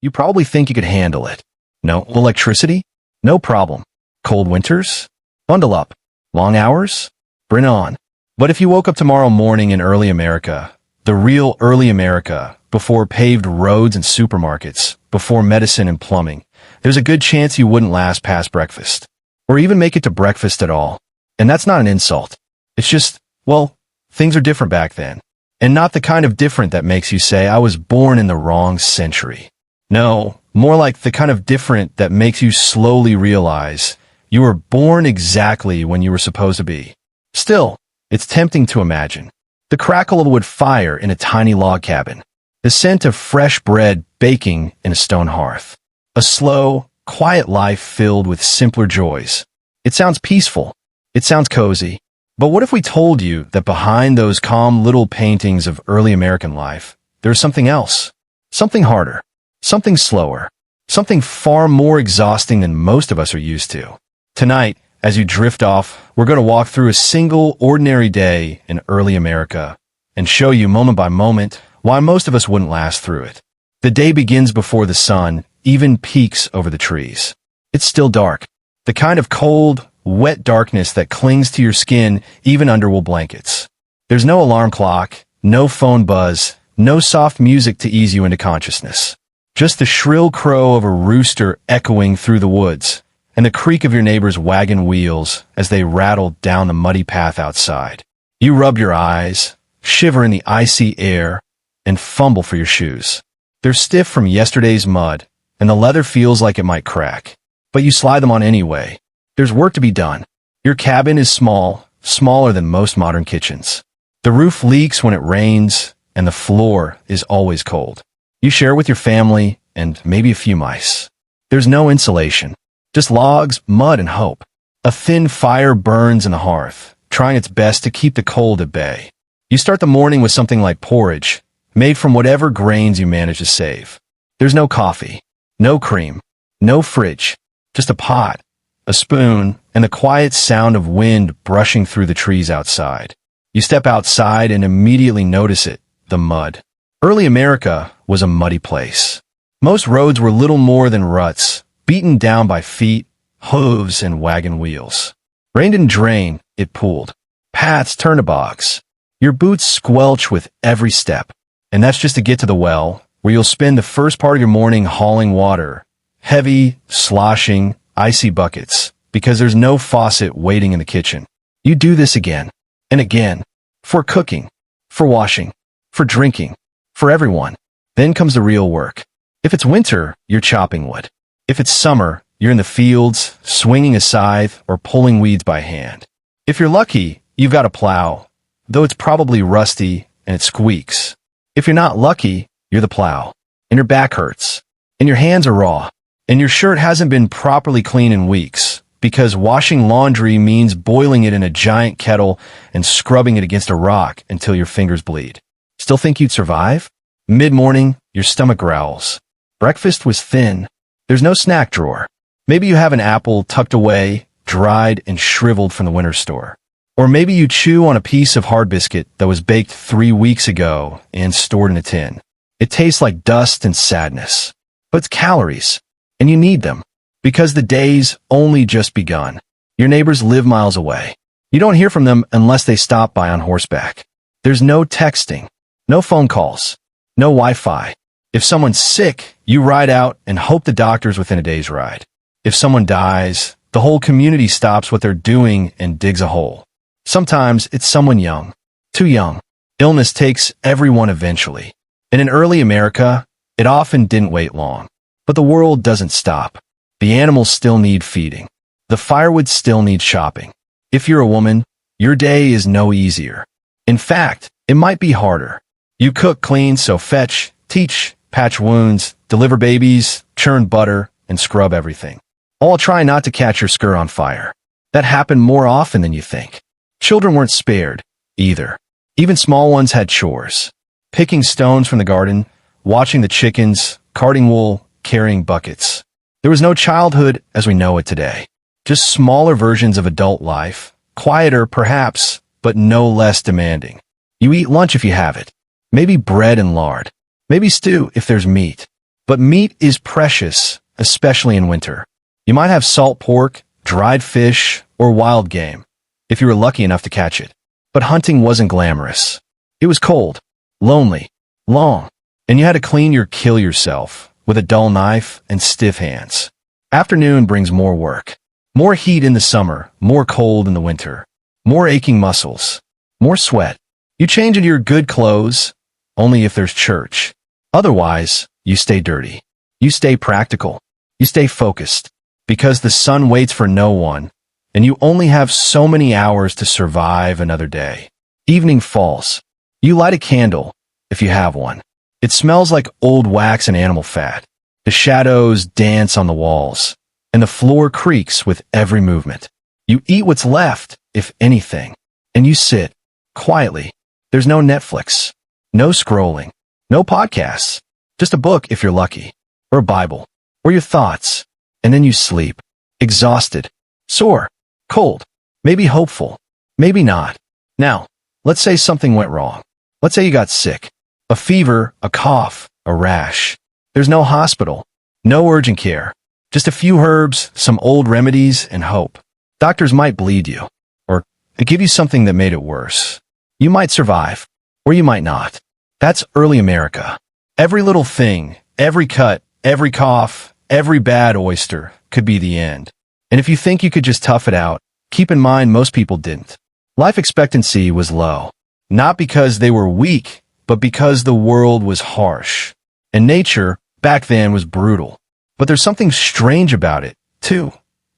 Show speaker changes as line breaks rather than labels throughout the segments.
You probably think you could handle it. No electricity? No problem. Cold winters? Bundle up. Long hours? Bring on. But if you woke up tomorrow morning in early America, the real early America, before paved roads and supermarkets, before medicine and plumbing, there's a good chance you wouldn't last past breakfast, or even make it to breakfast at all. And that's not an insult. It's just, well, things are different back then. And not the kind of different that makes you say, I was born in the wrong century. No, more like the kind of different that makes you slowly realize you were born exactly when you were supposed to be. Still, it's tempting to imagine the crackle of a wood fire in a tiny log cabin, the scent of fresh bread baking in a stone hearth, a slow, quiet life filled with simpler joys. It sounds peaceful. It sounds cozy. But what if we told you that behind those calm little paintings of early American life, there's something else, something harder, something slower, something far more exhausting than most of us are used to? Tonight, as you drift off, we're going to walk through a single ordinary day in early America and show you moment by moment why most of us wouldn't last through it. The day begins before the sun even peeks over the trees. It's still dark, the kind of cold, wet darkness that clings to your skin even under wool blankets. There's no alarm clock, no phone buzz, no soft music to ease you into consciousness. Just the shrill crow of a rooster echoing through the woods, and the creak of your neighbor's wagon wheels as they rattle down the muddy path outside. You rub your eyes, shiver in the icy air, and fumble for your shoes. They're stiff from yesterday's mud, and the leather feels like it might crack. But you slide them on anyway. There's work to be done. Your cabin is small, smaller than most modern kitchens. The roof leaks when it rains, and the floor is always cold. You share with your family and maybe a few mice. There's no insulation, just logs, mud, and hope. A thin fire burns in the hearth, trying its best to keep the cold at bay. You start the morning with something like porridge, made from whatever grains you manage to save. There's no coffee, no cream, no fridge, just a pot, a spoon, and the quiet sound of wind brushing through the trees outside. You step outside and immediately notice it, the mud. Early America was a muddy place. Most roads were little more than ruts, beaten down by feet, hooves, and wagon wheels. Rain didn't drain, it pooled. Paths turned to bogs. Your boots squelch with every step. And that's just to get to the well, where you'll spend the first part of your morning hauling water. Heavy, sloshing, icy buckets, because there's no faucet waiting in the kitchen. You do this again and again, for cooking, for washing, for drinking, for everyone. Then comes the real work. If it's winter, you're chopping wood. If it's summer, you're in the fields, swinging a scythe or pulling weeds by hand. If you're lucky, you've got a plow, though it's probably rusty and it squeaks. If you're not lucky, you're the plow, and your back hurts, and your hands are raw, and your shirt hasn't been properly cleaned in weeks, because washing laundry means boiling it in a giant kettle and scrubbing it against a rock until your fingers bleed. Still think you'd survive? Mid-morning, your stomach growls. Breakfast was thin. There's no snack drawer. Maybe you have an apple tucked away, dried and shriveled from the winter store. Or maybe you chew on a piece of hard biscuit that was baked 3 weeks ago and stored in a tin. It tastes like dust and sadness. But it's calories. And you need them, because the day's only just begun. Your neighbors live miles away. You don't hear from them unless they stop by on horseback. There's no texting, no phone calls, no Wi-Fi. If someone's sick, you ride out and hope the doctor's within a day's ride. If someone dies, the whole community stops what they're doing and digs a hole. Sometimes it's someone young, too young. Illness takes everyone eventually. And in early America, it often didn't wait long. But the world doesn't stop. The animals still need feeding. The firewood still needs chopping. If you're a woman, your day is no easier. In fact, it might be harder. You cook, clean, sew, fetch, teach, patch wounds, deliver babies, churn butter, and scrub everything. All try not to catch your skirt on fire. That happened more often than you think. Children weren't spared, either. Even small ones had chores. Picking stones from the garden, watching the chickens, carting wool, carrying buckets. There was no childhood as we know it today. Just smaller versions of adult life, quieter perhaps, but no less demanding. You eat lunch if you have it. Maybe bread and lard. Maybe stew if there's meat. But meat is precious, especially in winter. You might have salt pork, dried fish, or wild game, if you were lucky enough to catch it. But hunting wasn't glamorous. It was cold, lonely, long, and you had to clean or kill yourself with a dull knife and stiff hands. Afternoon brings more work. More heat in the summer, more cold in the winter. More aching muscles, more sweat. You change into your good clothes, only if there's church. Otherwise, you stay dirty. You stay practical. You stay focused. Because the sun waits for no one, and you only have so many hours to survive another day. Evening falls. You light a candle, if you have one. It smells like old wax and animal fat. The shadows dance on the walls, and the floor creaks with every movement. You eat what's left, if anything, and you sit quietly. There's no Netflix, no scrolling, no podcasts, just a book if you're lucky, or a Bible, or your thoughts, and then you sleep, exhausted, sore, cold, maybe hopeful, maybe not. Now, let's say something went wrong. Let's say you got sick, a fever, a cough, a rash. There's no hospital, no urgent care, just a few herbs, some old remedies, and hope. Doctors might bleed you, or give you something that made it worse. You might survive, or you might not. That's early America. Every little thing, every cut, every cough, every bad oyster could be the end. And if you think you could just tough it out, keep in mind most people didn't. Life expectancy was low, not because they were weak, but because the world was harsh. And nature, back then, was brutal. But there's something strange about it, too.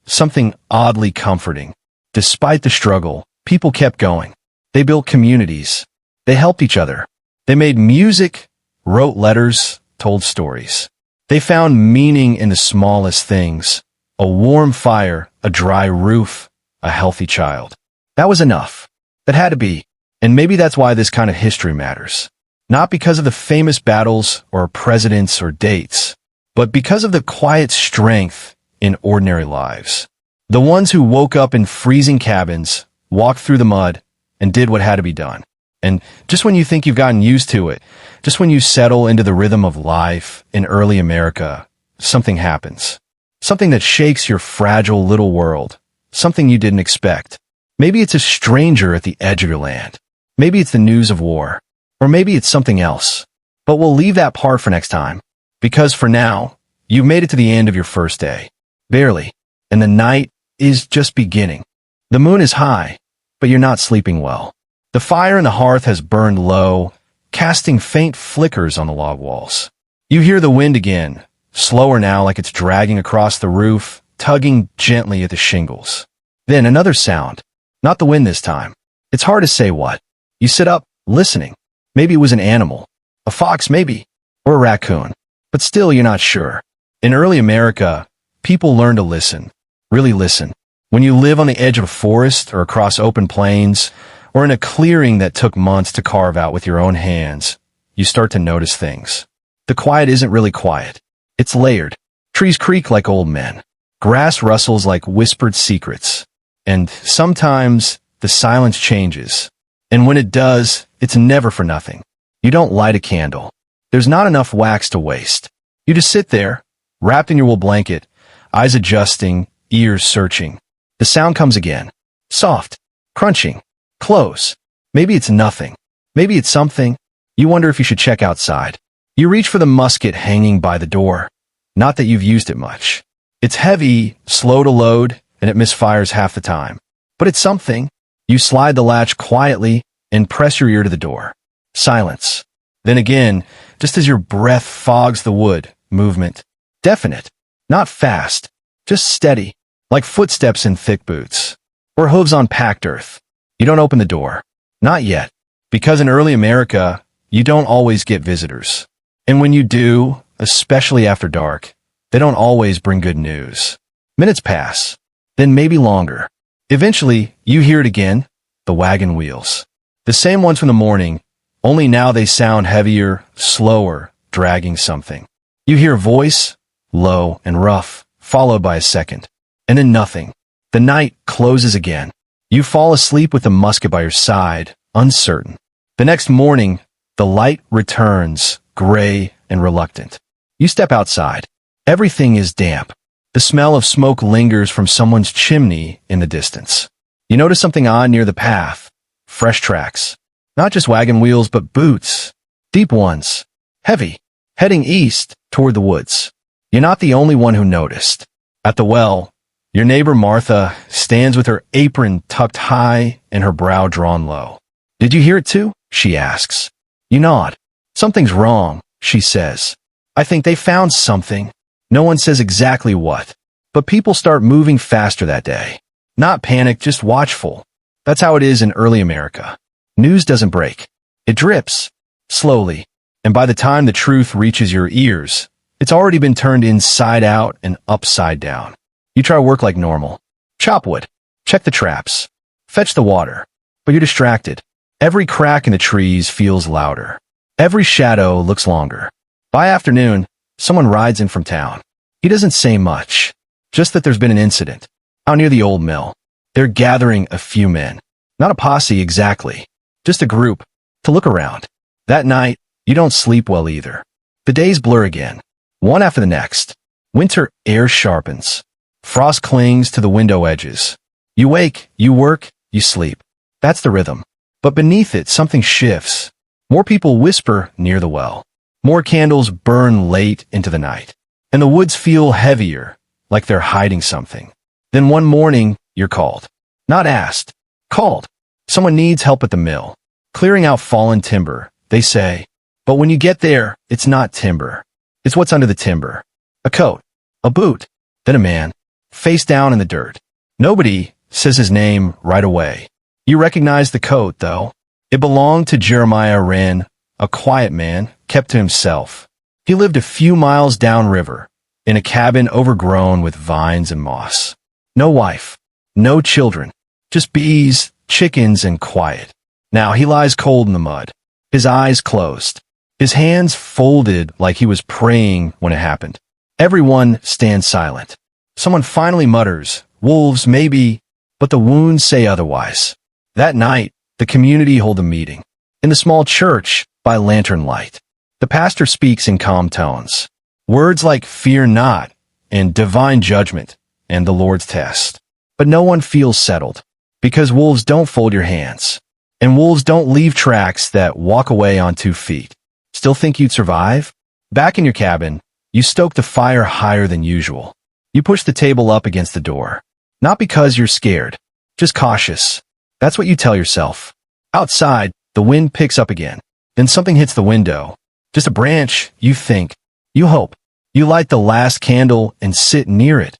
Something oddly comforting. Despite the struggle, people kept going. They built communities. They helped each other. They made music, wrote letters, told stories. They found meaning in the smallest things. A warm fire, a dry roof, a healthy child. That was enough. That had to be. And maybe that's why this kind of history matters. Not because of the famous battles or presidents or dates, but because of the quiet strength in ordinary lives. The ones who woke up in freezing cabins, walked through the mud, and did what had to be done. And just when you think you've gotten used to it, just when you settle into the rhythm of life in early America, something happens. Something that shakes your fragile little world. Something you didn't expect. Maybe it's a stranger at the edge of your land. Maybe it's the news of war. Or maybe it's something else. But we'll leave that part for next time. Because for now, you've made it to the end of your first day. Barely. And the night is just beginning. The moon is high, but you're not sleeping well. The fire in the hearth has burned low, casting faint flickers on the log walls. You hear the wind again, slower now like it's dragging across the roof, tugging gently at the shingles. Then another sound. Not the wind this time. It's hard to say what. You sit up, listening. Maybe it was an animal. A fox maybe. Or a raccoon. But still you're not sure. In early America, people learn to listen. Really listen. When you live on the edge of a forest or across open plains, or in a clearing that took months to carve out with your own hands, you start to notice things. The quiet isn't really quiet. It's layered. Trees creak like old men. Grass rustles like whispered secrets. And sometimes the silence changes. And when it does, it's never for nothing. You don't light a candle. There's not enough wax to waste. You just sit there, wrapped in your wool blanket, eyes adjusting, ears searching. The sound comes again. Soft, crunching, close. Maybe it's nothing. Maybe it's something. You wonder if you should check outside. You reach for the musket hanging by the door. Not that you've used it much. It's heavy, slow to load, and it misfires half the time. But it's something. You slide the latch quietly and press your ear to the door. Silence. Then again, just as your breath fogs the wood, movement. Definite. Not fast. Just steady. Like footsteps in thick boots. Or hooves on packed earth. You don't open the door. Not yet. Because in early America, you don't always get visitors. And when you do, especially after dark, they don't always bring good news. Minutes pass. Then maybe longer. Eventually, you hear it again. The wagon wheels. The same ones from the morning, only now they sound heavier, slower, dragging something. You hear a voice, low and rough, followed by a second. And then nothing. The night closes again. You fall asleep with the musket by your side, uncertain. The next morning, the light returns, gray and reluctant. You step outside. Everything is damp. The smell of smoke lingers from someone's chimney in the distance. You notice something odd near the path. Fresh tracks. Not just wagon wheels, but boots. Deep ones. Heavy. Heading east, toward the woods. You're not the only one who noticed. At the well, your neighbor Martha stands with her apron tucked high and her brow drawn low. Did you hear it too? She asks. You nod. Something's wrong, she says. I think they found something. No one says exactly what. But people start moving faster that day. Not panic, just watchful. That's how it is in early America. News doesn't break. It drips. Slowly. And by the time the truth reaches your ears, it's already been turned inside out and upside down. You try work like normal. Chop wood. Check the traps. Fetch the water. But you're distracted. Every crack in the trees feels louder. Every shadow looks longer. By afternoon, someone rides in from town. He doesn't say much. Just that there's been an incident. Out near the old mill. They're gathering a few men. Not a posse exactly. Just a group. To look around. That night, you don't sleep well either. The days blur again. One after the next. Winter air sharpens. Frost clings to the window edges. You wake, you work, you sleep. That's the rhythm. But beneath it, something shifts. More people whisper near the well. More candles burn late into the night. And the woods feel heavier, like they're hiding something. Then one morning, you're called. Not asked. Called. Someone needs help at the mill. Clearing out fallen timber, they say. But when you get there, it's not timber. It's what's under the timber. A coat. A boot. Then a man. Face down in the dirt. Nobody says his name right away. You recognize the coat, though. It belonged to Jeremiah Wren, a quiet man, kept to himself. He lived a few miles downriver, in a cabin overgrown with vines and moss. No wife. No children. Just bees, chickens, and quiet. Now he lies cold in the mud. His eyes closed. His hands folded like he was praying when it happened. Everyone stands silent. Someone finally mutters, wolves maybe, but the wounds say otherwise. That night, the community hold a meeting. In the small church, by lantern light. The pastor speaks in calm tones. Words like fear not, and divine judgment, and the Lord's test. But no one feels settled. Because wolves don't fold your hands. And wolves don't leave tracks that walk away on 2 feet. Still think you'd survive? Back in your cabin, you stoke the fire higher than usual. You push the table up against the door. Not because you're scared, just cautious. That's what you tell yourself. Outside, the wind picks up again. Then something hits the window. Just a branch, you think. You hope. You light the last candle and sit near it.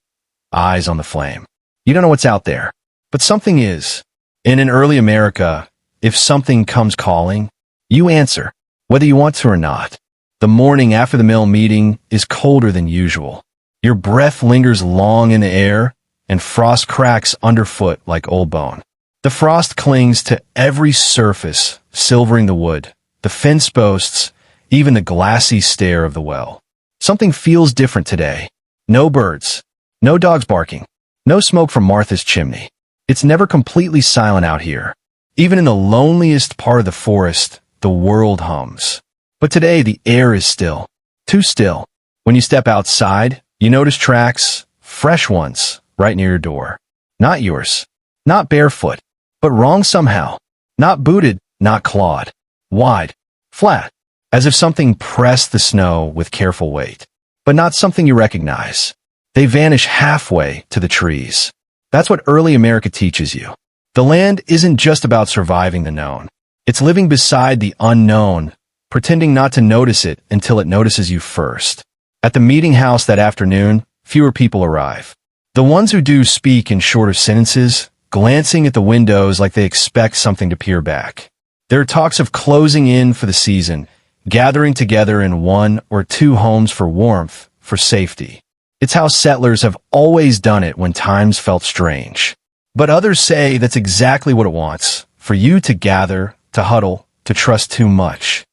Eyes on the flame. You don't know what's out there. But something is. And in early America, if something comes calling, you answer, whether you want to or not. The morning after the mill meeting is colder than usual. Your breath lingers long in the air, and frost cracks underfoot like old bone. The frost clings to every surface, silvering the wood, the fence posts, even the glassy stare of the well. Something feels different today. No birds. No dogs barking. No smoke from Martha's chimney. It's never completely silent out here. Even in the loneliest part of the forest, the world hums. But today the air is still. Too still. When you step outside, you notice tracks, fresh ones, right near your door. Not yours. Not barefoot. But wrong somehow. Not booted, not clawed. Wide. Flat. As if something pressed the snow with careful weight. But not something you recognize. They vanish halfway to the trees. That's what early America teaches you. The land isn't just about surviving the known. It's living beside the unknown, pretending not to notice it until it notices you first. At the meeting house that afternoon, fewer people arrive. The ones who do speak in shorter sentences, glancing at the windows like they expect something to peer back. There are talks of closing in for the season, gathering together in 1 or 2 homes for warmth, for safety. It's how settlers have always done it when times felt strange. But others say that's exactly what it wants, for you to gather, to huddle, to trust too much.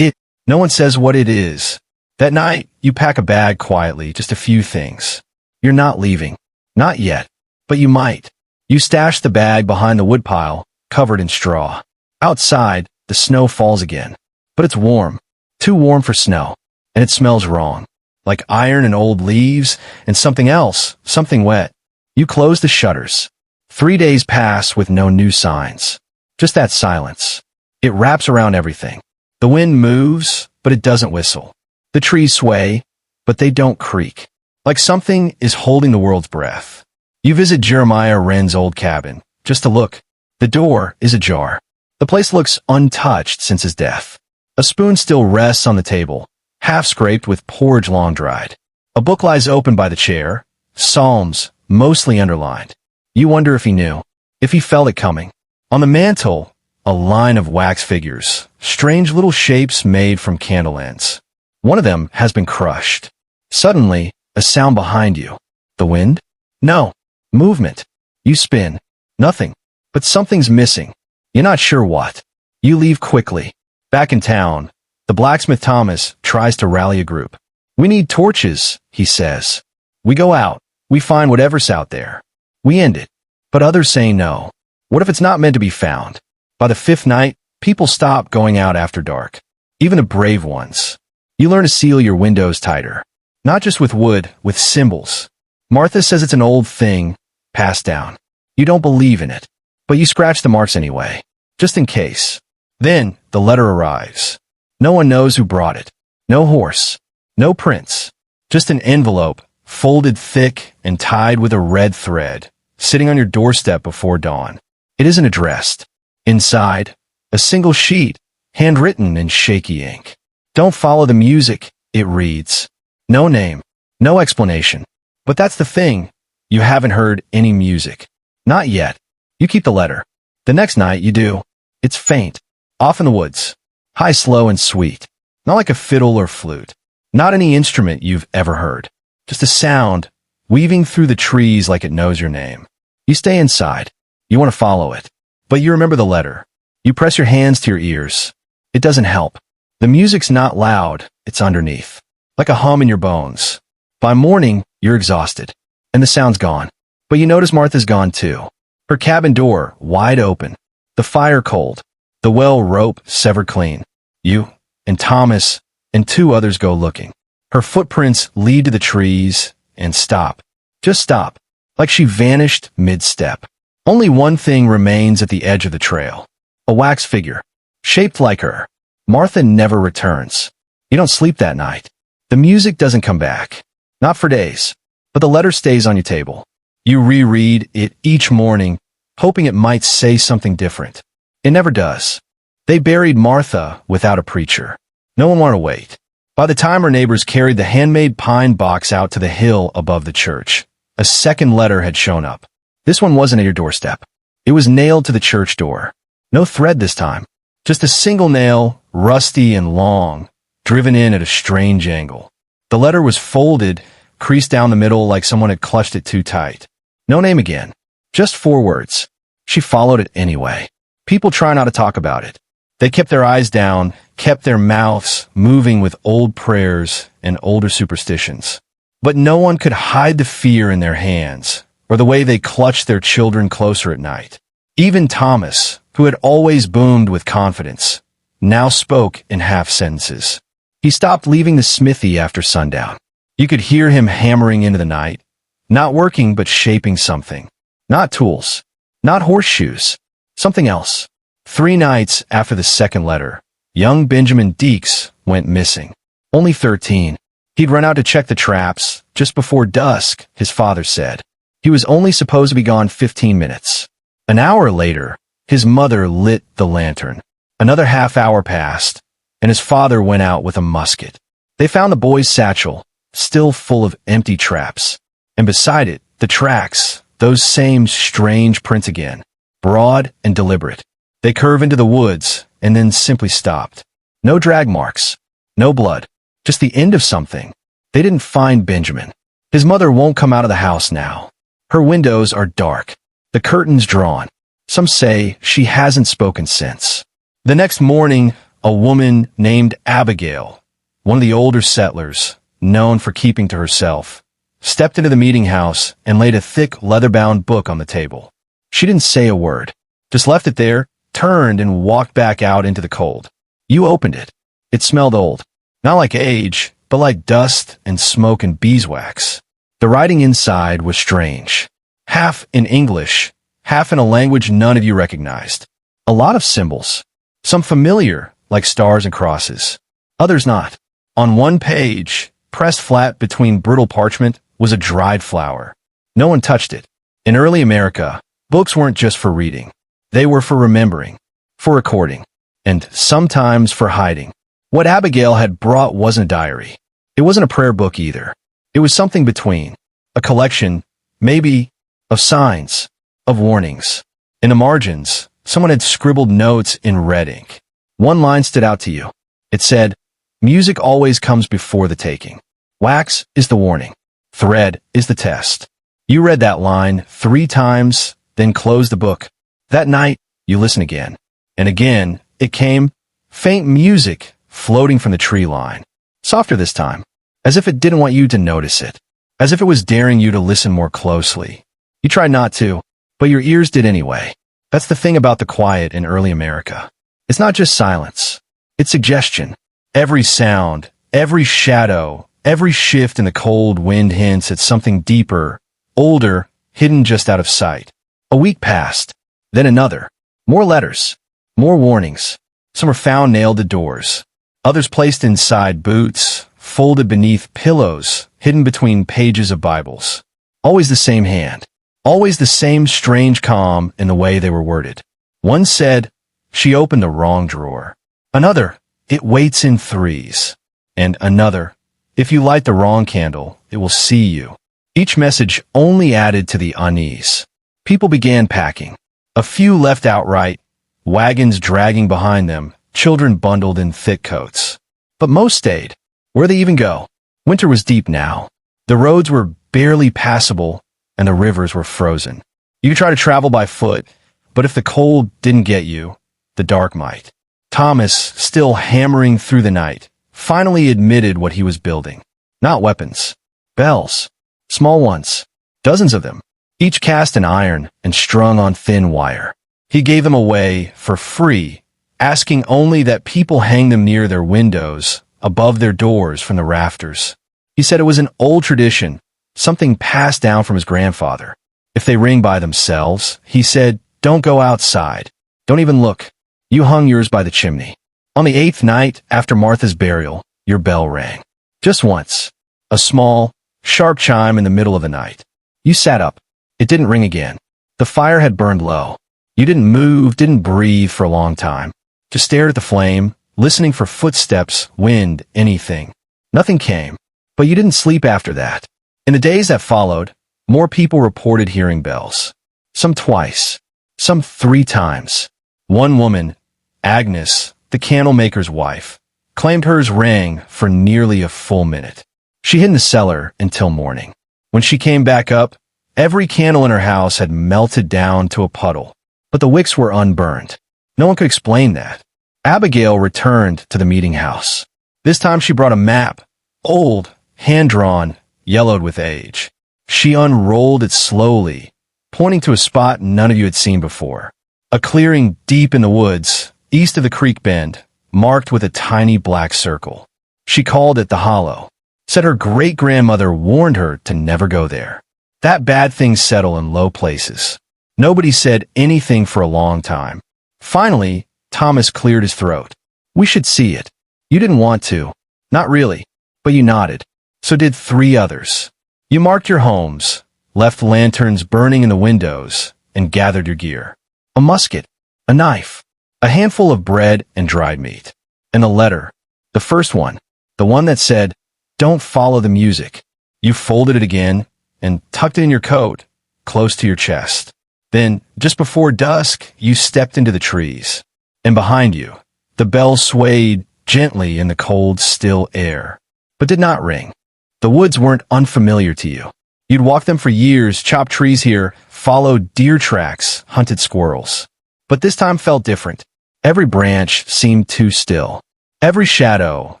No one says what it is. That night, you pack a bag quietly, just a few things. You're not leaving. Not yet. But you might. You stash the bag behind the woodpile, covered in straw. Outside, the snow falls again. But it's warm. Too warm for snow. And it smells wrong. like iron and old leaves, and something else, something wet. You close the shutters. 3 days pass with no new signs. Just that silence. It wraps around everything. The wind moves, but it doesn't whistle. The trees sway, but they don't creak. Like something is holding the world's breath. You visit Jeremiah Wren's old cabin, just to look. The door is ajar. The place looks untouched since his death. A spoon still rests on the table, half scraped with porridge long dried. A book lies open by the chair, Psalms, mostly underlined. You wonder if he knew, if he felt it coming. On the mantel, a line of wax figures, strange little shapes made from candle ends. One of them has been crushed. Suddenly, a sound behind you. The wind? No. Movement. You spin. Nothing. But something's missing. You're not sure what. You leave quickly. Back in town, the blacksmith Thomas tries to rally a group. We need torches, he says. We go out. We find whatever's out there. We end it. But others say no. What if it's not meant to be found? By the 5th night, people stop going out after dark. Even the brave ones. You learn to seal your windows tighter. Not just with wood, with symbols. Martha says it's an old thing, passed down. You don't believe in it. But you scratch the marks anyway, just in case. Then, the letter arrives. No one knows who brought it. No horse. No prints. Just an envelope, folded thick and tied with a red thread, sitting on your doorstep before dawn. It isn't addressed. Inside, a single sheet, handwritten in shaky ink. Don't follow the music, it reads. No name. No explanation. But that's the thing. You haven't heard any music. Not yet. You keep the letter. The next night, you do. It's faint. Off in the woods. High, slow, and sweet. Not like a fiddle or flute. Not any instrument you've ever heard. Just a sound, weaving through the trees like it knows your name. You stay inside. You want to follow it. But you remember the letter. You press your hands to your ears. It doesn't help. The music's not loud. It's underneath. Like a hum in your bones. By morning, you're exhausted. And the sound's gone. But you notice Martha's gone too. Her cabin door wide open. The fire cold. The well rope severed clean. You and Thomas and 2 others go looking. Her footprints lead to the trees and stop. Just stop. Like she vanished mid-step. Only one thing remains at the edge of the trail. A wax figure. Shaped like her. Martha never returns. You don't sleep that night. The music doesn't come back. Not for days. But the letter stays on your table. You reread it each morning, hoping it might say something different. It never does. They buried Martha without a preacher. No one wanted to wait. By the time her neighbors carried the handmade pine box out to the hill above the church, a second letter had shown up. This one wasn't at your doorstep. It was nailed to the church door. No thread this time. Just a single nail, rusty and long, driven in at a strange angle. The letter was folded, creased down the middle like someone had clutched it too tight. No name again. Just 4 words. She followed it anyway. People try not to talk about it. They kept their eyes down, kept their mouths moving with old prayers and older superstitions. But no one could hide the fear in their hands, or the way they clutched their children closer at night. Even Thomas, who had always boomed with confidence, now spoke in half sentences. He stopped leaving the smithy after sundown. You could hear him hammering into the night, not working but shaping something. Not tools, not horseshoes, something else. 3 nights after the second letter, young Benjamin Deeks went missing. Only 13. He'd run out to check the traps just before dusk, his father said. He was only supposed to be gone 15 minutes. An hour later, his mother lit the lantern. Another half hour passed, and his father went out with a musket. They found the boy's satchel, still full of empty traps. And beside it, the tracks, those same strange prints again, broad and deliberate. They curve into the woods and then simply stopped. No drag marks, no blood, just the end of something. They didn't find Benjamin. His mother won't come out of the house now. Her windows are dark, the curtains drawn. Some say she hasn't spoken since. The next morning, a woman named Abigail, one of the older settlers, known for keeping to herself, stepped into the meeting house and laid a thick leather-bound book on the table. She didn't say a word, just left it there, turned and walked back out into the cold. You opened it. It smelled old. Not like age, but like dust and smoke and beeswax. The writing inside was strange. Half in English, half in a language none of you recognized. A lot of symbols. Some familiar, like stars and crosses. Others not. On one page, pressed flat between brittle parchment, was a dried flower. No one touched it. In early America, books weren't just for reading. They were for remembering, for recording, and sometimes for hiding. What Abigail had brought wasn't a diary. It wasn't a prayer book either. It was something between. A collection, maybe, of signs, of warnings. In the margins, someone had scribbled notes in red ink. One line stood out to you. It said, "Music always comes before the taking. Wax is the warning. Thread is the test." You read that line 3 times, then closed the book. That night, you listened again. And again, it came, faint music floating from the tree line. Softer this time, as if it didn't want you to notice it. As if it was daring you to listen more closely. You tried not to, but your ears did anyway. That's the thing about the quiet in early America. It's not just silence. It's suggestion. Every sound, every shadow, every shift in the cold wind hints at something deeper, older, hidden just out of sight. A week passed, then another. More letters, more warnings. Some were found nailed to doors. Others placed inside boots, folded beneath pillows, hidden between pages of Bibles. Always the same hand. Always the same strange calm in the way they were worded. One said, "She opened the wrong drawer." Another, "It waits in threes." And another, "If you light the wrong candle, it will see you." Each message only added to the unease. People began packing. A few left outright, wagons dragging behind them, children bundled in thick coats. But most stayed. Where'd they even go? Winter was deep now. The roads were barely passable, and the rivers were frozen. You could try to travel by foot, but if the cold didn't get you, the dark might. Thomas, still hammering through the night, finally admitted what he was building. Not weapons. Bells. Small ones. Dozens of them. Each cast in iron and strung on thin wire. He gave them away for free, asking only that people hang them near their windows, above their doors from the rafters. He said it was an old tradition, something passed down from his grandfather. If they ring by themselves, he said, don't go outside. Don't even look. You hung yours by the chimney. On the 8th night after Martha's burial, your bell rang. Just once. A small, sharp chime in the middle of the night. You sat up. It didn't ring again. The fire had burned low. You didn't move, didn't breathe for a long time. Just stared at the flame, listening for footsteps, wind, anything. Nothing came. But you didn't sleep after that. In the days that followed, more people reported hearing bells. Some twice. Some 3 times. One woman, Agnes, the candlemaker's wife, claimed hers rang for nearly a full minute. She hid in the cellar until morning. When she came back up, every candle in her house had melted down to a puddle, but the wicks were unburned. No one could explain that. Abigail returned to the meeting house. This time she brought a map, old, hand-drawn, yellowed with age. She unrolled it slowly, pointing to a spot none of you had seen before. A clearing deep in the woods, east of the creek bend, marked with a tiny black circle. She called it the Hollow. Said her great-grandmother warned her to never go there. That bad things settle in low places. Nobody said anything for a long time. Finally, Thomas cleared his throat. We should see it. You didn't want to. Not really. But you nodded. So did 3 others. You marked your homes, left lanterns burning in the windows, and gathered your gear. A musket, a knife, a handful of bread and dried meat. And a letter. The first one. The one that said, don't follow the music. You folded it again and tucked it in your coat, close to your chest. Then, just before dusk, you stepped into the trees. And behind you, the bell swayed gently in the cold, still air, but did not ring. The woods weren't unfamiliar to you. You'd walked them for years, chopped trees here, followed deer tracks, hunted squirrels. But this time felt different. Every branch seemed too still. Every shadow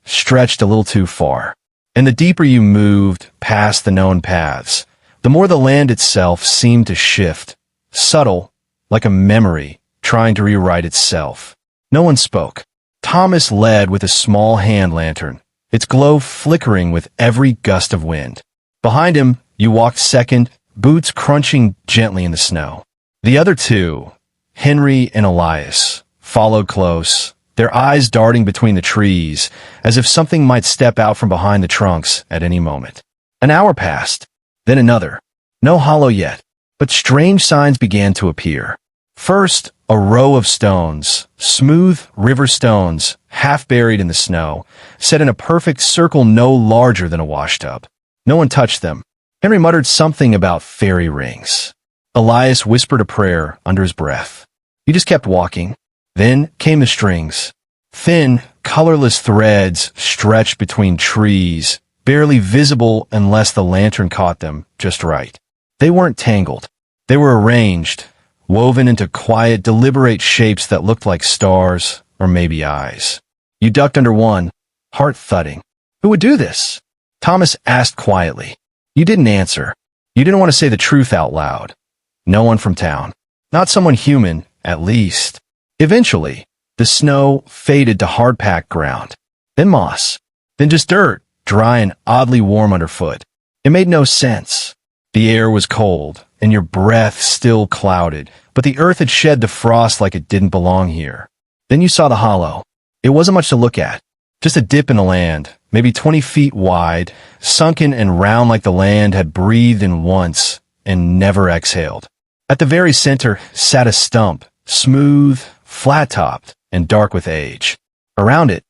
stretched a little too far. And the deeper you moved past the known paths, the more the land itself seemed to shift, subtle, like a memory trying to rewrite itself. No one spoke. Thomas led with a small hand lantern, its glow flickering with every gust of wind. Behind him, you walked second, boots crunching gently in the snow. The other two, Henry and Elias, followed close, their eyes darting between the trees, as if something might step out from behind the trunks at any moment. An hour passed, then another. No hollow yet, but strange signs began to appear. First, a row of stones, smooth river stones, half buried in the snow, set in a perfect circle no larger than a washtub. No one touched them. Henry muttered something about fairy rings. Elias whispered a prayer under his breath. He just kept walking. Then came the strings. Thin, colorless threads stretched between trees, barely visible unless the lantern caught them just right. They weren't tangled. They were arranged, woven into quiet, deliberate shapes that looked like stars or maybe eyes. You ducked under one, heart thudding. Who would do this? Thomas asked quietly. You didn't answer. You didn't want to say the truth out loud. No one from town. Not someone human, at least. Eventually, the snow faded to hard-packed ground. Then moss. Then just dirt, dry and oddly warm underfoot. It made no sense. The air was cold, and your breath still clouded, but the earth had shed the frost like it didn't belong here. Then you saw the hollow. It wasn't much to look at. Just a dip in the land, maybe 20 feet wide, sunken and round like the land had breathed in once and never exhaled. At the very center sat a stump, smooth, flat-topped, and dark with age. Around it,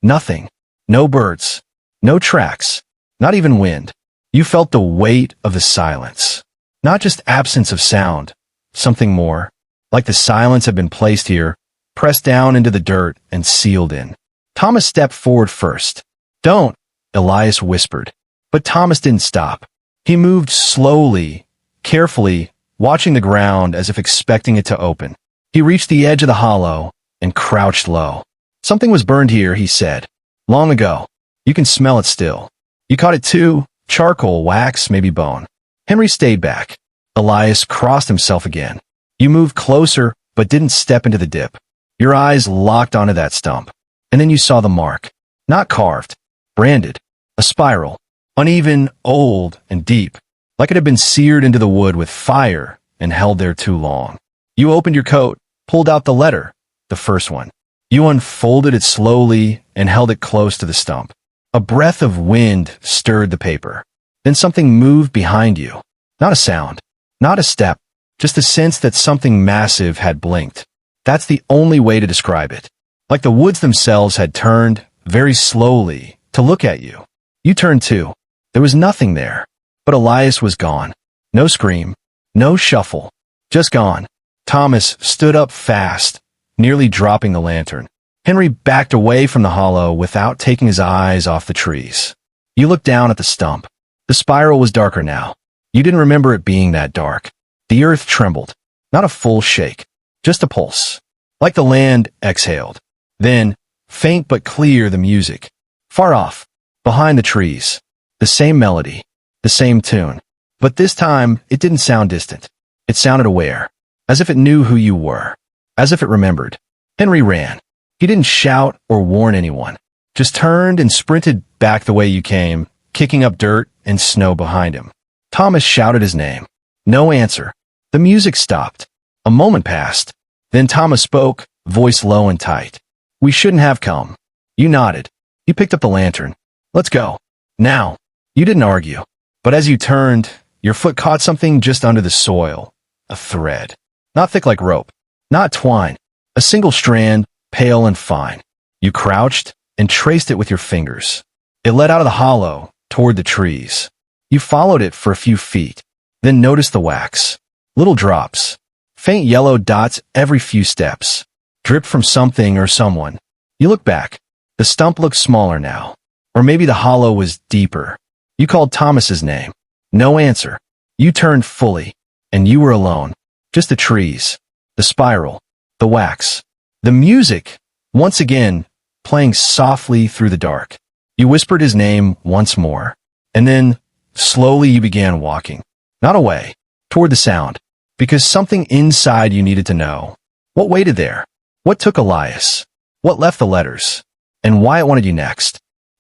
nothing. No birds. No tracks. Not even wind. You felt the weight of the silence. Not just absence of sound. Something more. Like the silence had been placed here, pressed down into the dirt and sealed in. Thomas stepped forward first. Don't, Elias whispered. But Thomas didn't stop. He moved slowly, carefully, watching the ground as if expecting it to open. He reached the edge of the hollow and crouched low. Something was burned here, he said. Long ago. You can smell it still. You caught it too. Charcoal, wax, maybe bone. Henry stayed back. Elias crossed himself again. You moved closer, but didn't step into the dip. Your eyes locked onto that stump. And then you saw the mark. Not carved. Branded. A spiral. Uneven, old, and deep. Like it had been seared into the wood with fire and held there too long. You opened your coat, pulled out the letter, the first one. You unfolded it slowly and held it close to the stump. A breath of wind stirred the paper. Then something moved behind you. Not a sound. Not a step. Just a sense that something massive had blinked. That's the only way to describe it. Like the woods themselves had turned, very slowly, to look at you. You turned too. There was nothing there. But Elias was gone. No scream. No shuffle. Just gone. Thomas stood up fast, nearly dropping the lantern. Henry backed away from the hollow without taking his eyes off the trees. You looked down at the stump. The spiral was darker now. You didn't remember it being that dark. The earth trembled. Not a full shake. Just a pulse. Like the land exhaled. Then, faint but clear, the music. Far off. Behind the trees. The same melody. The same tune. But this time, it didn't sound distant. It sounded aware. As if it knew who you were. As if it remembered. Henry ran. He didn't shout or warn anyone. Just turned and sprinted back the way you came, kicking up dirt and snow behind him. Thomas shouted his name. No answer. The music stopped. A moment passed. Then Thomas spoke, voice low and tight. We shouldn't have come. You nodded. You picked up the lantern. Let's go. Now. You didn't argue. But as you turned, your foot caught something just under the soil. A thread. Not thick like rope. Not twine. A single strand, pale and fine. You crouched and traced it with your fingers. It led out of the hollow, toward the trees. You followed it for a few feet, then noticed the wax. Little drops. Faint yellow dots every few steps. Dripped from something or someone. You look back. The stump looked smaller now. Or maybe the hollow was deeper. You called Thomas's name. No answer. You turned fully. And you were alone. Just the trees. The spiral. The wax. The music. Once again, playing softly through the dark. You whispered his name once more. And then, slowly you began walking. Not away. Toward the sound. Because something inside you needed to know. What waited there? What took Elias? What left the letters? And why it wanted you next?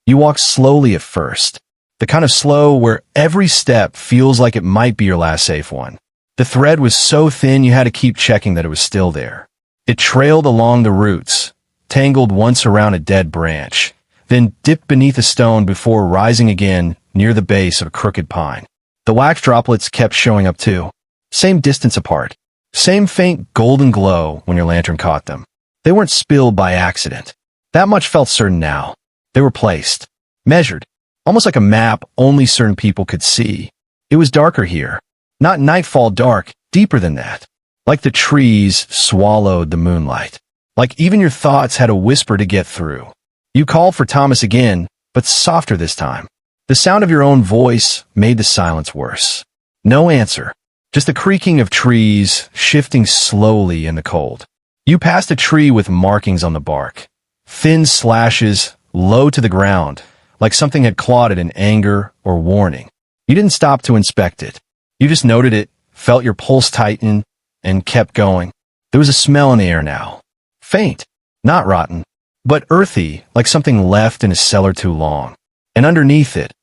You walked slowly at first, the kind of slow where every step feels like it might be your last safe one. The thread was so thin you had to keep checking that it was still there. It trailed along the roots, tangled once around a dead branch, then dipped beneath a stone before rising again near the base of a crooked pine. The wax droplets kept showing up too, same distance apart, same faint golden glow when your lantern caught them. They weren't spilled by accident. That much felt certain now. They were placed, measured, almost like a map only certain people could see. It was darker here. Not nightfall dark, deeper than that. Like the trees swallowed the moonlight. Like even your thoughts had a whisper to get through. You called for Thomas again, but softer this time. The sound of your own voice made the silence worse. No answer. Just the creaking of trees shifting slowly in the cold. You passed a tree with markings on the bark. Thin slashes, low to the ground, like something had clawed it in anger or warning. You didn't stop to inspect it. You just noted it, felt your pulse tighten, and kept going. There was a smell in the air now. Faint, not rotten, but earthy, like something left in a cellar too long. And underneath it,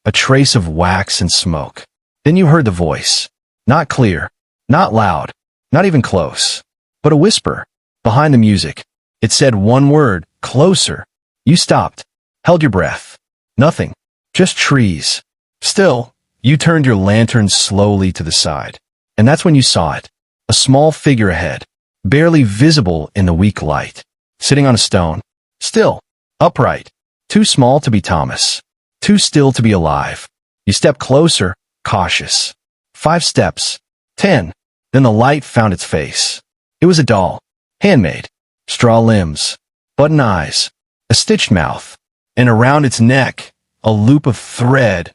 a trace of wax and smoke. Then you heard the voice. Not clear, not loud, not even close, but a whisper behind the music. It said one word, closer. You stopped, held your breath. Nothing, just trees. Still, you turned your lantern slowly to the side. And that's when you saw it. A small figure ahead, barely visible in the weak light. Sitting on a stone. Still, upright. Too small to be Thomas. Too still to be alive. You stepped closer, cautious. 5 steps. 10. Then the light found its face. It was a doll. Handmade. Straw limbs. Button eyes. A stitched mouth. And around its neck, a loop of thread,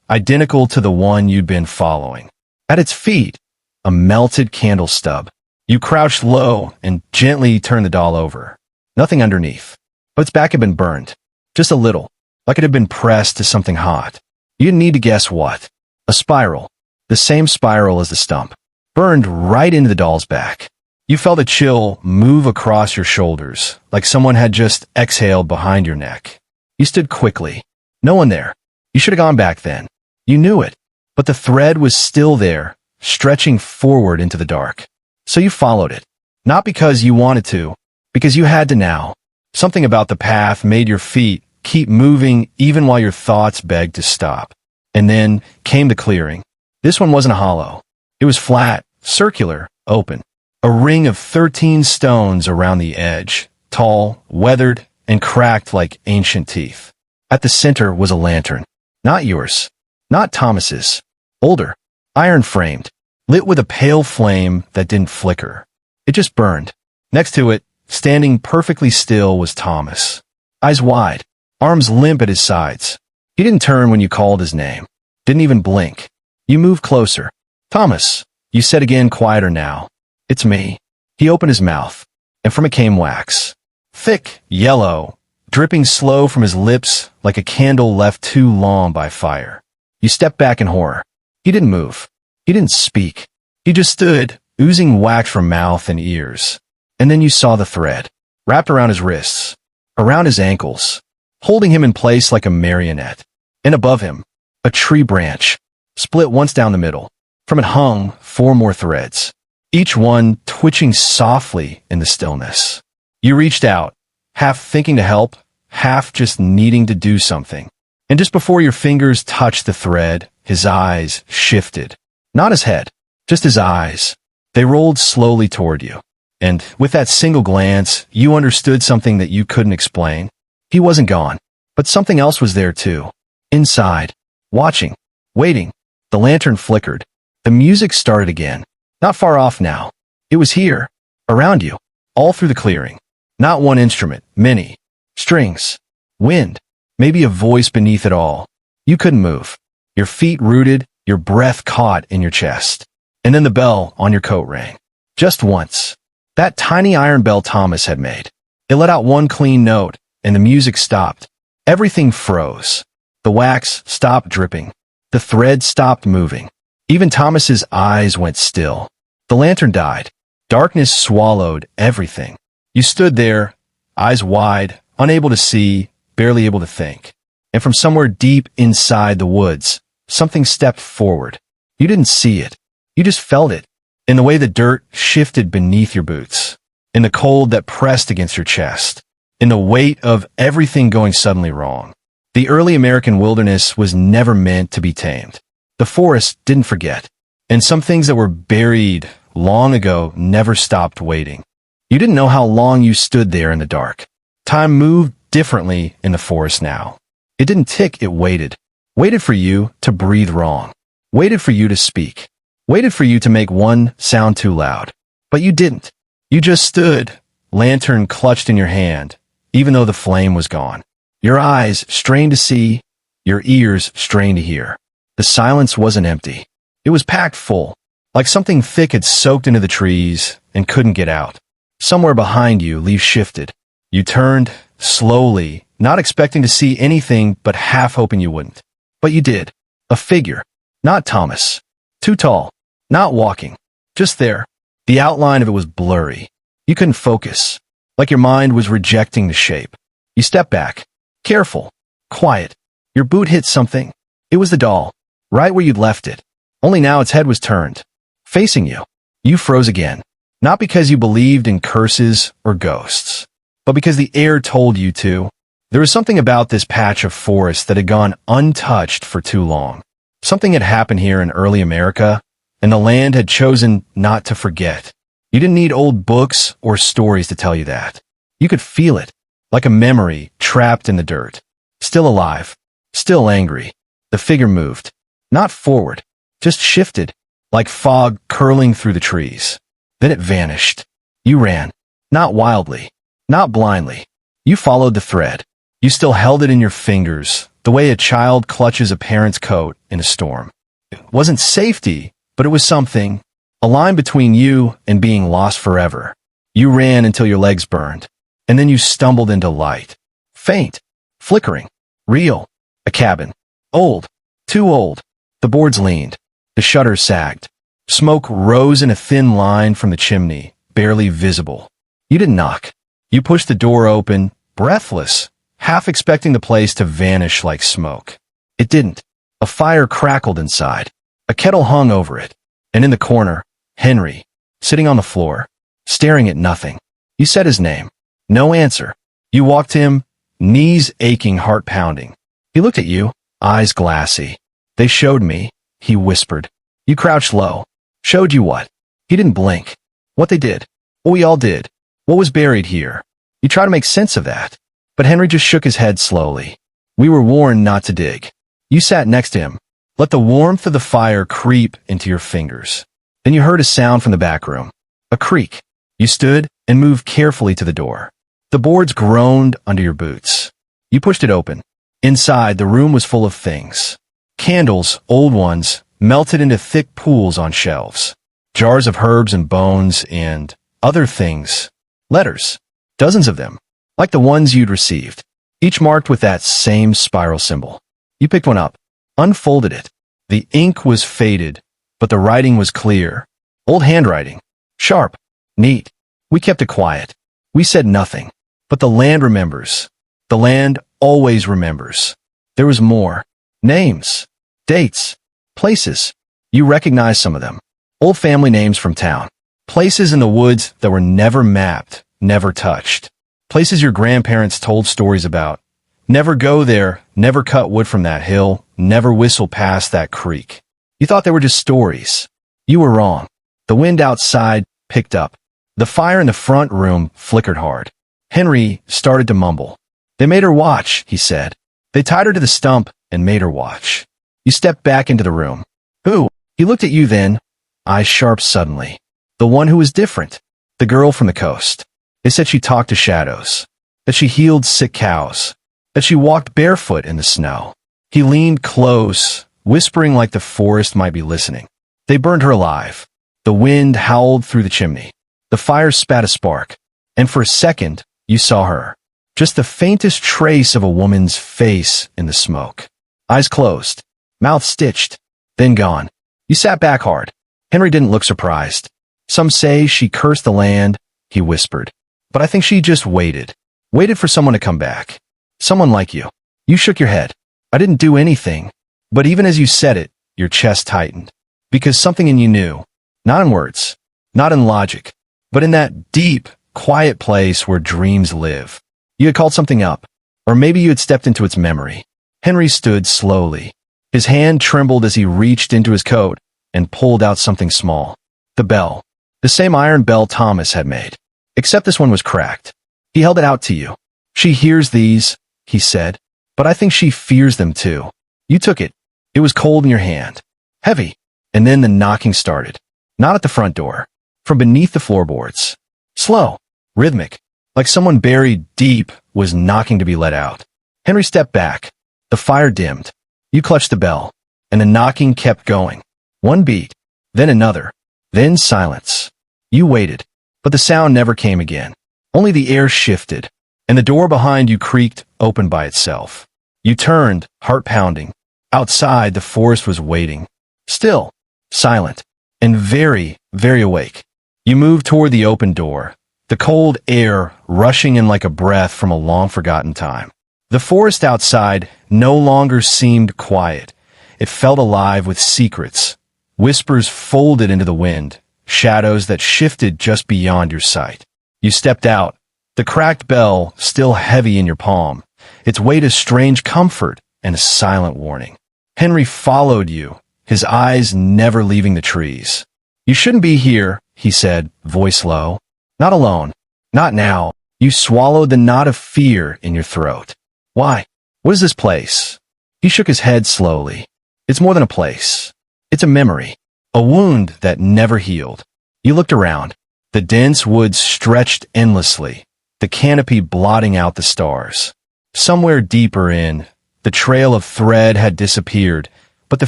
identical to the one you'd been following. At its feet, a melted candle stub. You crouched low and gently turned the doll over. Nothing underneath. But its back had been burned. Just a little. Like it had been pressed to something hot. You didn't need to guess what. A spiral. The same spiral as the stump. Burned right into the doll's back. You felt a chill move across your shoulders, like someone had just exhaled behind your neck. You stood quickly. No one there. You should have gone back then. You knew it. But the thread was still there, stretching forward into the dark. So you followed it. Not because you wanted to, because you had to now. Something about the path made your feet keep moving even while your thoughts begged to stop. And then came the clearing. This one wasn't a hollow. It was flat, circular, open. A ring of 13 stones around the edge, tall, weathered, and cracked like ancient teeth. At the center was a lantern. Not yours. Not Thomas's. Older. Iron-framed. Lit with a pale flame that didn't flicker. It just burned. Next to it, standing perfectly still, was Thomas. Eyes wide. Arms limp at his sides. He didn't turn when you called his name. Didn't even blink. You moved closer. Thomas, you said again, quieter now. It's me. He opened his mouth, and from it came wax. Thick, yellow, dripping slow from his lips like a candle left too long by fire. You stepped back in horror. He didn't move. He didn't speak. He just stood, oozing wax from mouth and ears. And then you saw the thread, wrapped around his wrists, around his ankles, holding him in place like a marionette. And above him, a tree branch, split once down the middle. From it hung 4 more threads, each one twitching softly in the stillness. You reached out, half thinking to help, half just needing to do something. And just before your fingers touched the thread, his eyes shifted. Not his head, just his eyes. They rolled slowly toward you. And with that single glance, you understood something that you couldn't explain. He wasn't gone, but something else was there too. Inside, watching, waiting. The lantern flickered. The music started again. Not far off now. It was here, around you, all through the clearing. Not one instrument, many. Strings, wind, maybe a voice beneath it all. You couldn't move. Your feet rooted, your breath caught in your chest. And then the bell on your coat rang. Just once. That tiny iron bell Thomas had made. It let out one clean note, and the music stopped. Everything froze. The wax stopped dripping. The thread stopped moving. Even Thomas's eyes went still. The lantern died. Darkness swallowed everything. You stood there, eyes wide, unable to see, barely able to think. and from somewhere deep inside the woods, something stepped forward. You didn't see it. You just felt it, in the way the dirt shifted beneath your boots, in the cold that pressed against your chest, in the weight of everything going suddenly wrong. The early American wilderness was never meant to be tamed. The forest didn't forget, and some things that were buried long ago never stopped waiting. You didn't know how long you stood there in the dark. Time moved differently in the forest now. It didn't tick, it waited. Waited for you to breathe wrong. Waited for you to speak. Waited for you to make one sound too loud. But you didn't. You just stood, lantern clutched in your hand, even though the flame was gone. Your eyes strained to see, your ears strained to hear. The silence wasn't empty. It was packed full, like something thick had soaked into the trees and couldn't get out. Somewhere behind you, leaves shifted. You turned, slowly, not expecting to see anything but half hoping you wouldn't. But you did. A figure. Not Thomas. Too tall. Not walking. Just there. The outline of it was blurry. You couldn't focus. Like your mind was rejecting the shape. You stepped back. Careful. Quiet. Your boot hit something. It was the doll. Right where you'd left it. Only now its head was turned. Facing you. You froze again. Not because you believed in curses or ghosts, but because the air told you to. There was something about this patch of forest that had gone untouched for too long. Something had happened here in early America, and the land had chosen not to forget. You didn't need old books or stories to tell you that. You could feel it, like a memory trapped in the dirt. Still alive, still angry. The figure moved. Not forward, just shifted, like fog curling through the trees. Then it vanished. You ran. Not wildly. Not blindly. You followed the thread. You still held it in your fingers, the way a child clutches a parent's coat in a storm. It wasn't safety, but it was something. A line between you and being lost forever. You ran until your legs burned. And then you stumbled into light. Faint. Flickering. Real. A cabin. Old. Too old. The boards leaned. The shutters sagged. Smoke rose in a thin line from the chimney, barely visible. You didn't knock. You pushed the door open, breathless, half expecting the place to vanish like smoke. It didn't. A fire crackled inside. A kettle hung over it. And in the corner, Henry, sitting on the floor, staring at nothing. You said his name. No answer. You walked him, knees aching, heart pounding. He looked at you, eyes glassy. They showed me, he whispered. You crouched low. Showed you what? He didn't blink. What they did. What we all did. What was buried here. You tried to make sense of that. But Henry just shook his head slowly. We were warned not to dig. You sat next to him. Let the warmth of the fire creep into your fingers. Then you heard a sound from the back room. A creak. You stood and moved carefully to the door. The boards groaned under your boots. You pushed it open. Inside, the room was full of things. Candles, old ones, melted into thick pools on shelves. Jars of herbs and bones and other things. Letters. Dozens of them. Like the ones you'd received. Each marked with that same spiral symbol. You picked one up. Unfolded it. The ink was faded, but the writing was clear. Old handwriting. Sharp. Neat. We kept it quiet. We said nothing. But the land remembers. The land always remembers. There was more. Names. Dates. Places. You recognized some of them. Old family names from town. Places in the woods that were never mapped, never touched. Places your grandparents told stories about. Never go there, never cut wood from that hill, never whistle past that creek. You thought they were just stories. You were wrong. The wind outside picked up. The fire in the front room flickered hard. Henry started to mumble. They made her watch, he said. They tied her to the stump and made her watch. You stepped back into the room. Who? He looked at you then, eyes sharp suddenly. The one who was different. The girl from the coast. They said she talked to shadows. That she healed sick cows. That she walked barefoot in the snow. He leaned close, whispering like the forest might be listening. They burned her alive. The wind howled through the chimney. The fire spat a spark. And for a second, you saw her. Just the faintest trace of a woman's face in the smoke. Eyes closed. Mouth stitched. Then gone. You sat back hard. Henry didn't look surprised. Some say she cursed the land, he whispered. But I think she just waited. Waited for someone to come back. Someone like you. You shook your head. I didn't do anything. But even as you said it, your chest tightened. Because something in you knew. Not in words, not in logic, but in that deep, quiet place where dreams live. You had called something up, or maybe you had stepped into its memory. Henry stood slowly. His hand trembled as he reached into his coat and pulled out something small. The bell. The same iron bell Thomas had made. Except this one was cracked. He held it out to you. She hears these, he said, but I think she fears them too. You took it. It was cold in your hand. Heavy. And then the knocking started. Not at the front door. From beneath the floorboards. Slow. Rhythmic. Like someone buried deep was knocking to be let out. Henry stepped back. The fire dimmed. You clutched the bell. And the knocking kept going. One beat. Then another. Then silence. You waited. But the sound never came again. Only the air shifted. And the door behind you creaked open by itself. You turned, heart pounding. Outside, the forest was waiting. Still. Silent. And very, very awake. You moved toward the open door. The cold air rushing in like a breath from a long-forgotten time. The forest outside no longer seemed quiet. It felt alive with secrets. Whispers folded into the wind. Shadows that shifted just beyond your sight. You stepped out. The cracked bell still heavy in your palm. Its weight a strange comfort and a silent warning. Henry followed you, his eyes never leaving the trees. You shouldn't be here, he said, voice low. Not alone. Not now. You swallowed the knot of fear in your throat. Why? What is this place? He shook his head slowly. It's more than a place. It's a memory. A wound that never healed. You looked around. The dense woods stretched endlessly, the canopy blotting out the stars. Somewhere deeper in, the trail of thread had disappeared, but the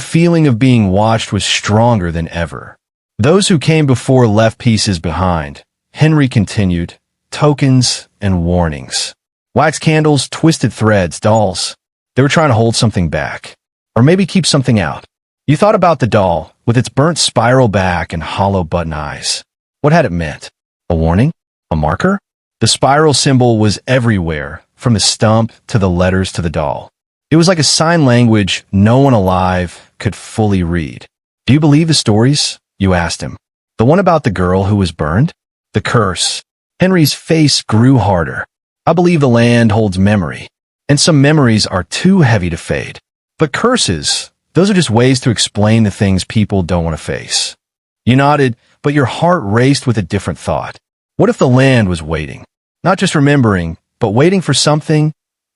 feeling of being watched was stronger than ever. Those who came before left pieces behind, Henry continued, tokens and warnings. Wax candles, twisted threads, dolls. They were trying to hold something back. Or maybe keep something out. You thought about the doll, with its burnt spiral back and hollow button eyes. What had it meant? A warning? A marker? The spiral symbol was everywhere, from the stump to the letters to the doll. It was like a sign language no one alive could fully read. Do you believe the stories? You asked him. The one about the girl who was burned? The curse. Henry's face grew harder. I believe the land holds memory, and some memories are too heavy to fade. But curses, those are just ways to explain the things people don't want to face. You nodded, but your heart raced with a different thought. What if the land was waiting? Not just remembering, but waiting for something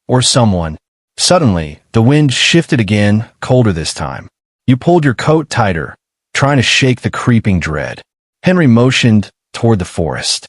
or someone. Suddenly, the wind shifted again, colder this time. You pulled your coat tighter, trying to shake the creeping dread. Henry motioned toward the forest.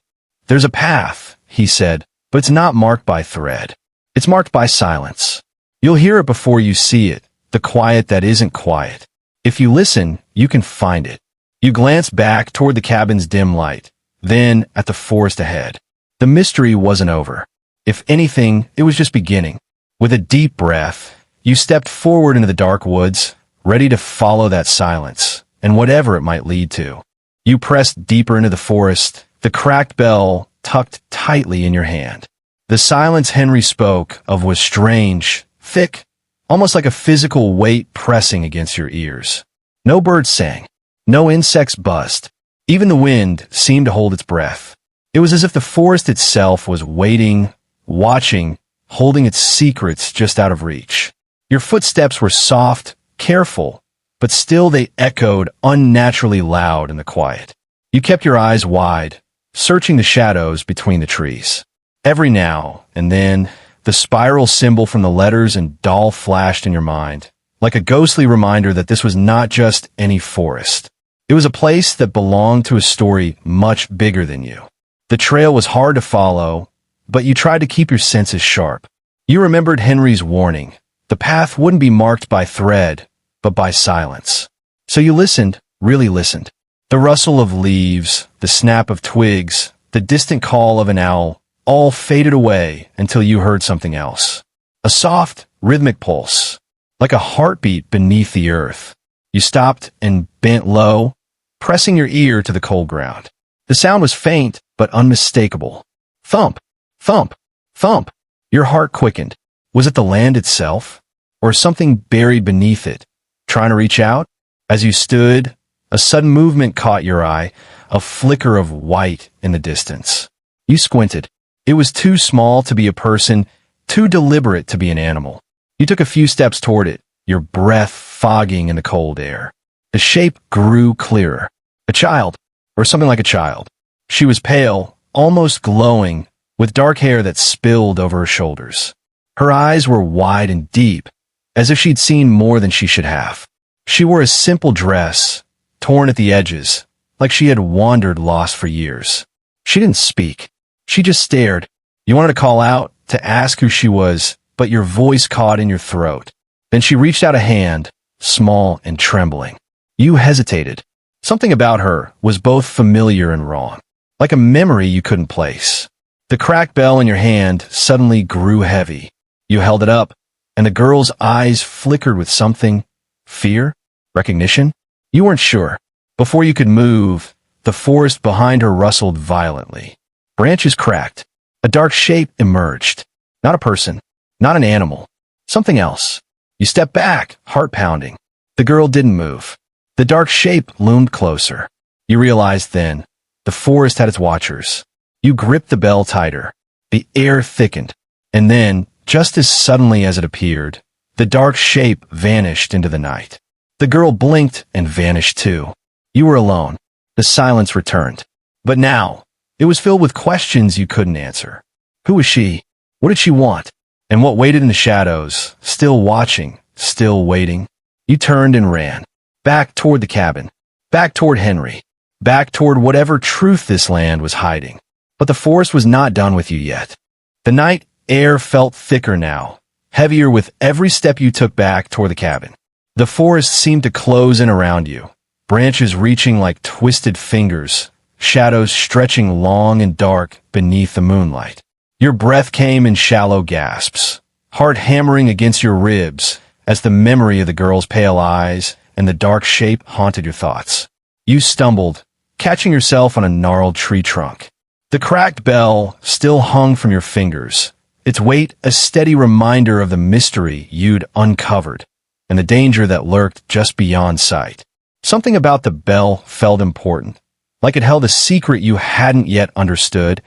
There's a path, he said, but it's not marked by thread. It's marked by silence. You'll hear it before you see it, the quiet that isn't quiet. If you listen, you can find it. You glanced back toward the cabin's dim light, then at the forest ahead. The mystery wasn't over. If anything, it was just beginning. With a deep breath, you stepped forward into the dark woods, ready to follow that silence, and whatever it might lead to. You pressed deeper into the forest, the cracked bell tucked tightly in your hand. The silence Henry spoke of was strange, thick, almost like a physical weight pressing against your ears. No birds sang. No insects buzzed. Even the wind seemed to hold its breath. It was as if the forest itself was waiting, watching, holding its secrets just out of reach. Your footsteps were soft, careful, but still they echoed unnaturally loud in the quiet. You kept your eyes wide, searching the shadows between the trees. Every now and then, the spiral symbol from the letters and doll flashed in your mind, like a ghostly reminder that this was not just any forest. It was a place that belonged to a story much bigger than you. The trail was hard to follow, but you tried to keep your senses sharp. You remembered Henry's warning. The path wouldn't be marked by thread, but by silence. So you listened, really listened. The rustle of leaves, the snap of twigs, the distant call of an owl, all faded away until you heard something else. A soft, rhythmic pulse, like a heartbeat beneath the earth. You stopped and bent low, pressing your ear to the cold ground. The sound was faint, but unmistakable. Thump, thump, thump. Your heart quickened. Was it the land itself? or something buried beneath it, trying to reach out? As you stood, a sudden movement caught your eye, a flicker of white in the distance. You squinted. It was too small to be a person, too deliberate to be an animal. You took a few steps toward it, your breath fogging in the cold air. The shape grew clearer. A child, or something like a child. She was pale, almost glowing, with dark hair that spilled over her shoulders. Her eyes were wide and deep, as if she'd seen more than she should have. She wore a simple dress, torn at the edges, like she had wandered lost for years. She didn't speak. She just stared. You wanted to call out, to ask who she was, but your voice caught in your throat. Then she reached out a hand, small and trembling. You hesitated. Something about her was both familiar and wrong, like a memory you couldn't place. The cracked bell in your hand suddenly grew heavy. You held it up, and the girl's eyes flickered with something. Fear? Recognition? You weren't sure. Before you could move, the forest behind her rustled violently. Branches cracked. A dark shape emerged. Not a person. Not an animal. Something else. You stepped back, heart pounding. The girl didn't move. The dark shape loomed closer. You realized then, the forest had its watchers. You gripped the bell tighter. The air thickened. And then, just as suddenly as it appeared, the dark shape vanished into the night. The girl blinked and vanished too. You were alone. The silence returned. But now, it was filled with questions you couldn't answer. Who was she? What did she want? And what waited in the shadows, still watching, still waiting? You turned and ran. Back toward the cabin. Back toward Henry. Back toward whatever truth this land was hiding. But the forest was not done with you yet. The night air felt thicker now, heavier with every step you took back toward the cabin. The forest seemed to close in around you, branches reaching like twisted fingers, shadows stretching long and dark beneath the moonlight. Your breath came in shallow gasps, heart hammering against your ribs as the memory of the girl's pale eyes and the dark shape haunted your thoughts. You stumbled, catching yourself on a gnarled tree trunk. The cracked bell still hung from your fingers, its weight a steady reminder of the mystery you'd uncovered and the danger that lurked just beyond sight. Something about the bell felt important, like it held a secret you hadn't yet understood,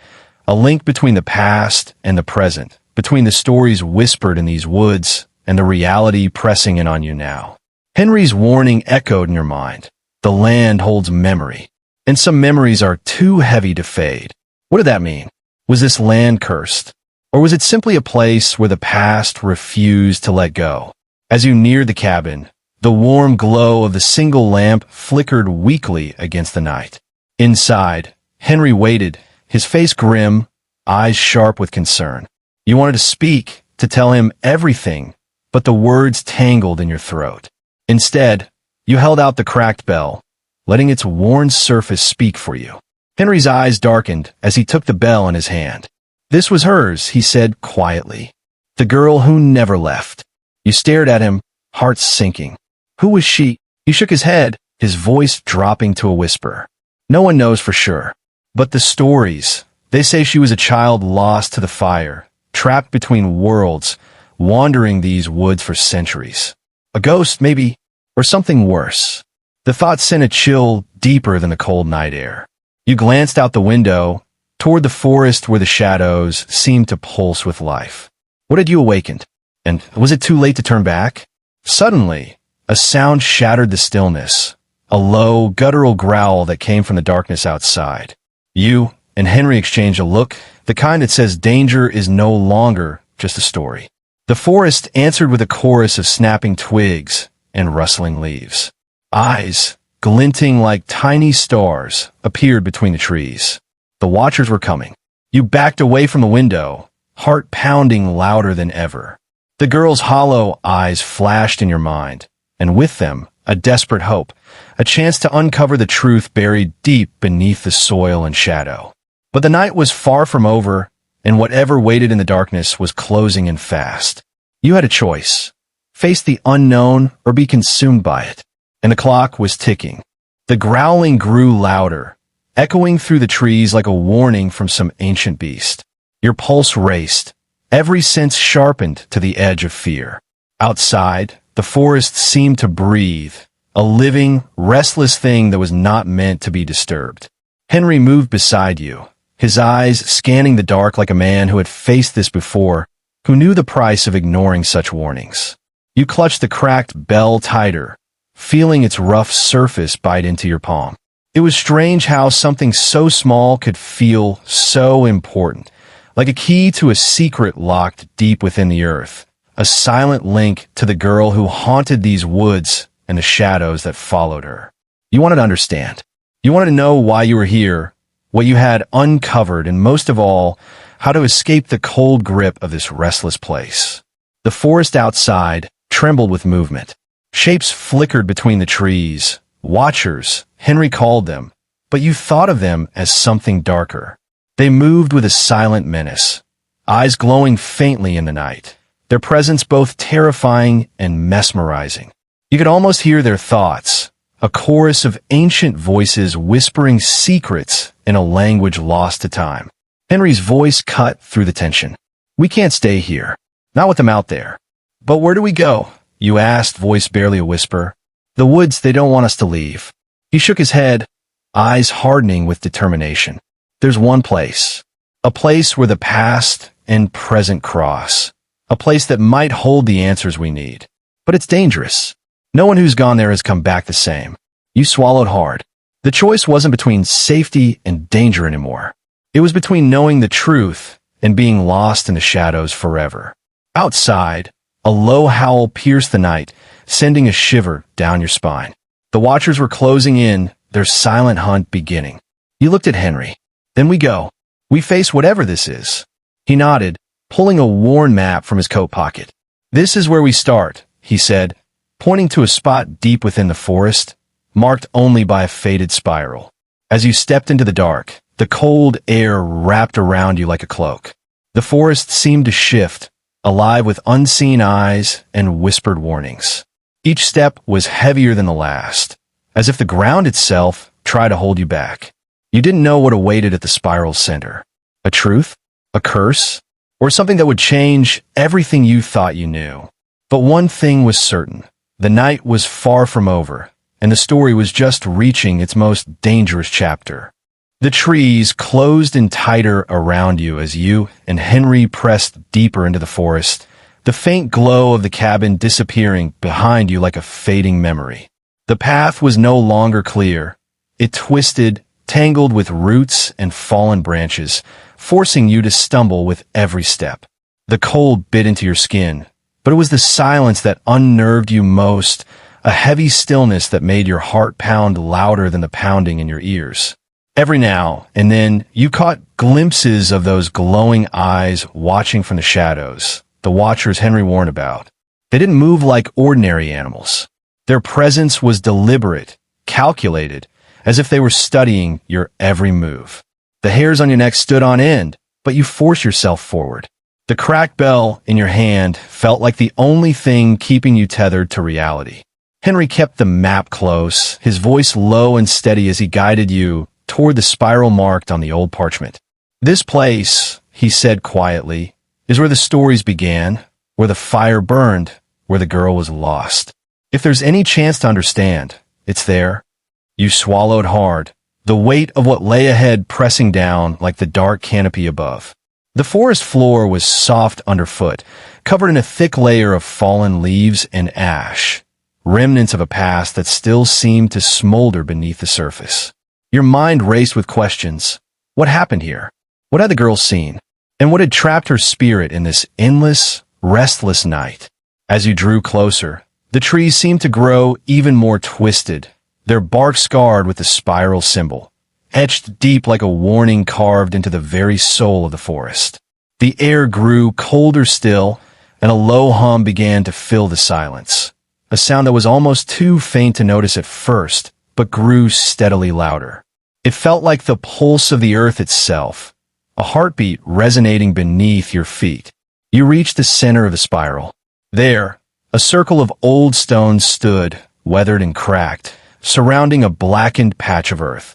a link between the past and the present, between the stories whispered in these woods and the reality pressing in on you now. Henry's warning echoed in your mind. The land holds memory, and some memories are too heavy to fade. What did that mean? Was this land cursed? Or was it simply a place where the past refused to let go? As you neared the cabin, the warm glow of the single lamp flickered weakly against the night. Inside, Henry waited, his face grim, eyes sharp with concern. You wanted to speak, to tell him everything, but the words tangled in your throat. Instead, you held out the cracked bell, letting its worn surface speak for you. Henry's eyes darkened as he took the bell in his hand. This was hers, he said quietly. The girl who never left. You stared at him, heart sinking. Who was she? He shook his head, his voice dropping to a whisper. No one knows for sure. But the stories, they say she was a child lost to the fire, trapped between worlds, wandering these woods for centuries. A ghost, maybe, or something worse. The thought sent a chill deeper than the cold night air. You glanced out the window, toward the forest where the shadows seemed to pulse with life. What had you awakened? And was it too late to turn back? Suddenly, a sound shattered the stillness, a low, guttural growl that came from the darkness outside. You and Henry exchanged a look, the kind that says danger is no longer just a story. The forest answered with a chorus of snapping twigs and rustling leaves. Eyes, glinting like tiny stars, appeared between the trees. The watchers were coming. You backed away from the window, heart pounding louder than ever. The girl's hollow eyes flashed in your mind, and with them, a desperate hope, a chance to uncover the truth buried deep beneath the soil and shadow. But the night was far from over, and whatever waited in the darkness was closing in fast. You had a choice. Face the unknown or be consumed by it. And the clock was ticking. The growling grew louder, echoing through the trees like a warning from some ancient beast. Your pulse raced, every sense sharpened to the edge of fear. Outside, the forest seemed to breathe, a living, restless thing that was not meant to be disturbed. Henry moved beside you, his eyes scanning the dark like a man who had faced this before, who knew the price of ignoring such warnings. You clutched the cracked bell tighter, feeling its rough surface bite into your palm. It was strange how something so small could feel so important, like a key to a secret locked deep within the earth, a silent link to the girl who haunted these woods and the shadows that followed her. You wanted to understand. You wanted to know why you were here, what you had uncovered, and most of all, how to escape the cold grip of this restless place. The forest outside trembled with movement. Shapes flickered between the trees. Watchers, Henry called them, but you thought of them as something darker. They moved with a silent menace, eyes glowing faintly in the night, their presence both terrifying and mesmerizing. You could almost hear their thoughts, a chorus of ancient voices whispering secrets in a language lost to time. Henry's voice cut through the tension. We can't stay here. Not with them out there. But where do we go? You asked, voice barely a whisper. The woods, they don't want us to leave. He shook his head, eyes hardening with determination. There's one place. A place where the past and present cross. A place that might hold the answers we need. But it's dangerous. No one who's gone there has come back the same. You swallowed hard. The choice wasn't between safety and danger anymore. It was between knowing the truth and being lost in the shadows forever. Outside, a low howl pierced the night, sending a shiver down your spine. The watchers were closing in, their silent hunt beginning. You looked at Henry. Then we go. We face whatever this is. He nodded, pulling a worn map from his coat pocket. This is where we start, he said, pointing to a spot deep within the forest, marked only by a faded spiral. As you stepped into the dark, the cold air wrapped around you like a cloak. The forest seemed to shift, alive with unseen eyes and whispered warnings. Each step was heavier than the last, as if the ground itself tried to hold you back. You didn't know what awaited at the spiral's center. A truth? A curse? Or something that would change everything you thought you knew. But one thing was certain. The night was far from over, and the story was just reaching its most dangerous chapter. The trees closed in tighter around you as you and Henry pressed deeper into the forest, the faint glow of the cabin disappearing behind you like a fading memory. The path was no longer clear. It twisted, tangled with roots and fallen branches, forcing you to stumble with every step. The cold bit into your skin, but it was the silence that unnerved you most, a heavy stillness that made your heart pound louder than the pounding in your ears. Every now and then, you caught glimpses of those glowing eyes watching from the shadows, the watchers Henry warned about. They didn't move like ordinary animals. Their presence was deliberate, calculated, as if they were studying your every move. The hairs on your neck stood on end, but you forced yourself forward. The cracked bell in your hand felt like the only thing keeping you tethered to reality. Henry kept the map close, his voice low and steady as he guided you toward the spiral marked on the old parchment. This place, he said quietly, is where the stories began, where the fire burned, where the girl was lost. If there's any chance to understand, it's there. You swallowed hard, the weight of what lay ahead pressing down like the dark canopy above. The forest floor was soft underfoot, covered in a thick layer of fallen leaves and ash, remnants of a past that still seemed to smolder beneath the surface. Your mind raced with questions. What happened here? What had the girl seen? And what had trapped her spirit in this endless, restless night? As you drew closer, the trees seemed to grow even more twisted, their bark scarred with the spiral symbol, etched deep like a warning carved into the very soul of the forest. The air grew colder still, and a low hum began to fill the silence, a sound that was almost too faint to notice at first, but grew steadily louder. It felt like the pulse of the earth itself, a heartbeat resonating beneath your feet. You reached the center of the spiral. There, a circle of old stones stood, weathered and cracked, surrounding a blackened patch of earth,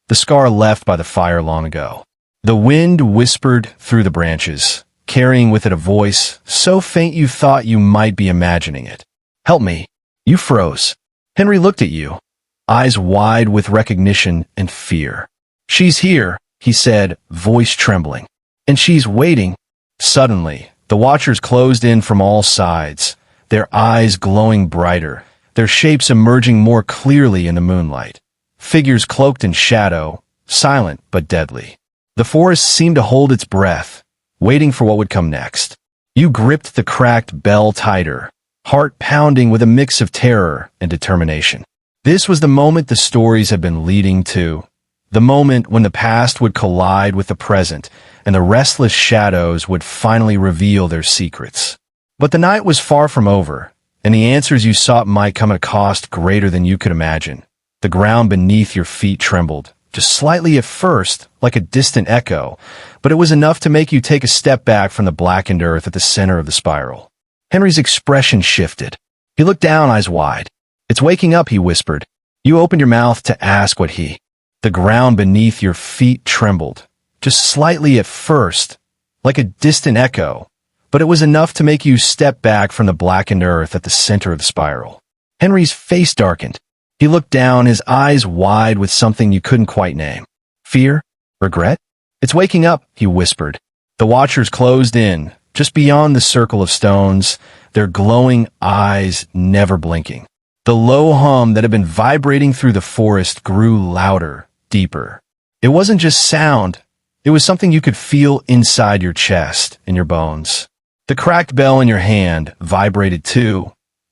the scar left by the fire long ago. The wind whispered through the branches, carrying with it a voice so faint you thought you might be imagining it. "Help me." You froze. Henry looked at you, eyes wide with recognition and fear. "She's here," he said, voice trembling. "And she's waiting." Suddenly, the watchers closed in from all sides, their eyes glowing brighter, their shapes emerging more clearly in the moonlight. Figures cloaked in shadow, silent but deadly. The forest seemed to hold its breath, waiting for what would come next. You gripped the cracked bell tighter, heart pounding with a mix of terror and determination. This was the moment the stories had been leading to, the moment when the past would collide with the present and the restless shadows would finally reveal their secrets. But the night was far from over, and the answers you sought might come at a cost greater than you could imagine. The ground beneath your feet trembled, just slightly at first, like a distant echo, but it was enough to make you take a step back from the blackened earth at the center of the spiral. Henry's expression shifted. He looked down, eyes wide. "It's waking up," he whispered. You opened your mouth to ask what he. The ground beneath your feet trembled, just slightly at first, like a distant echo, but it was enough to make you step back from the blackened earth at the center of the spiral. Henry's face darkened. He looked down, his eyes wide with something you couldn't quite name. Fear? Regret? "It's waking up," he whispered. The watchers closed in, just beyond the circle of stones, their glowing eyes never blinking. The low hum that had been vibrating through the forest grew louder, deeper. It wasn't just sound, it was something you could feel inside your chest, in your bones. The cracked bell in your hand vibrated too,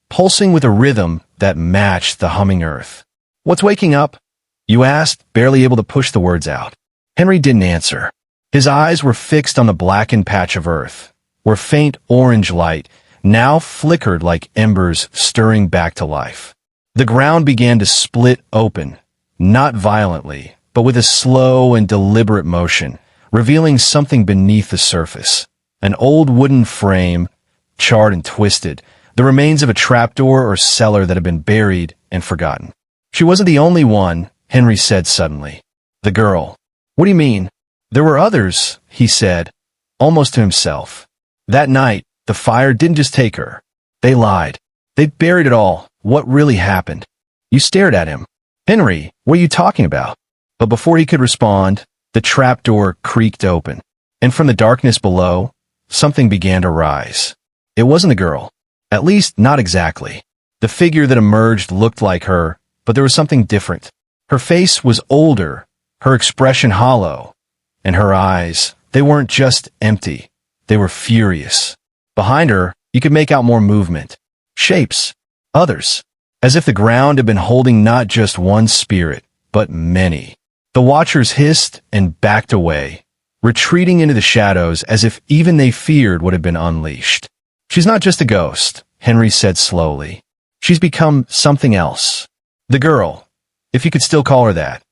pulsing with a rhythm that matched the humming earth. "What's waking up?" you asked, barely able to push the words out. Henry didn't answer. His eyes were fixed on the blackened patch of earth, where faint orange light now flickered like embers stirring back to life. The ground began to split open, not violently, but with a slow and deliberate motion, revealing something beneath the surface. An old wooden frame, charred and twisted, the remains of a trapdoor or cellar that had been buried and forgotten. "She wasn't the only one," Henry said suddenly. "The girl." "What do you mean?" "There were others," he said, almost to himself. "That night, the fire didn't just take her. They lied. They buried it all. What really happened?" You stared at him. "Henry, what are you talking about?" But before he could respond, the trapdoor creaked open, and from the darkness below, something began to rise. It wasn't a girl. At least, not exactly. The figure that emerged looked like her, but there was something different. Her face was older, her expression hollow, and her eyes, they weren't just empty. They were furious. Behind her, you could make out more movement. Shapes. Others. As if the ground had been holding not just one spirit, but many. The watchers hissed and backed away, retreating into the shadows as if even they feared what had been unleashed. "She's not just a ghost," Henry said slowly. "She's become something else." The girl, if you could still call her that,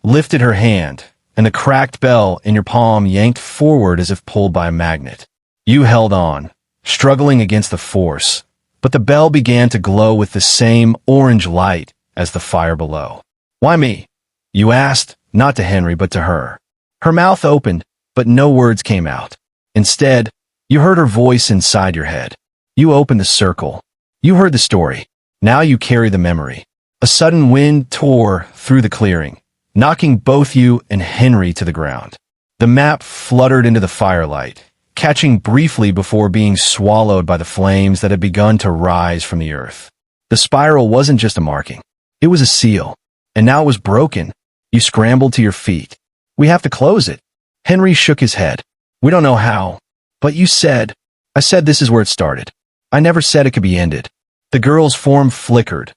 lifted her hand, and the cracked bell in your palm yanked forward as if pulled by a magnet. You held on, struggling against the force, but the bell began to glow with the same orange light as the fire below. "Why me?" you asked, not to Henry but to her. Her mouth opened, but no words came out. Instead, you heard her voice inside your head. You opened the circle. You heard the story. Now you carry the memory. A sudden wind tore through the clearing, knocking both you and Henry to the ground. The map fluttered into the firelight, catching briefly before being swallowed by the flames that had begun to rise from the earth. The spiral wasn't just a marking. It was a seal, and now it was broken. You scrambled to your feet. "We have to close it." Henry shook his head. "We don't know how. But you said—" "I said this is where it started. I never said it could be ended." The girl's form flickered,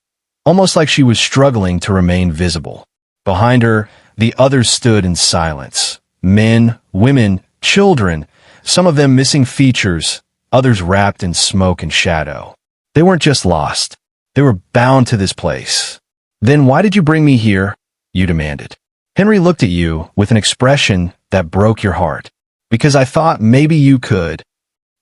almost like she was struggling to remain visible. Behind her, the others stood in silence. Men, women, children, some of them missing features, others wrapped in smoke and shadow. They weren't just lost. They were bound to this place. "Then why did you bring me here?" you demanded. Henry looked at you with an expression that broke your heart. "Because I thought maybe you could."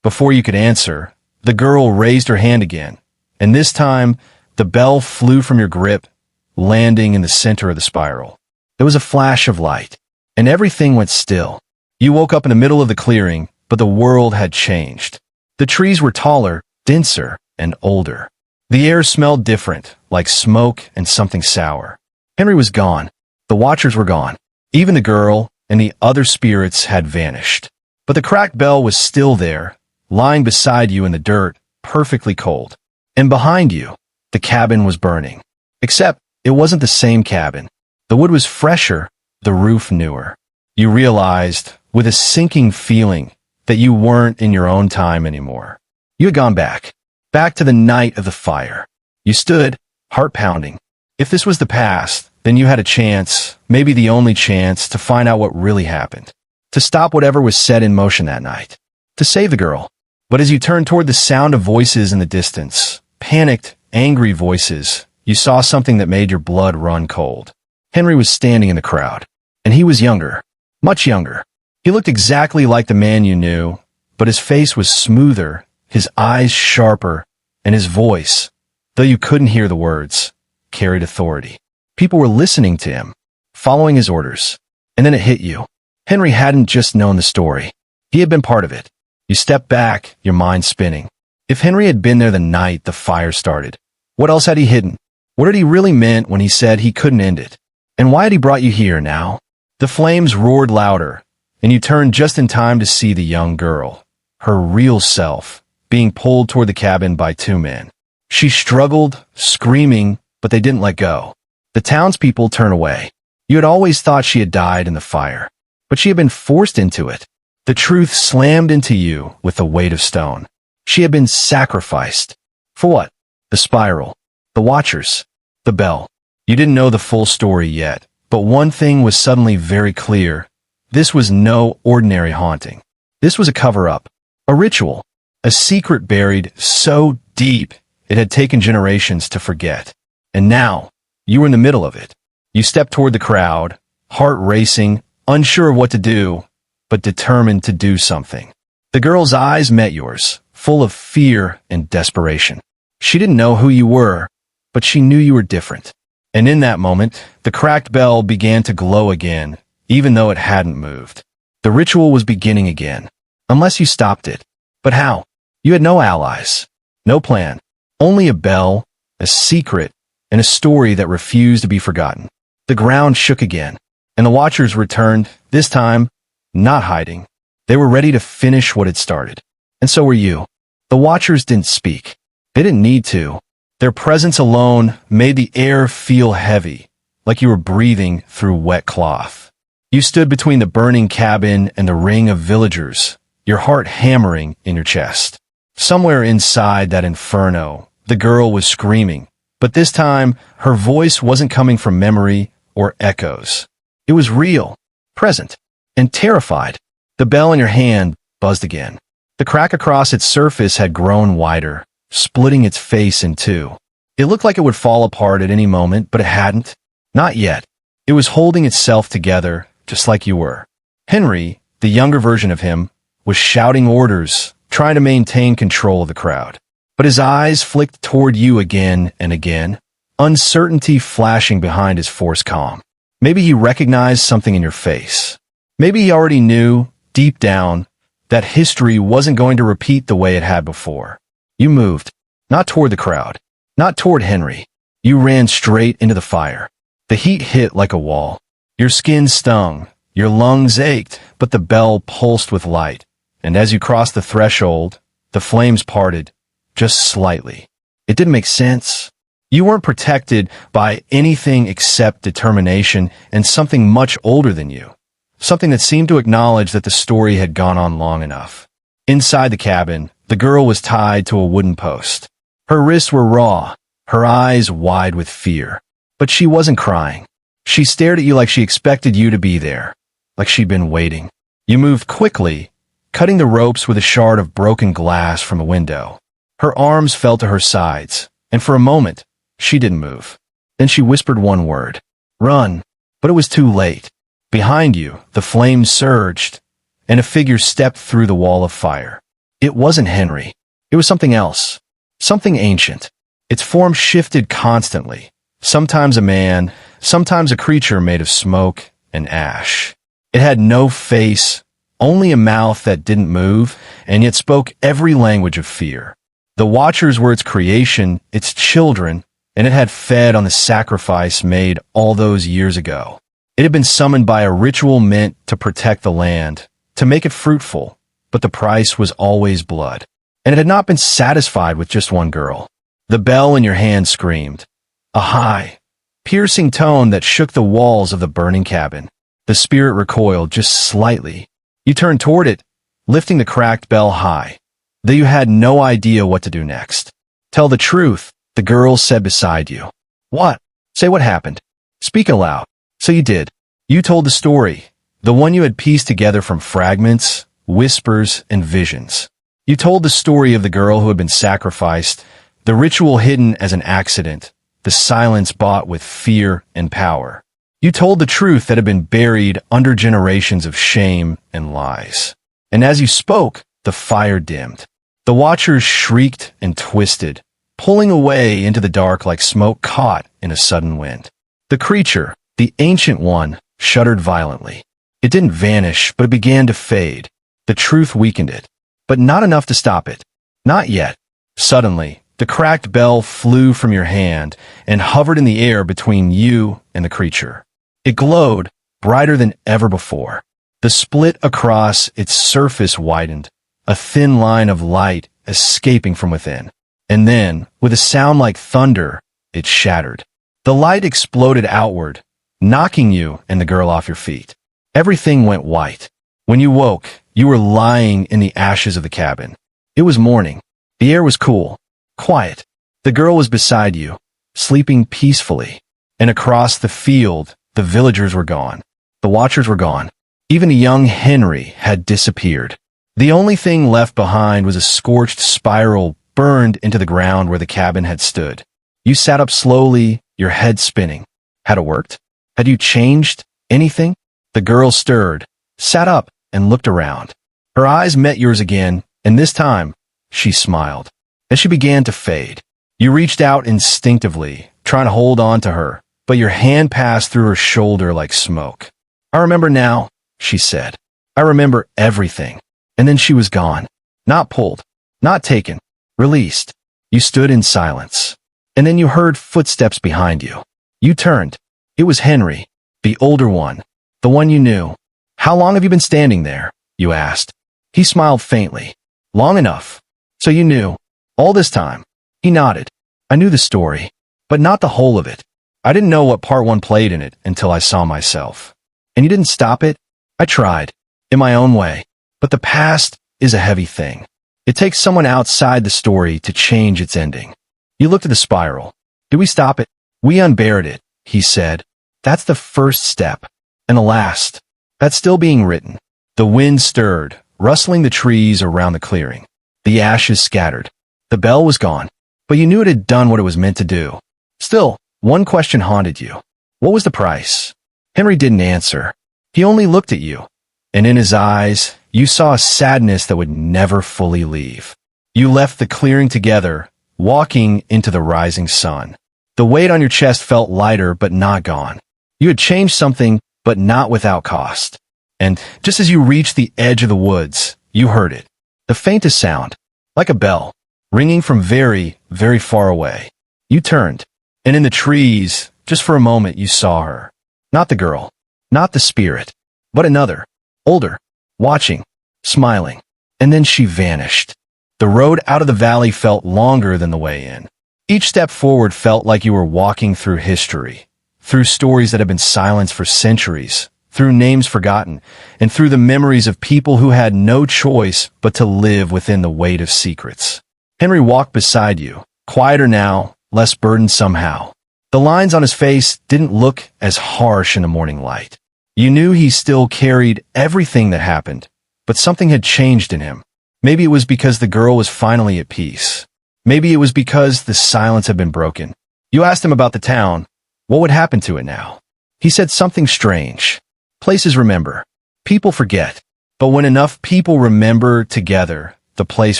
Before you could answer, the girl raised her hand again, and this time, the bell flew from your grip, landing in the center of the spiral. There was a flash of light, and everything went still. You woke up in the middle of the clearing, but the world had changed. The trees were taller, denser, and older. The air smelled different, like smoke and something sour. Henry was gone. The watchers were gone. Even the girl and the other spirits had vanished. But the cracked bell was still there, lying beside you in the dirt, perfectly cold. And behind you, the cabin was burning. Except it wasn't the same cabin. The wood was fresher, the roof newer. You realized, with a sinking feeling, that you weren't in your own time anymore. You had gone back to the night of the fire. You stood, heart pounding. If this was the past, then you had a chance, maybe the only chance, to find out what really happened. To stop whatever was set in motion that night. To save the girl. But as you turned toward the sound of voices in the distance, panicked, angry voices, you saw something that made your blood run cold. Henry was standing in the crowd. And he was younger. Much younger. He looked exactly like the man you knew, but his face was smoother, his eyes sharper, and his voice, though you couldn't hear the words, carried authority. People were listening to him, following his orders. And then it hit you. Henry hadn't just known the story. He had been part of it. You stepped back, your mind spinning. If Henry had been there the night the fire started, what else had he hidden? What had he really meant when he said he couldn't end it? And why had he brought you here now? The flames roared louder, and you turned just in time to see the young girl, her real self, being pulled toward the cabin by two men. She struggled, screaming, but they didn't let go. The townspeople turned away. You had always thought she had died in the fire, but she had been forced into it. The truth slammed into you with the weight of stone. She had been sacrificed. For what? The spiral. The watchers. The bell. You didn't know the full story yet, but one thing was suddenly very clear. This was no ordinary haunting. This was a cover-up. A ritual. A secret buried so deep it had taken generations to forget. And now, you were in the middle of it. You stepped toward the crowd, heart racing, unsure of what to do, but determined to do something. The girl's eyes met yours, full of fear and desperation. She didn't know who you were, but she knew you were different. And in that moment, the cracked bell began to glow again, even though it hadn't moved. The ritual was beginning again, unless you stopped it. But how? You had no allies, no plan, only a bell, a secret, and a story that refused to be forgotten. The ground shook again, and the watchers returned, this time, not hiding. They were ready to finish what had started. And so were you. The watchers didn't speak. They didn't need to. Their presence alone made the air feel heavy, like you were breathing through wet cloth. You stood between the burning cabin and the ring of villagers, your heart hammering in your chest. Somewhere inside that inferno, the girl was screaming, but this time her voice wasn't coming from memory or echoes. It was real, present, and terrified. The bell in your hand buzzed again. The crack across its surface had grown wider, splitting its face in two. It looked like it would fall apart at any moment, but it hadn't. Not yet. It was holding itself together, just like you were. Henry, the younger version of him, was shouting orders, trying to maintain control of the crowd. But his eyes flicked toward you again and again, uncertainty flashing behind his forced calm. Maybe he recognized something in your face. Maybe he already knew, deep down, that history wasn't going to repeat the way it had before. You moved, not toward the crowd, not toward Henry. You ran straight into the fire. The heat hit like a wall. Your skin stung, your lungs ached, but the bell pulsed with light. And as you crossed the threshold, the flames parted, just slightly. It didn't make sense. You weren't protected by anything except determination and something much older than you. Something that seemed to acknowledge that the story had gone on long enough. Inside the cabin, the girl was tied to a wooden post. Her wrists were raw, her eyes wide with fear. But she wasn't crying. She stared at you like she expected you to be there, like she'd been waiting. You moved quickly, cutting the ropes with a shard of broken glass from a window. Her arms fell to her sides, and for a moment, she didn't move. Then she whispered one word, "Run," but it was too late. Behind you, the flames surged, and a figure stepped through the wall of fire. It wasn't Henry. It was something else, something ancient. Its form shifted constantly, sometimes a man, sometimes a creature made of smoke and ash. It had no face, only a mouth that didn't move, and yet spoke every language of fear. The Watchers were its creation, its children, and it had fed on the sacrifice made all those years ago. It had been summoned by a ritual meant to protect the land, to make it fruitful, but the price was always blood. And it had not been satisfied with just one girl. The bell in your hand screamed, a high, piercing tone that shook the walls of the burning cabin. The spirit recoiled just slightly. You turned toward it, lifting the cracked bell high, though you had no idea what to do next. Tell the truth, the girl said beside you. What? Say what happened. Speak aloud. So you did. You told the story, the one you had pieced together from fragments, whispers, and visions. You told the story of the girl who had been sacrificed, the ritual hidden as an accident, the silence bought with fear and power. You told the truth that had been buried under generations of shame and lies. And as you spoke, the fire dimmed. The Watchers shrieked and twisted, pulling away into the dark like smoke caught in a sudden wind. The creature, the Ancient One, shuddered violently. It didn't vanish, but it began to fade. The truth weakened it, but not enough to stop it. Not yet. Suddenly, the cracked bell flew from your hand and hovered in the air between you and the creature. It glowed, brighter than ever before. The split across its surface widened, a thin line of light escaping from within. And then, with a sound like thunder, it shattered. The light exploded outward, knocking you and the girl off your feet. Everything went white. When you woke, you were lying in the ashes of the cabin. It was morning. The air was cool, quiet. The girl was beside you, sleeping peacefully. And across the field, the villagers were gone. The Watchers were gone. Even the young Henry had disappeared. The only thing left behind was a scorched spiral burned into the ground where the cabin had stood. You sat up slowly, your head spinning. Had it worked? Had you changed anything? The girl stirred, sat up, and looked around. Her eyes met yours again, and this time, she smiled. As she began to fade, you reached out instinctively, trying to hold on to her, but your hand passed through her shoulder like smoke. I remember now, she said. I remember everything. And then she was gone. Not pulled. Not taken. Released. You stood in silence. And then you heard footsteps behind you. You turned. It was Henry, the older one, the one you knew. How long have you been standing there? You asked. He smiled faintly. Long enough. So you knew. All this time. He nodded. I knew the story, but not the whole of it. I didn't know what part one played in it until I saw myself. And you didn't stop it? I tried. In my own way. But the past is a heavy thing. It takes someone outside the story to change its ending. You looked at the spiral. Did we stop it? We unburied it, he said. That's the first step. And the last. That's still being written. The wind stirred, rustling the trees around the clearing. The ashes scattered. The bell was gone. But you knew it had done what it was meant to do. Still, one question haunted you. What was the price? Henry didn't answer. He only looked at you. And in his eyes, you saw a sadness that would never fully leave. You left the clearing together, walking into the rising sun. The weight on your chest felt lighter but not gone. You had changed something, but not without cost. And just as you reached the edge of the woods, you heard it. The faintest sound, like a bell, ringing from very, very far away. You turned, and in the trees, just for a moment, you saw her. Not the girl, not the spirit, but another, older, watching, smiling. And then she vanished. The road out of the valley felt longer than the way in. Each step forward felt like you were walking through history, through stories that had been silenced for centuries, through names forgotten, and through the memories of people who had no choice but to live within the weight of secrets. Henry walked beside you, quieter now, less burdened somehow. The lines on his face didn't look as harsh in the morning light. You knew he still carried everything that happened, but something had changed in him. Maybe it was because the girl was finally at peace. Maybe it was because the silence had been broken. You asked him about the town. What would happen to it now? He said something strange. Places remember. People forget. But when enough people remember together, the place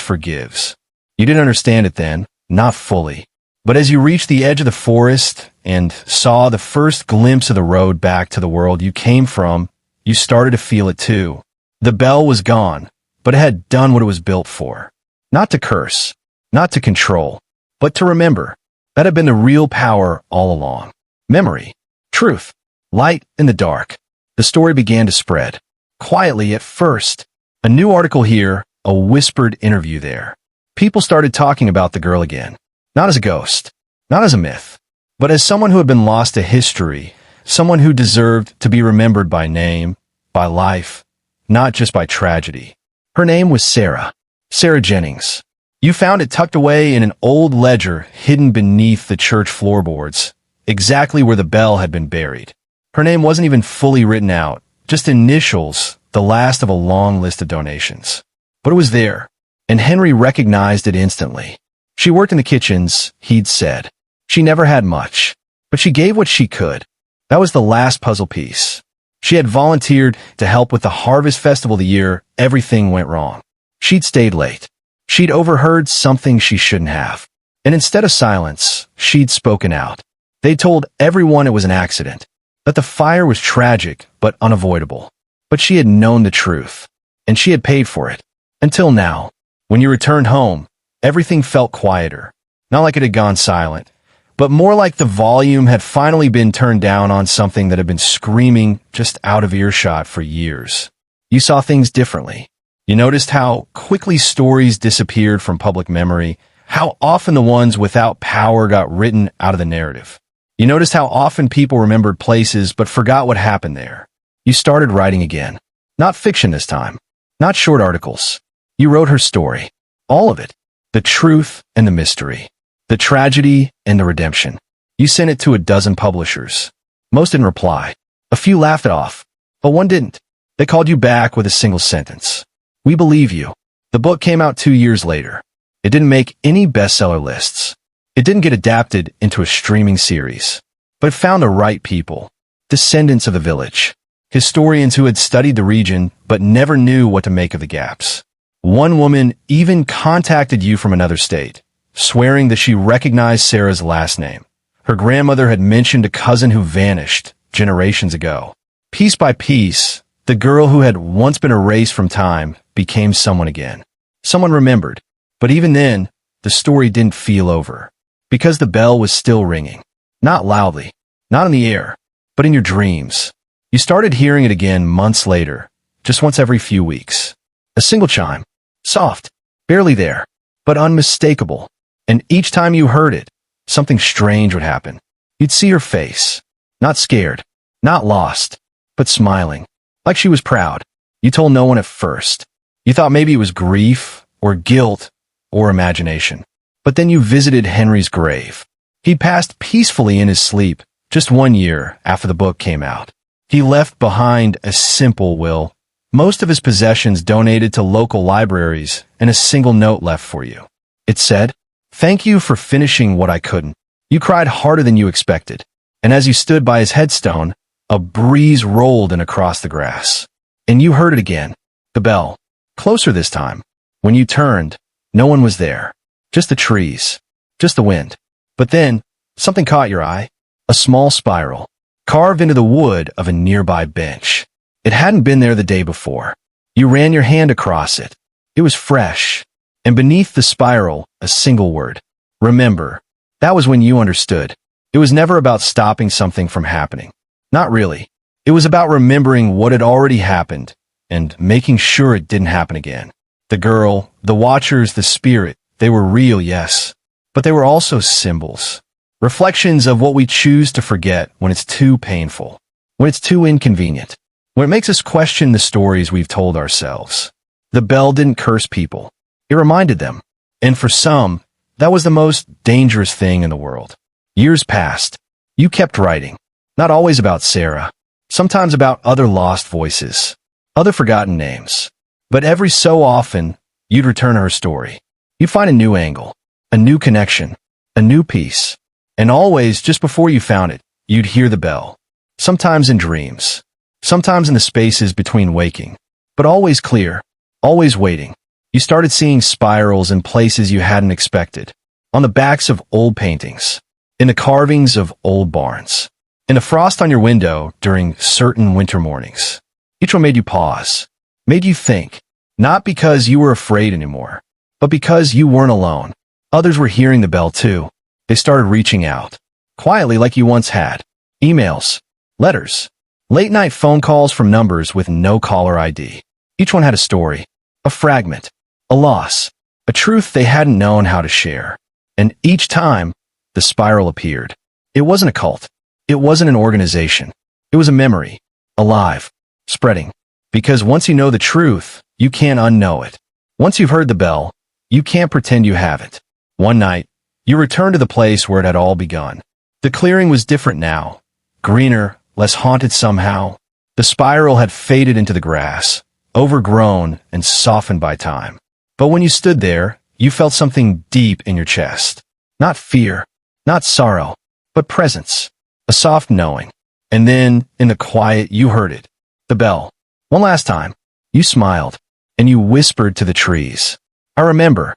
forgives. You didn't understand it then, not fully. But as you reached the edge of the forest and saw the first glimpse of the road back to the world you came from, you started to feel it too. The bell was gone, but it had done what it was built for. Not to curse, not to control, but to remember. That had been the real power all along. Memory, truth, light in the dark. The story began to spread. Quietly at first. A new article here, a whispered interview there. People started talking about the girl again. Not as a ghost, not as a myth, but as someone who had been lost to history, someone who deserved to be remembered by name, by life, not just by tragedy. Her name was Sarah. Sarah Jennings. You found it tucked away in an old ledger hidden beneath the church floorboards, exactly where the bell had been buried. Her name wasn't even fully written out, just initials, the last of a long list of donations. But it was there, and Henry recognized it instantly. She worked in the kitchens, he'd said. She never had much, but she gave what she could. That was the last puzzle piece. She had volunteered to help with the harvest festival the year everything went wrong. She'd stayed late. She'd overheard something she shouldn't have. And instead of silence, she'd spoken out. They told everyone it was an accident, that the fire was tragic but unavoidable. But she had known the truth, and she had paid for it. Until now, when you returned home, everything felt quieter. Not like it had gone silent, but more like the volume had finally been turned down on something that had been screaming just out of earshot for years. You saw things differently. You noticed how quickly stories disappeared from public memory, how often the ones without power got written out of the narrative. You noticed how often people remembered places but forgot what happened there. You started writing again. Not fiction this time. Not short articles. You wrote her story. All of it. The truth and the mystery. The tragedy and the redemption. You sent it to a dozen publishers. Most didn't reply. A few laughed it off, but one didn't. They called you back with a single sentence. We believe you. The book came out 2 years later. It didn't make any bestseller lists. It didn't get adapted into a streaming series. But it found the right people. Descendants of the village. Historians who had studied the region but never knew what to make of the gaps. One woman even contacted you from another state, swearing that she recognized Sarah's last name. Her grandmother had mentioned a cousin who vanished generations ago. Piece by piece, the girl who had once been erased from time became someone again. Someone remembered. But even then, the story didn't feel over. Because the bell was still ringing. Not loudly, not in the air, but in your dreams. You started hearing it again months later, just once every few weeks. A single chime. Soft, barely there, but unmistakable. And each time you heard it, something strange would happen. You'd see her face. Not scared, not lost, but smiling. Like she was proud. You told no one at first. You thought maybe it was grief, or guilt, or imagination. But then you visited Henry's grave. He'd passed peacefully in his sleep just 1 year after the book came out. He left behind a simple will. Most of his possessions donated to local libraries and a single note left for you. It said, "Thank you for finishing what I couldn't." You cried harder than you expected. And as you stood by his headstone, a breeze rolled in across the grass. And you heard it again. The bell. Closer this time. When you turned, no one was there. Just the trees. Just the wind. But then, something caught your eye. A small spiral, carved into the wood of a nearby bench. It hadn't been there the day before. You ran your hand across it. It was fresh. And beneath the spiral, a single word. Remember. That was when you understood. It was never about stopping something from happening. Not really. It was about remembering what had already happened and making sure it didn't happen again. The girl, the watchers, the spirit, they were real, yes. But they were also symbols. Reflections of what we choose to forget when it's too painful. When it's too inconvenient. When it makes us question the stories we've told ourselves. The bell didn't curse people. It reminded them. And for some, that was the most dangerous thing in the world. Years passed. You kept writing. Not always about Sarah. Sometimes about other lost voices. Other forgotten names. But every so often, you'd return to her story. You'd find a new angle. A new connection. A new piece. And always, just before you found it, you'd hear the bell. Sometimes in dreams. Sometimes in the spaces between waking. But always clear. Always waiting. You started seeing spirals in places you hadn't expected. On the backs of old paintings. In the carvings of old barns. In the frost on your window during certain winter mornings. Each one made you pause. made you think, not because you were afraid anymore, but because you weren't alone. Others were hearing the bell too. They started reaching out, quietly like you once had. Emails, letters, late-night phone calls from numbers with no caller ID. Each one had a story, a fragment, a loss, a truth they hadn't known how to share. And each time, the spiral appeared. It wasn't a cult. It wasn't an organization. It was a memory, alive, spreading. Because once you know the truth, you can't unknow it. Once you've heard the bell, you can't pretend you haven't. One night, you returned to the place where it had all begun. The clearing was different now. Greener, less haunted somehow. The spiral had faded into the grass, overgrown and softened by time. But when you stood there, you felt something deep in your chest. Not fear, not sorrow, but presence. A soft knowing. And then, in the quiet, you heard it. The bell. One last time. You smiled, and you whispered to the trees. I remember.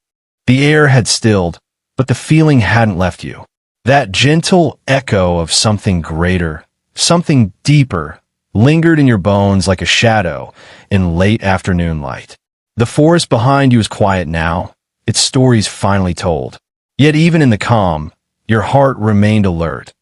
The air had stilled, but the feeling hadn't left you. That gentle echo of something greater, something deeper, lingered in your bones like a shadow in late afternoon light. The forest behind you is quiet now, its stories finally told. Yet even in the calm, your heart remained alert,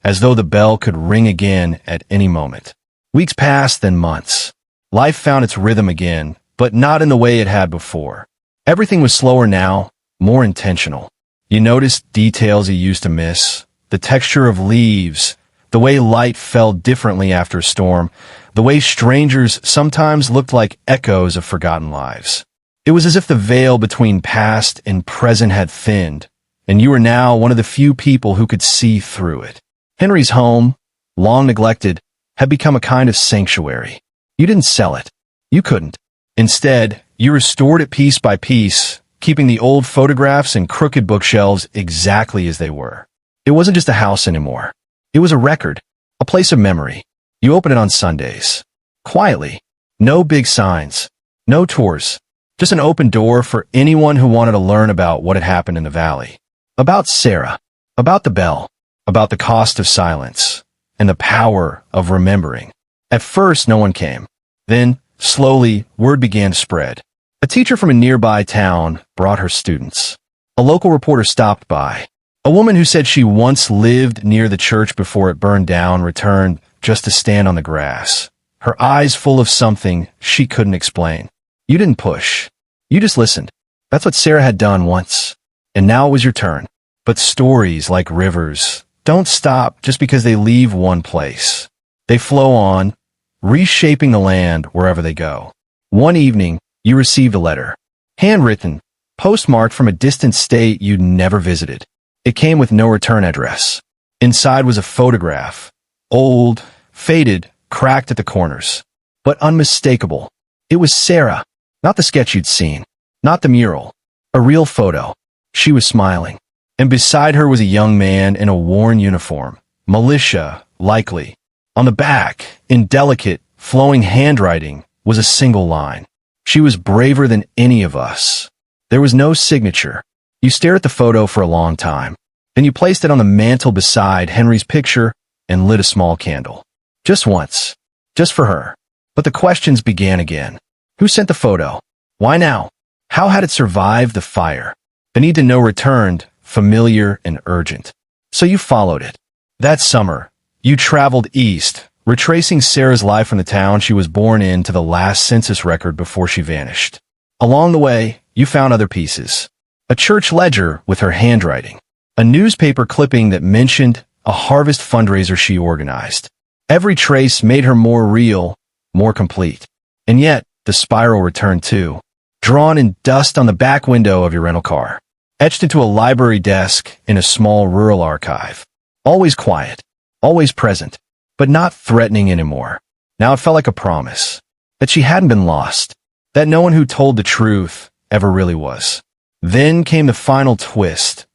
as though the bell could ring again at any moment. Weeks passed, then months. Life found its rhythm again, but not in the way it had before. Everything was slower now, more intentional. You noticed details you used to miss, the texture of leaves, the way light fell differently after a storm, the way strangers sometimes looked like echoes of forgotten lives. It was as if the veil between past and present had thinned, and you were now one of the few people who could see through it. Henry's home, long neglected, had become a kind of sanctuary. You didn't sell it. You couldn't. Instead, you restored it piece by piece, keeping the old photographs and crooked bookshelves exactly as they were. It wasn't just a house anymore. It was a record, a place of memory. You opened it on Sundays. Quietly. No big signs. No tours. Just an open door for anyone who wanted to learn about what had happened in the valley. About Sarah. About the bell. About the cost of silence. And the power of remembering. At first, no one came. Then, slowly, word began to spread. A teacher from a nearby town brought her students. A local reporter stopped by. A woman who said she once lived near the church before it burned down returned just to stand on the grass, her eyes full of something she couldn't explain. You didn't push. You just listened. That's what Sarah had done once. And now it was your turn. But stories, like rivers, don't stop just because they leave one place. They flow on, reshaping the land wherever they go. One evening, you received a letter. Handwritten, postmarked from a distant state you'd never visited. It came with no return address. Inside was a photograph. Old, faded, cracked at the corners. But unmistakable. It was Sarah. Not the sketch you'd seen. Not the mural. A real photo. She was smiling. And beside her was a young man in a worn uniform. Militia, likely. On the back, in delicate, flowing handwriting, was a single line. She was braver than any of us. There was no signature. You stared at the photo for a long time. Then you placed it on the mantel beside Henry's picture and lit a small candle. Just once. Just for her. But the questions began again. Who sent the photo? Why now? How had it survived the fire? The need to know returned, familiar and urgent. So you followed it. That summer, you traveled east, retracing Sarah's life from the town she was born in to the last census record before she vanished. Along the way, you found other pieces. A church ledger with her handwriting. A newspaper clipping that mentioned a harvest fundraiser she organized. Every trace made her more real, more complete. And yet, the spiral returned too. Drawn in dust on the back window of your rental car. Etched into a library desk in a small rural archive. Always quiet. Always present. But not threatening anymore. Now it felt like a promise. That she hadn't been lost. That no one who told the truth ever really was. Then came the final twist.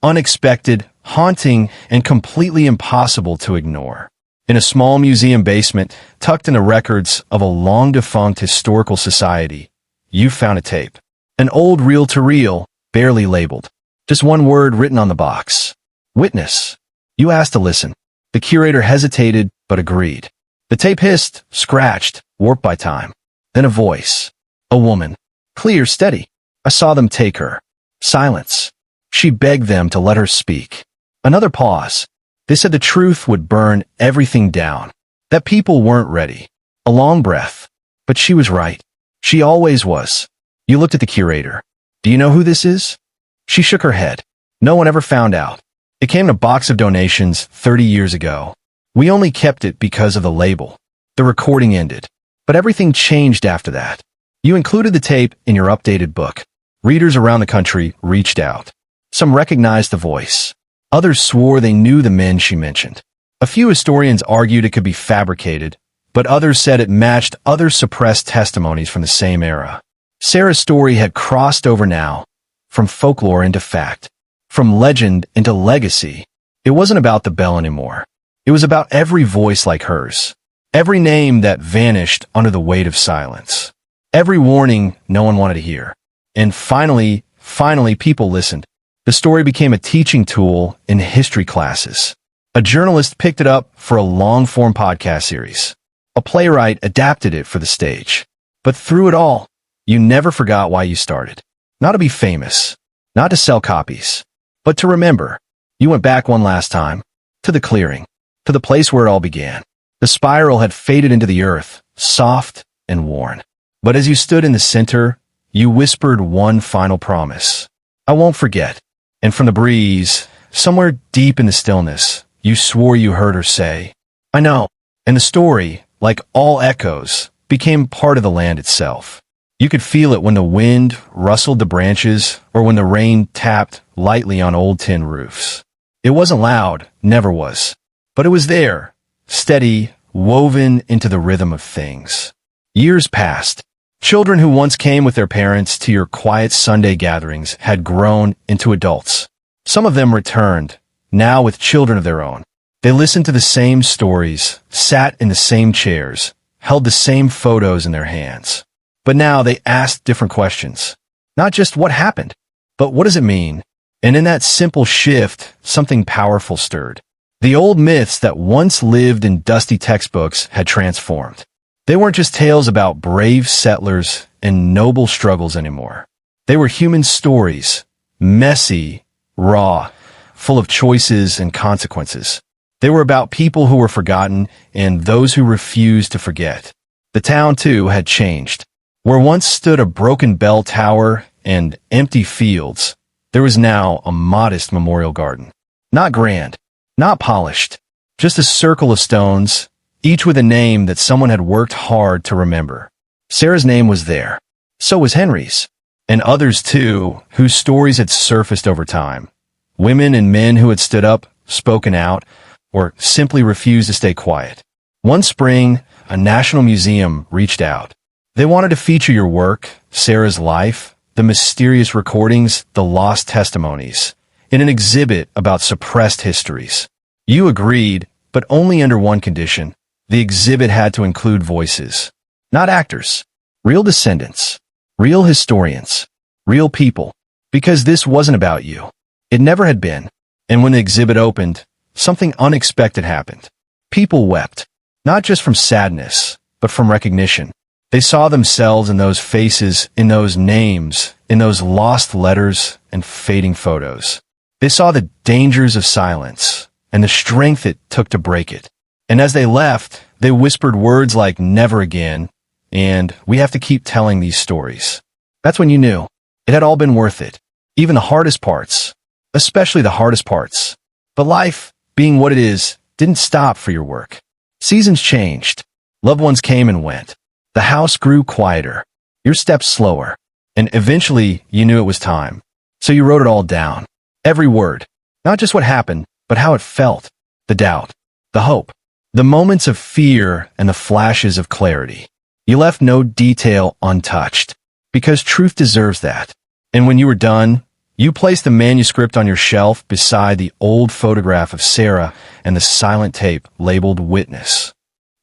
Unexpected, haunting, and completely impossible to ignore. In a small museum basement, tucked in the records of a long-defunct historical society, you found a tape. An old reel-to-reel, barely labeled. Just one word written on the box. Witness. You asked to listen. The curator hesitated, but agreed. The tape hissed, scratched, warped by time. Then a voice. A woman. Clear, steady. I saw them take her. Silence. She begged them to let her speak. Another pause. They said the truth would burn everything down. That people weren't ready. A long breath. But she was right. She always was. You looked at the curator. Do you know who this is? She shook her head. No one ever found out. It came in a box of donations 30 years ago. We only kept it because of the label. The recording ended. But everything changed after that. You included the tape in your updated book. Readers around the country reached out. Some recognized the voice. Others swore they knew the men she mentioned. A few historians argued it could be fabricated, but others said it matched other suppressed testimonies from the same era. Sarah's story had crossed over now, from folklore into fact, from legend into legacy. It wasn't about the bell anymore. It was about every voice like hers, every name that vanished under the weight of silence, every warning no one wanted to hear. And finally, people listened. The story became a teaching tool in history classes. A journalist picked it up for a long-form podcast series. A playwright adapted it for the stage. But through it all, you never forgot why you started. Not to be famous, not to sell copies, but to remember. You went back one last time, to the clearing, to the place where it all began. The spiral had faded into the earth, soft and worn. But as you stood in the center, you whispered one final promise. I won't forget. And from the breeze, somewhere deep in the stillness, you swore you heard her say, I know. And the story, like all echoes, became part of the land itself. You could feel it when the wind rustled the branches or when the rain tapped lightly on old tin roofs. It wasn't loud, never was. But it was there, steady, woven into the rhythm of things. Years passed. Children who once came with their parents to your quiet Sunday gatherings had grown into adults. Some of them returned, now with children of their own. They listened to the same stories, sat in the same chairs, held the same photos in their hands. But now they asked different questions. Not just what happened, but what does it mean? And in that simple shift, something powerful stirred. The old myths that once lived in dusty textbooks had transformed. They weren't just tales about brave settlers and noble struggles anymore. They were human stories, messy, raw, full of choices and consequences. They were about people who were forgotten and those who refused to forget. The town, too, had changed. Where once stood a broken bell tower and empty fields, there was now a modest memorial garden. Not grand, not polished, just a circle of stones, each with a name that someone had worked hard to remember. Sarah's name was there. So was Henry's. And others, too, whose stories had surfaced over time. Women and men who had stood up, spoken out, or simply refused to stay quiet. One spring, a national museum reached out. They wanted to feature your work, Sarah's life, the mysterious recordings, the lost testimonies, in an exhibit about suppressed histories. You agreed, but only under one condition. The exhibit had to include voices. Not actors. Real descendants. Real historians. Real people. Because this wasn't about you. It never had been. And when the exhibit opened, something unexpected happened. People wept. Not just from sadness, but from recognition. They saw themselves in those faces, in those names, in those lost letters and fading photos. They saw the dangers of silence and the strength it took to break it. And as they left, they whispered words like never again, and we have to keep telling these stories. That's when you knew it had all been worth it. Even the hardest parts, especially the hardest parts. But life, being what it is, didn't stop for your work. Seasons changed. Loved ones came and went. The house grew quieter, your steps slower, and eventually you knew it was time. So you wrote it all down. Every word. Not just what happened, but how it felt. The doubt. The hope. The moments of fear and the flashes of clarity. You left no detail untouched, because truth deserves that. And when you were done, you placed the manuscript on your shelf beside the old photograph of Sarah and the silent tape labeled Witness.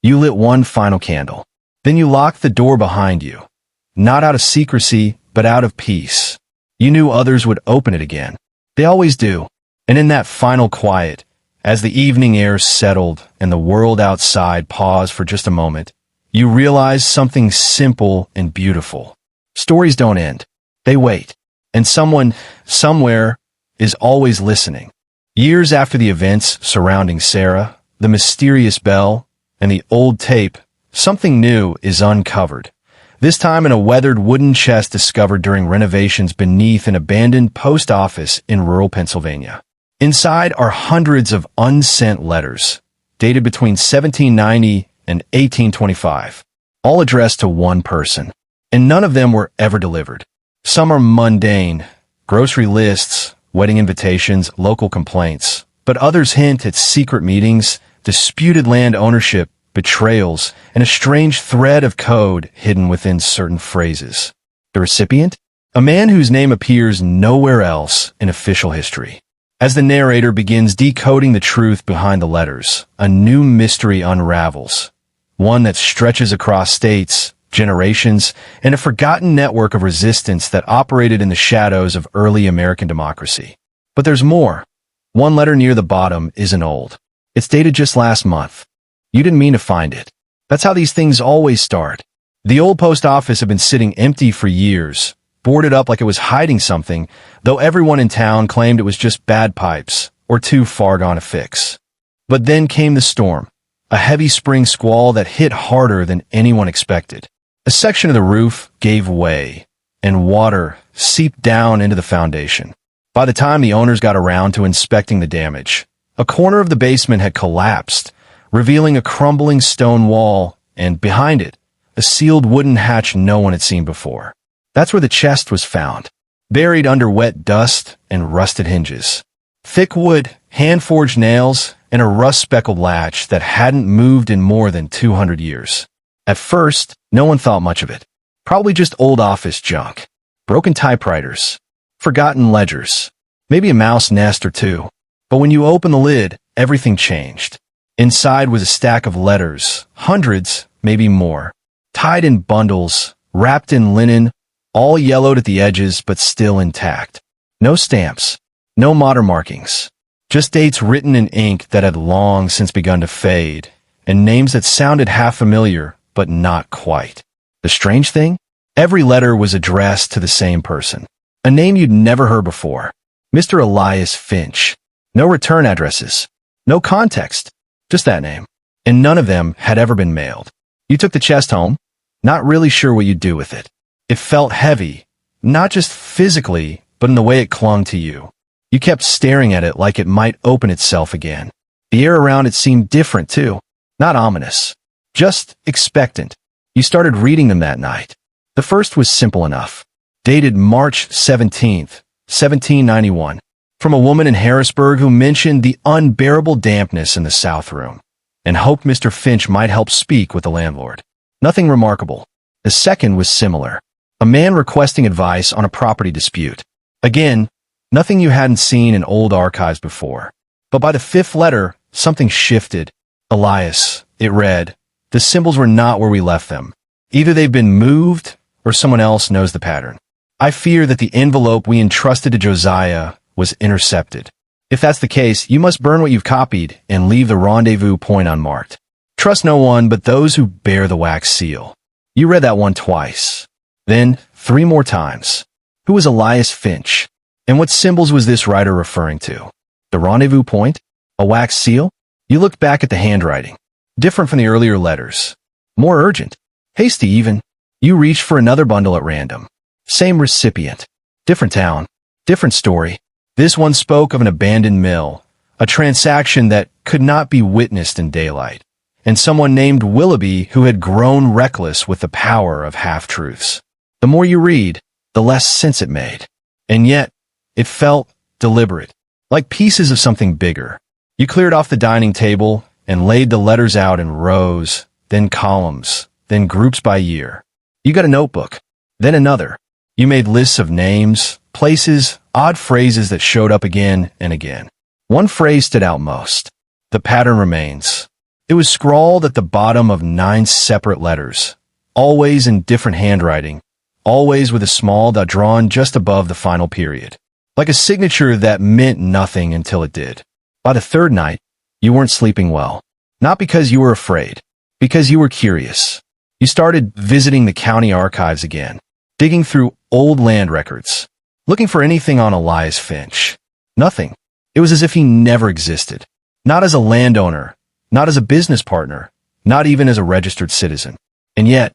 You lit one final candle. Then you locked the door behind you. Not out of secrecy, but out of peace. You knew others would open it again. They always do. And in that final quiet, as the evening air settled and the world outside paused for just a moment, you realize something simple and beautiful. Stories don't end. They wait. And someone, somewhere, is always listening. Years after the events surrounding Sarah, the mysterious bell, and the old tape, something new is uncovered. This time in a weathered wooden chest discovered during renovations beneath an abandoned post office in rural Pennsylvania. Inside are hundreds of unsent letters, dated between 1790 and 1825, all addressed to one person. And none of them were ever delivered. Some are mundane, grocery lists, wedding invitations, local complaints, but others hint at secret meetings, disputed land ownership, betrayals, and a strange thread of code hidden within certain phrases. The recipient? A man whose name appears nowhere else in official history. As the narrator begins decoding the truth behind the letters, a new mystery unravels, one that stretches across states, generations, and a forgotten network of resistance that operated in the shadows of early American democracy. But there's more. One letter near the bottom isn't old. It's dated just last month. You didn't mean to find it. That's how these things always start. The old post office had been sitting empty for years, boarded up like it was hiding something, though everyone in town claimed it was just bad pipes or too far gone to fix. But then came the storm, a heavy spring squall that hit harder than anyone expected. A section of the roof gave way, and water seeped down into the foundation. By the time the owners got around to inspecting the damage, a corner of the basement had collapsed, revealing a crumbling stone wall, and behind it, a sealed wooden hatch no one had seen before. That's where the chest was found, buried under wet dust and rusted hinges. Thick wood, hand-forged nails, and a rust-speckled latch that hadn't moved in more than 200 years. At first, no one thought much of it. Probably just old office junk. Broken typewriters. Forgotten ledgers. Maybe a mouse nest or two. But when you open the lid, everything changed. Inside was a stack of letters, hundreds, maybe more, tied in bundles, wrapped in linen, all yellowed at the edges but still intact. No stamps. No modern markings. Just dates written in ink that had long since begun to fade, and names that sounded half familiar, but not quite. The strange thing? Every letter was addressed to the same person. A name you'd never heard before. Mr. Elias Finch. No return addresses. No context. Just that name. And none of them had ever been mailed. You took the chest home, not really sure what you'd do with it. It felt heavy, not just physically, but in the way it clung to you. You kept staring at it like it might open itself again. The air around it seemed different, too. Not ominous. Just expectant. You started reading them that night. The first was simple enough. Dated March 17th, 1791. From a woman in Harrisburg who mentioned the unbearable dampness in the south room, and hoped Mr. Finch might help speak with the landlord. Nothing remarkable. The second was similar. A man requesting advice on a property dispute. Again, nothing you hadn't seen in old archives before. But by the fifth letter, something shifted. Elias, it read. The symbols were not where we left them. Either they've been moved, or someone else knows the pattern. I fear that the envelope we entrusted to Josiah was intercepted. If that's the case, you must burn what you've copied and leave the rendezvous point unmarked. Trust no one but those who bear the wax seal. You read that one twice. Then, 3 more times. Who was Elias Finch? And what symbols was this writer referring to? The rendezvous point? A wax seal? You looked back at the handwriting. Different from the earlier letters. More urgent. Hasty even. You reached for another bundle at random. Same recipient. Different town. Different story. This one spoke of an abandoned mill, a transaction that could not be witnessed in daylight, and someone named Willoughby who had grown reckless with the power of half-truths. The more you read, the less sense it made. And yet, it felt deliberate, like pieces of something bigger. You cleared off the dining table and laid the letters out in rows, then columns, then groups by year. You got a notebook, then another. You made lists of names, places, odd phrases that showed up again and again. One phrase stood out most. The pattern remains. It was scrawled at the bottom of 9 separate letters, always in different handwriting, always with a small dot drawn just above the final period, like a signature that meant nothing until it did. By the third night, you weren't sleeping well. Not because you were afraid, because you were curious. You started visiting the county archives again, digging through old land records, looking for anything on Elias Finch. Nothing. It was as if he never existed. Not as a landowner, not as a business partner, not even as a registered citizen. And yet,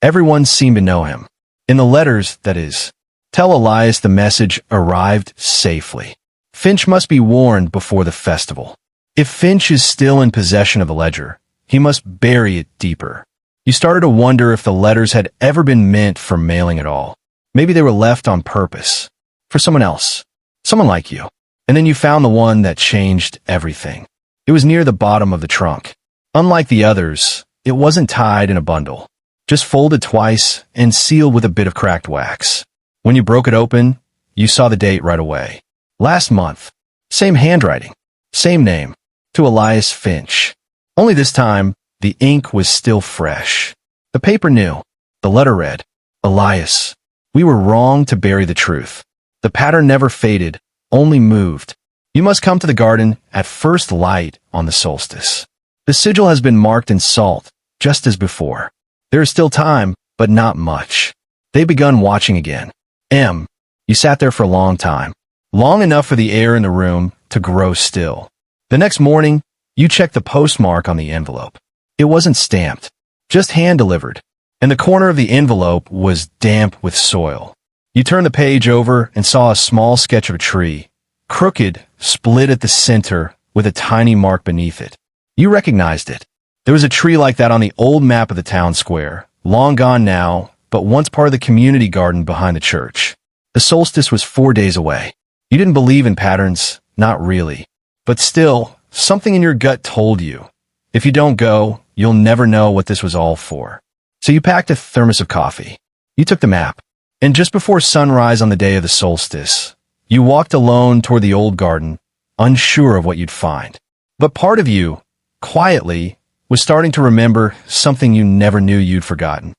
everyone seemed to know him. In the letters, that is, tell Elias the message arrived safely. Finch must be warned before the festival. If Finch is still in possession of the ledger, he must bury it deeper. You started to wonder if the letters had ever been meant for mailing at all. Maybe they were left on purpose. For someone else. Someone like you. And then you found the one that changed everything. It was near the bottom of the trunk. Unlike the others, it wasn't tied in a bundle. Just folded twice and sealed with a bit of cracked wax. When you broke it open, you saw the date right away. Last month. Same handwriting. Same name. To Elias Finch. Only this time, the ink was still fresh. The paper knew. The letter read, Elias, we were wrong to bury the truth. The pattern never faded, only moved. You must come to the garden at first light on the solstice. The sigil has been marked in salt, just as before. There is still time, but not much. They begun watching again. You sat there for a long time. Long enough for the air in the room to grow still. The next morning, you checked the postmark on the envelope. It wasn't stamped, just hand-delivered, and the corner of the envelope was damp with soil. You turned the page over and saw a small sketch of a tree, crooked, split at the center, with a tiny mark beneath it. You recognized it. There was a tree like that on the old map of the town square, long gone now, but once part of the community garden behind the church. The solstice was 4 days away. You didn't believe in patterns, not really. But still, something in your gut told you, if you don't go, you'll never know what this was all for. So you packed a thermos of coffee. You took the map. And just before sunrise on the day of the solstice, you walked alone toward the old garden, unsure of what you'd find. But part of you, quietly, was starting to remember something you never knew you'd forgotten.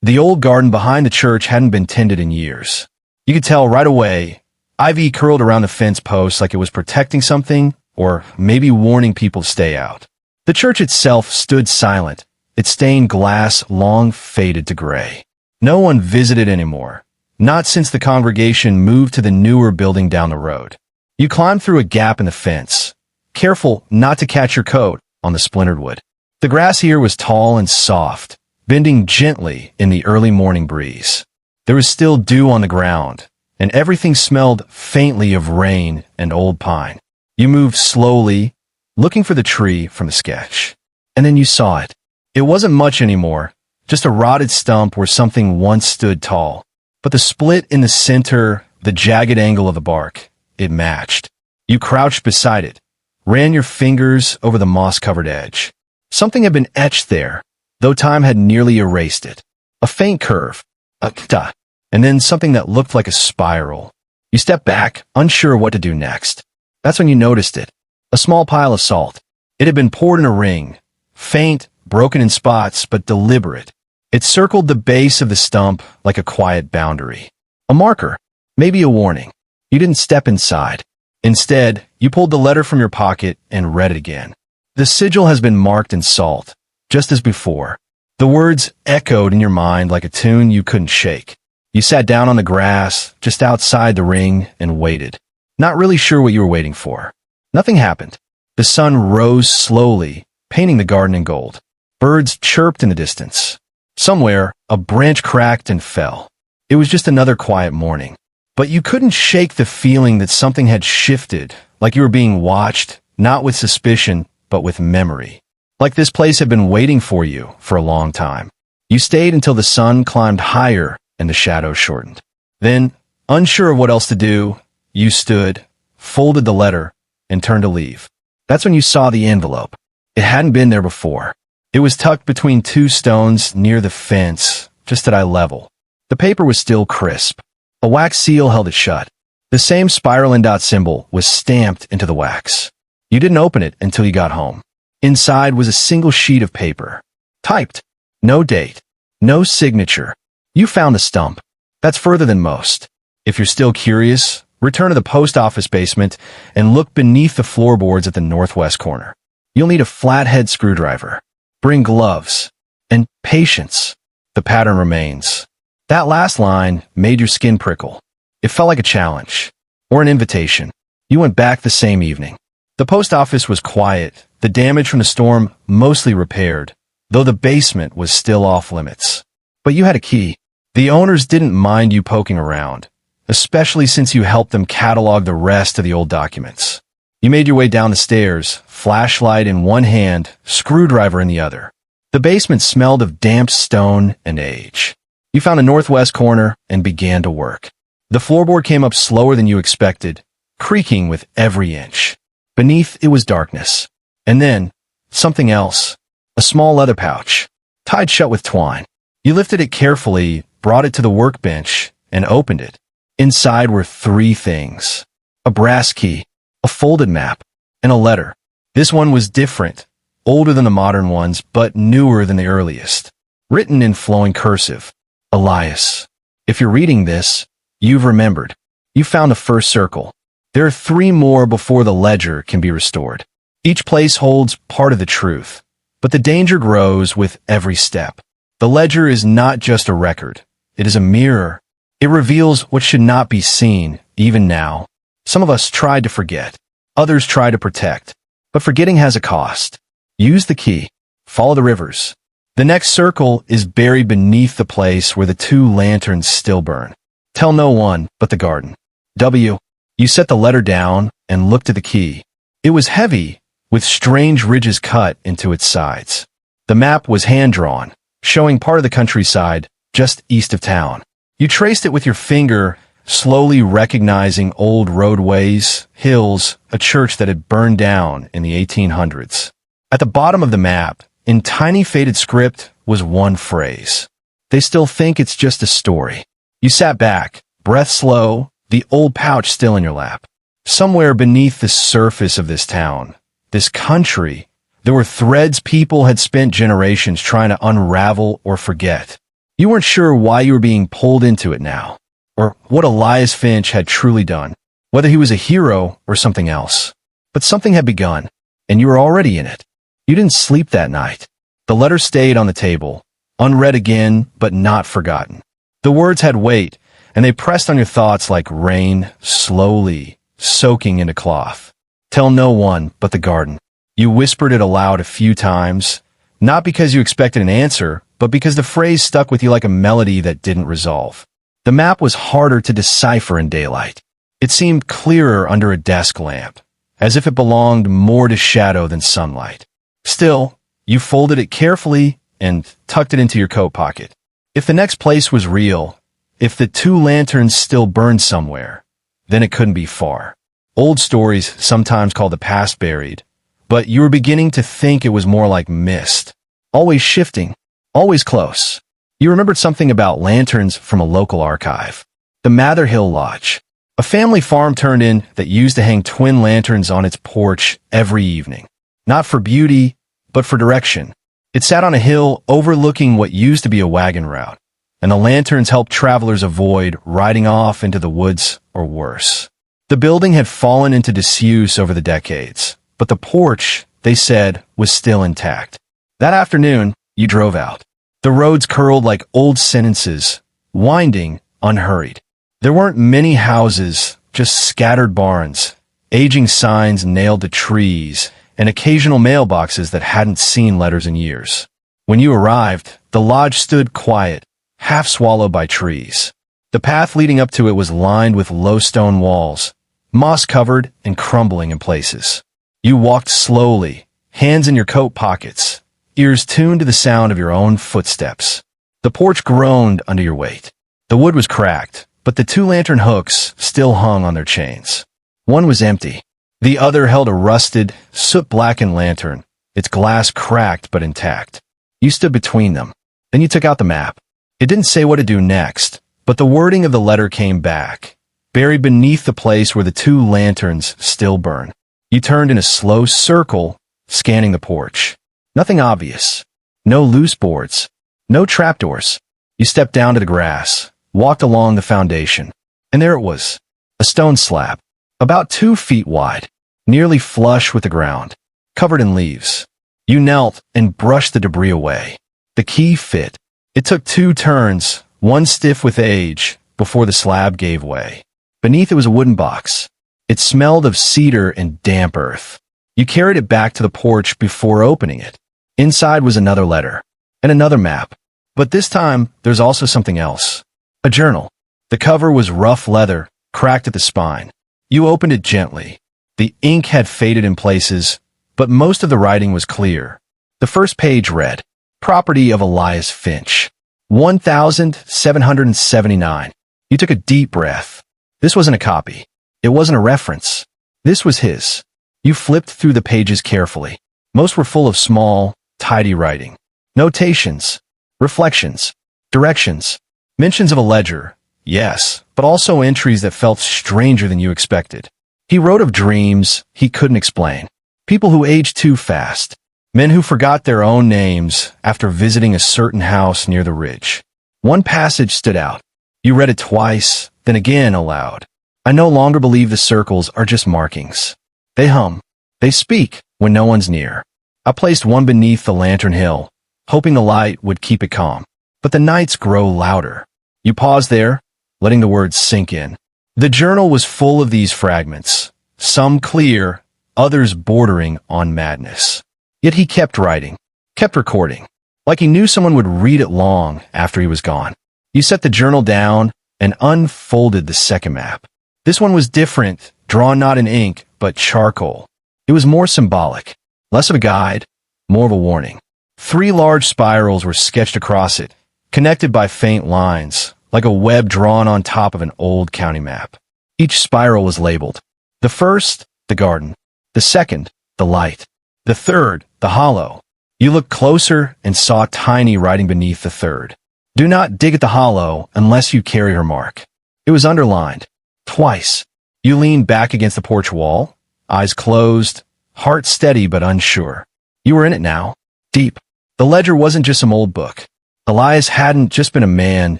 The old garden behind the church hadn't been tended in years. You could tell right away, ivy curled around the fence post like it was protecting something, or maybe warning people to stay out. The church itself stood silent, its stained glass long faded to gray. No one visited anymore, not since the congregation moved to the newer building down the road. You climbed through a gap in the fence, careful not to catch your coat on the splintered wood. The grass here was tall and soft, bending gently in the early morning breeze. There was still dew on the ground, and everything smelled faintly of rain and old pine. You moved slowly, looking for the tree from the sketch. And then you saw it. It wasn't much anymore, just a rotted stump where something once stood tall. But the split in the center, the jagged angle of the bark, it matched. You crouched beside it, ran your fingers over the moss-covered edge. Something had been etched there, though time had nearly erased it. A faint curve, a kta, and then something that looked like a spiral. You stepped back, unsure what to do next. That's when you noticed it. A small pile of salt. It had been poured in a ring, faint, broken in spots, but deliberate. It circled the base of the stump like a quiet boundary. A marker, maybe a warning. You didn't step inside. Instead, you pulled the letter from your pocket and read it again. The sigil has been marked in salt, just as before. The words echoed in your mind like a tune you couldn't shake. You sat down on the grass, just outside the ring, and waited. Not really sure what you were waiting for. Nothing happened. The sun rose slowly, painting the garden in gold. Birds chirped in the distance. Somewhere, a branch cracked and fell. It was just another quiet morning. But you couldn't shake the feeling that something had shifted, like you were being watched, not with suspicion, but with memory. Like this place had been waiting for you for a long time. You stayed until the sun climbed higher and the shadows shortened. Then, unsure of what else to do, you stood, folded the letter, and turned to leave. That's when you saw the envelope. It hadn't been there before. It was tucked between two stones near the fence, just at eye level. The paper was still crisp. A wax seal held it shut. The same spiral and dot symbol was stamped into the wax. You didn't open it until you got home. Inside was a single sheet of paper. Typed. No date. No signature. You found the stump. That's further than most. If you're still curious, return to the post office basement and look beneath the floorboards at the northwest corner. You'll need a flathead screwdriver. Bring gloves. And patience. the pattern remains. That last line made your skin prickle. It felt like a challenge, or an invitation. You went back the same evening. The post office was quiet, the damage from the storm mostly repaired, though the basement was still off limits. But you had a key. The owners didn't mind you poking around, especially since you helped them catalog the rest of the old documents. You made your way down the stairs, flashlight in one hand, screwdriver in the other. The basement smelled of damp stone and age. You found a northwest corner and began to work. The floorboard came up slower than you expected, creaking with every inch. Beneath it was darkness. And then, something else. A small leather pouch, tied shut with twine. You lifted it carefully, brought it to the workbench, and opened it. Inside were three things. A brass key, a folded map, and a letter. This one was different, older than the modern ones, but newer than the earliest. Written in flowing cursive. Elias. If you're reading this, you've remembered. You found the first circle. There are three more before the ledger can be restored. Each place holds part of the truth, but the danger grows with every step. The ledger is not just a record. It is a mirror. It reveals what should not be seen, even now. Some of us tried to forget. Others try to protect. But forgetting has a cost. Use the key. Follow the rivers. The next circle is buried beneath the place where the two lanterns still burn. Tell no one but the garden. W. You set the letter down and looked at the key. It was heavy, with strange ridges cut into its sides. The map was hand-drawn, showing part of the countryside just east of town. You traced it with your finger, slowly recognizing old roadways, hills, a church that had burned down in the 1800s. At the bottom of the map, in tiny faded script, was one phrase. They still think it's just a story. You sat back, breath slow, the old pouch still in your lap. Somewhere beneath the surface of this town, this country, there were threads people had spent generations trying to unravel or forget. You weren't sure why you were being pulled into it now, or what Elias Finch had truly done, whether he was a hero or something else. But something had begun, and you were already in it. You didn't sleep that night. The letter stayed on the table, unread again, but not forgotten. The words had weight, and they pressed on your thoughts like rain, slowly, soaking into cloth. Tell no one but the garden. You whispered it aloud a few times, not because you expected an answer, but because the phrase stuck with you like a melody that didn't resolve. The map was harder to decipher in daylight. It seemed clearer under a desk lamp, as if it belonged more to shadow than sunlight. Still, you folded it carefully and tucked it into your coat pocket. If the next place was real, if the two lanterns still burned somewhere, then it couldn't be far. Old stories sometimes call the past buried, but you were beginning to think it was more like mist. Always shifting, always close. You remembered something about lanterns from a local archive. The Mather Hill Lodge. A family farm turned in that used to hang twin lanterns on its porch every evening. Not for beauty, but for direction. It sat on a hill overlooking what used to be a wagon route, and the lanterns helped travelers avoid riding off into the woods or worse. The building had fallen into disuse over the decades, but the porch, they said, was still intact. That afternoon, you drove out. The roads curled like old sentences, winding, unhurried. There weren't many houses, just scattered barns, aging signs nailed to trees, and occasional mailboxes that hadn't seen letters in years. When you arrived, the lodge stood quiet, half swallowed by trees. The path leading up to it was lined with low stone walls, moss-covered and crumbling in places. You walked slowly, hands in your coat pockets, ears tuned to the sound of your own footsteps. The porch groaned under your weight. The wood was cracked, but the two lantern hooks still hung on their chains. One was empty. The other held a rusted, soot-blackened lantern, its glass cracked but intact. You stood between them. Then you took out the map. It didn't say what to do next, but the wording of the letter came back, buried beneath the place where the two lanterns still burn. You turned in a slow circle, scanning the porch. Nothing obvious. No loose boards. No trapdoors. You stepped down to the grass, walked along the foundation, and there it was, a stone slab. About 2 feet wide, nearly flush with the ground, covered in leaves. You knelt and brushed the debris away. The key fit. It took 2 turns, one stiff with age, before the slab gave way. Beneath it was a wooden box. It smelled of cedar and damp earth. You carried it back to the porch before opening it. Inside was another letter, and another map. But this time, there's also something else. A journal. The cover was rough leather, cracked at the spine. You opened it gently. The ink had faded in places, but most of the writing was clear. The first page read, Property of Elias Finch, 1779. You took a deep breath. This wasn't a copy. It wasn't a reference. This was his. You flipped through the pages carefully. Most were full of small, tidy writing. Notations, reflections, directions, mentions of a ledger, yes, but also entries that felt stranger than you expected. He wrote of dreams he couldn't explain. People who aged too fast. Men who forgot their own names after visiting a certain house near the ridge. One passage stood out. You read it twice, then again aloud. I no longer believe the circles are just markings. They hum. They speak when no one's near. I placed one beneath the lantern hill, hoping the light would keep it calm. But the nights grow louder. You paused there, letting the words sink in. The journal was full of these fragments, some clear, others bordering on madness. Yet he kept writing, kept recording, like he knew someone would read it long after he was gone. You set the journal down and unfolded the second map. This one was different, drawn not in ink, but charcoal. It was more symbolic, less of a guide, more of a warning. 3 large spirals were sketched across it, connected by faint lines, like a web drawn on top of an old county map. Each spiral was labeled. The first, the garden. The second, the light. The third, the hollow. You looked closer and saw tiny writing beneath the third. Do not dig at the hollow unless you carry her mark. It was underlined. Twice. You leaned back against the porch wall, eyes closed, heart steady but unsure. You were in it now. Deep. The ledger wasn't just some old book. Elias hadn't just been a man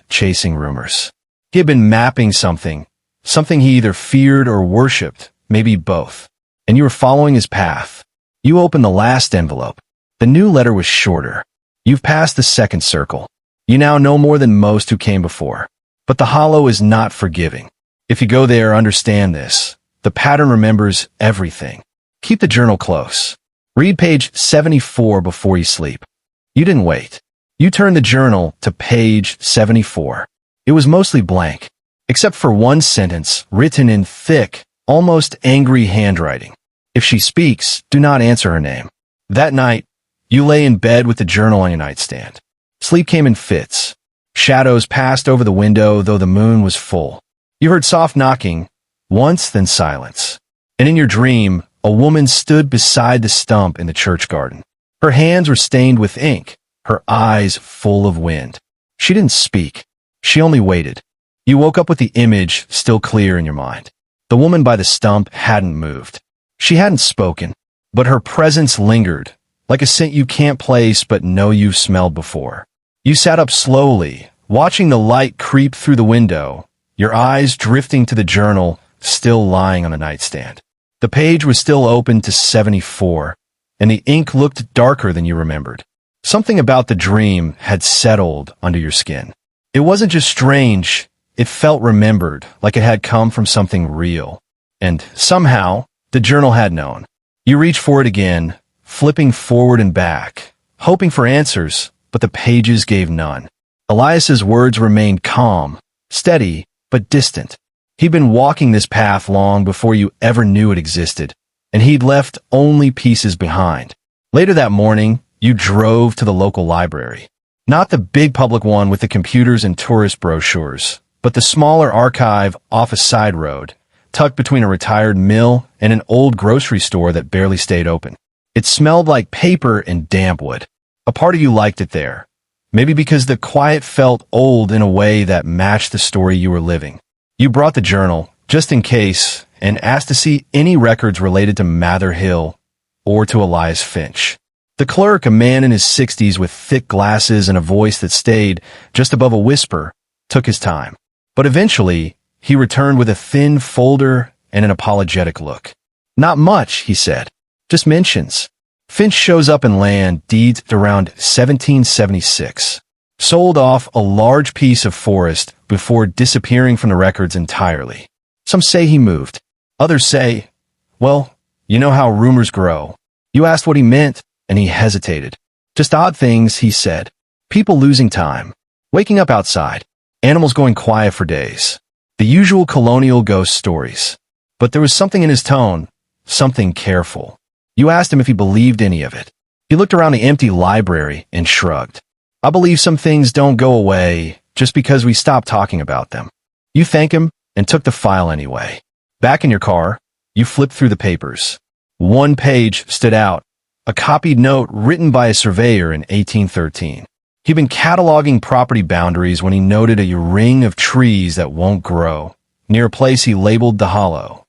chasing rumors. He had been mapping something he either feared or worshipped, maybe both. And you were following his path. You opened the last envelope. The new letter was shorter. You've passed the second circle. You now know more than most who came before. But the hollow is not forgiving. If you go there, understand this. The pattern remembers everything. Keep the journal close. Read page 74 before you sleep. You didn't wait. You turned the journal to page 74. It was mostly blank, except for one sentence written in thick, almost angry handwriting. If she speaks, do not answer her name. That night, you lay in bed with the journal on your nightstand. Sleep came in fits. Shadows passed over the window, though the moon was full. You heard soft knocking, once then silence. And in your dream, a woman stood beside the stump in the church garden. Her hands were stained with ink, her eyes full of wind. She didn't speak. She only waited. You woke up with the image still clear in your mind. The woman by the stump hadn't moved. She hadn't spoken, but her presence lingered, like a scent you can't place but know you've smelled before. You sat up slowly, watching the light creep through the window, your eyes drifting to the journal still lying on the nightstand. The page was still open to 74, and the ink looked darker than you remembered. Something about the dream had settled under your skin. It wasn't just strange, it felt remembered, like it had come from something real. And somehow, the journal had known. You reached for it again, flipping forward and back, hoping for answers, but the pages gave none. Elias's words remained calm, steady, but distant. He'd been walking this path long before you ever knew it existed, and he'd left only pieces behind. Later that morning, you drove to the local library. Not the big public one with the computers and tourist brochures, but the smaller archive off a side road, tucked between a retired mill and an old grocery store that barely stayed open. It smelled like paper and damp wood. A part of you liked it there. Maybe because the quiet felt old in a way that matched the story you were living. You brought the journal, just in case, and asked to see any records related to Mather Hill or to Elias Finch. The clerk, a man in his 60s with thick glasses and a voice that stayed just above a whisper, took his time. But eventually, he returned with a thin folder and an apologetic look. Not much, he said. Just mentions. Finch shows up in land deeds around 1776. sold off a large piece of forest before disappearing from the records entirely. Some say he moved. Others say, well, you know how rumors grow. You asked what he meant, and he hesitated. Just odd things, he said. People losing time. Waking up outside. Animals going quiet for days. The usual colonial ghost stories. But there was something in his tone, something careful. You asked him if he believed any of it. He looked around the empty library and shrugged. I believe some things don't go away just because we stop talking about them. You thanked him and took the file anyway. Back in your car, you flipped through the papers. One page stood out, a copied note written by a surveyor in 1813. He'd been cataloging property boundaries when he noted a ring of trees that won't grow, near a place he labeled the Hollow.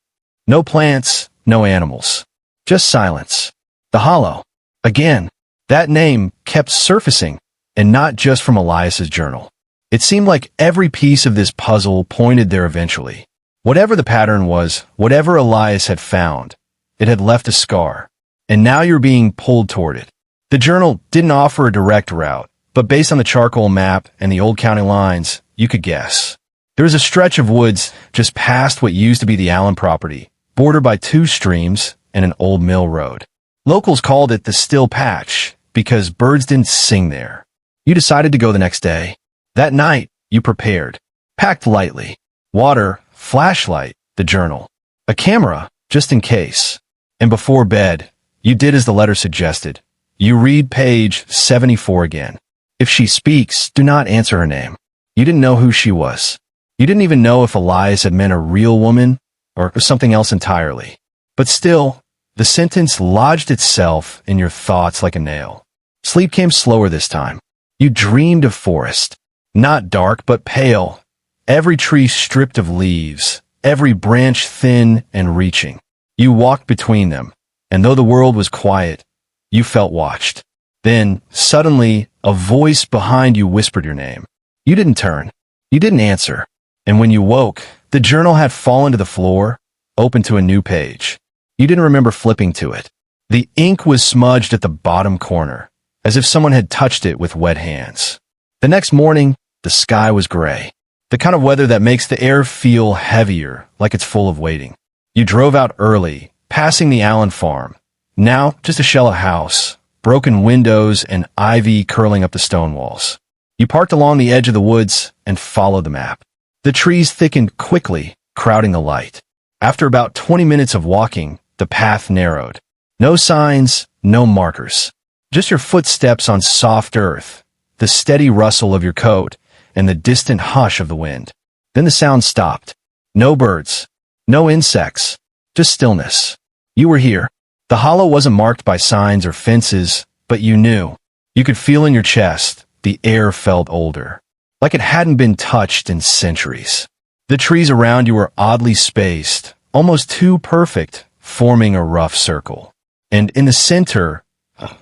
No plants, no animals. Just silence. The Hollow. Again, that name kept surfacing, and not just from Elias's journal. It seemed like every piece of this puzzle pointed there eventually. Whatever the pattern was, whatever Elias had found, it had left a scar, and now you're being pulled toward it. The journal didn't offer a direct route, but based on the charcoal map and the old county lines, you could guess. There was a stretch of woods just past what used to be the Allen property, bordered by 2 streams and an old mill road. Locals called it the Still Patch because birds didn't sing there. You decided to go the next day. That night, you prepared. Packed lightly. Water, flashlight, the journal. A camera, just in case. And before bed, you did as the letter suggested. You read page 74 again. If she speaks, do not answer her name. You didn't know who she was. You didn't even know if Elias had meant a real woman or something else entirely. But still, the sentence lodged itself in your thoughts like a nail. Sleep came slower this time. You dreamed of forest. Not dark, but pale. Every tree stripped of leaves. Every branch thin and reaching. You walked between them, and though the world was quiet, you felt watched. Then, suddenly, a voice behind you whispered your name. You didn't turn. You didn't answer. And when you woke, the journal had fallen to the floor, open to a new page. You didn't remember flipping to it. The ink was smudged at the bottom corner, as if someone had touched it with wet hands. The next morning, the sky was gray. The kind of weather that makes the air feel heavier, like it's full of waiting. You drove out early, passing the Allen farm. Now, just a shell of house, broken windows and ivy curling up the stone walls. You parked along the edge of the woods and followed the map. The trees thickened quickly, crowding the light. After about 20 minutes of walking, the path narrowed. No signs, no markers. Just your footsteps on soft earth, the steady rustle of your coat, and the distant hush of the wind. Then the sound stopped. No birds. No insects. Just stillness. You were here. The hollow wasn't marked by signs or fences, but you knew. You could feel in your chest. The air felt older. Like it hadn't been touched in centuries. The trees around you were oddly spaced, almost too perfect, forming a rough circle. And in the center,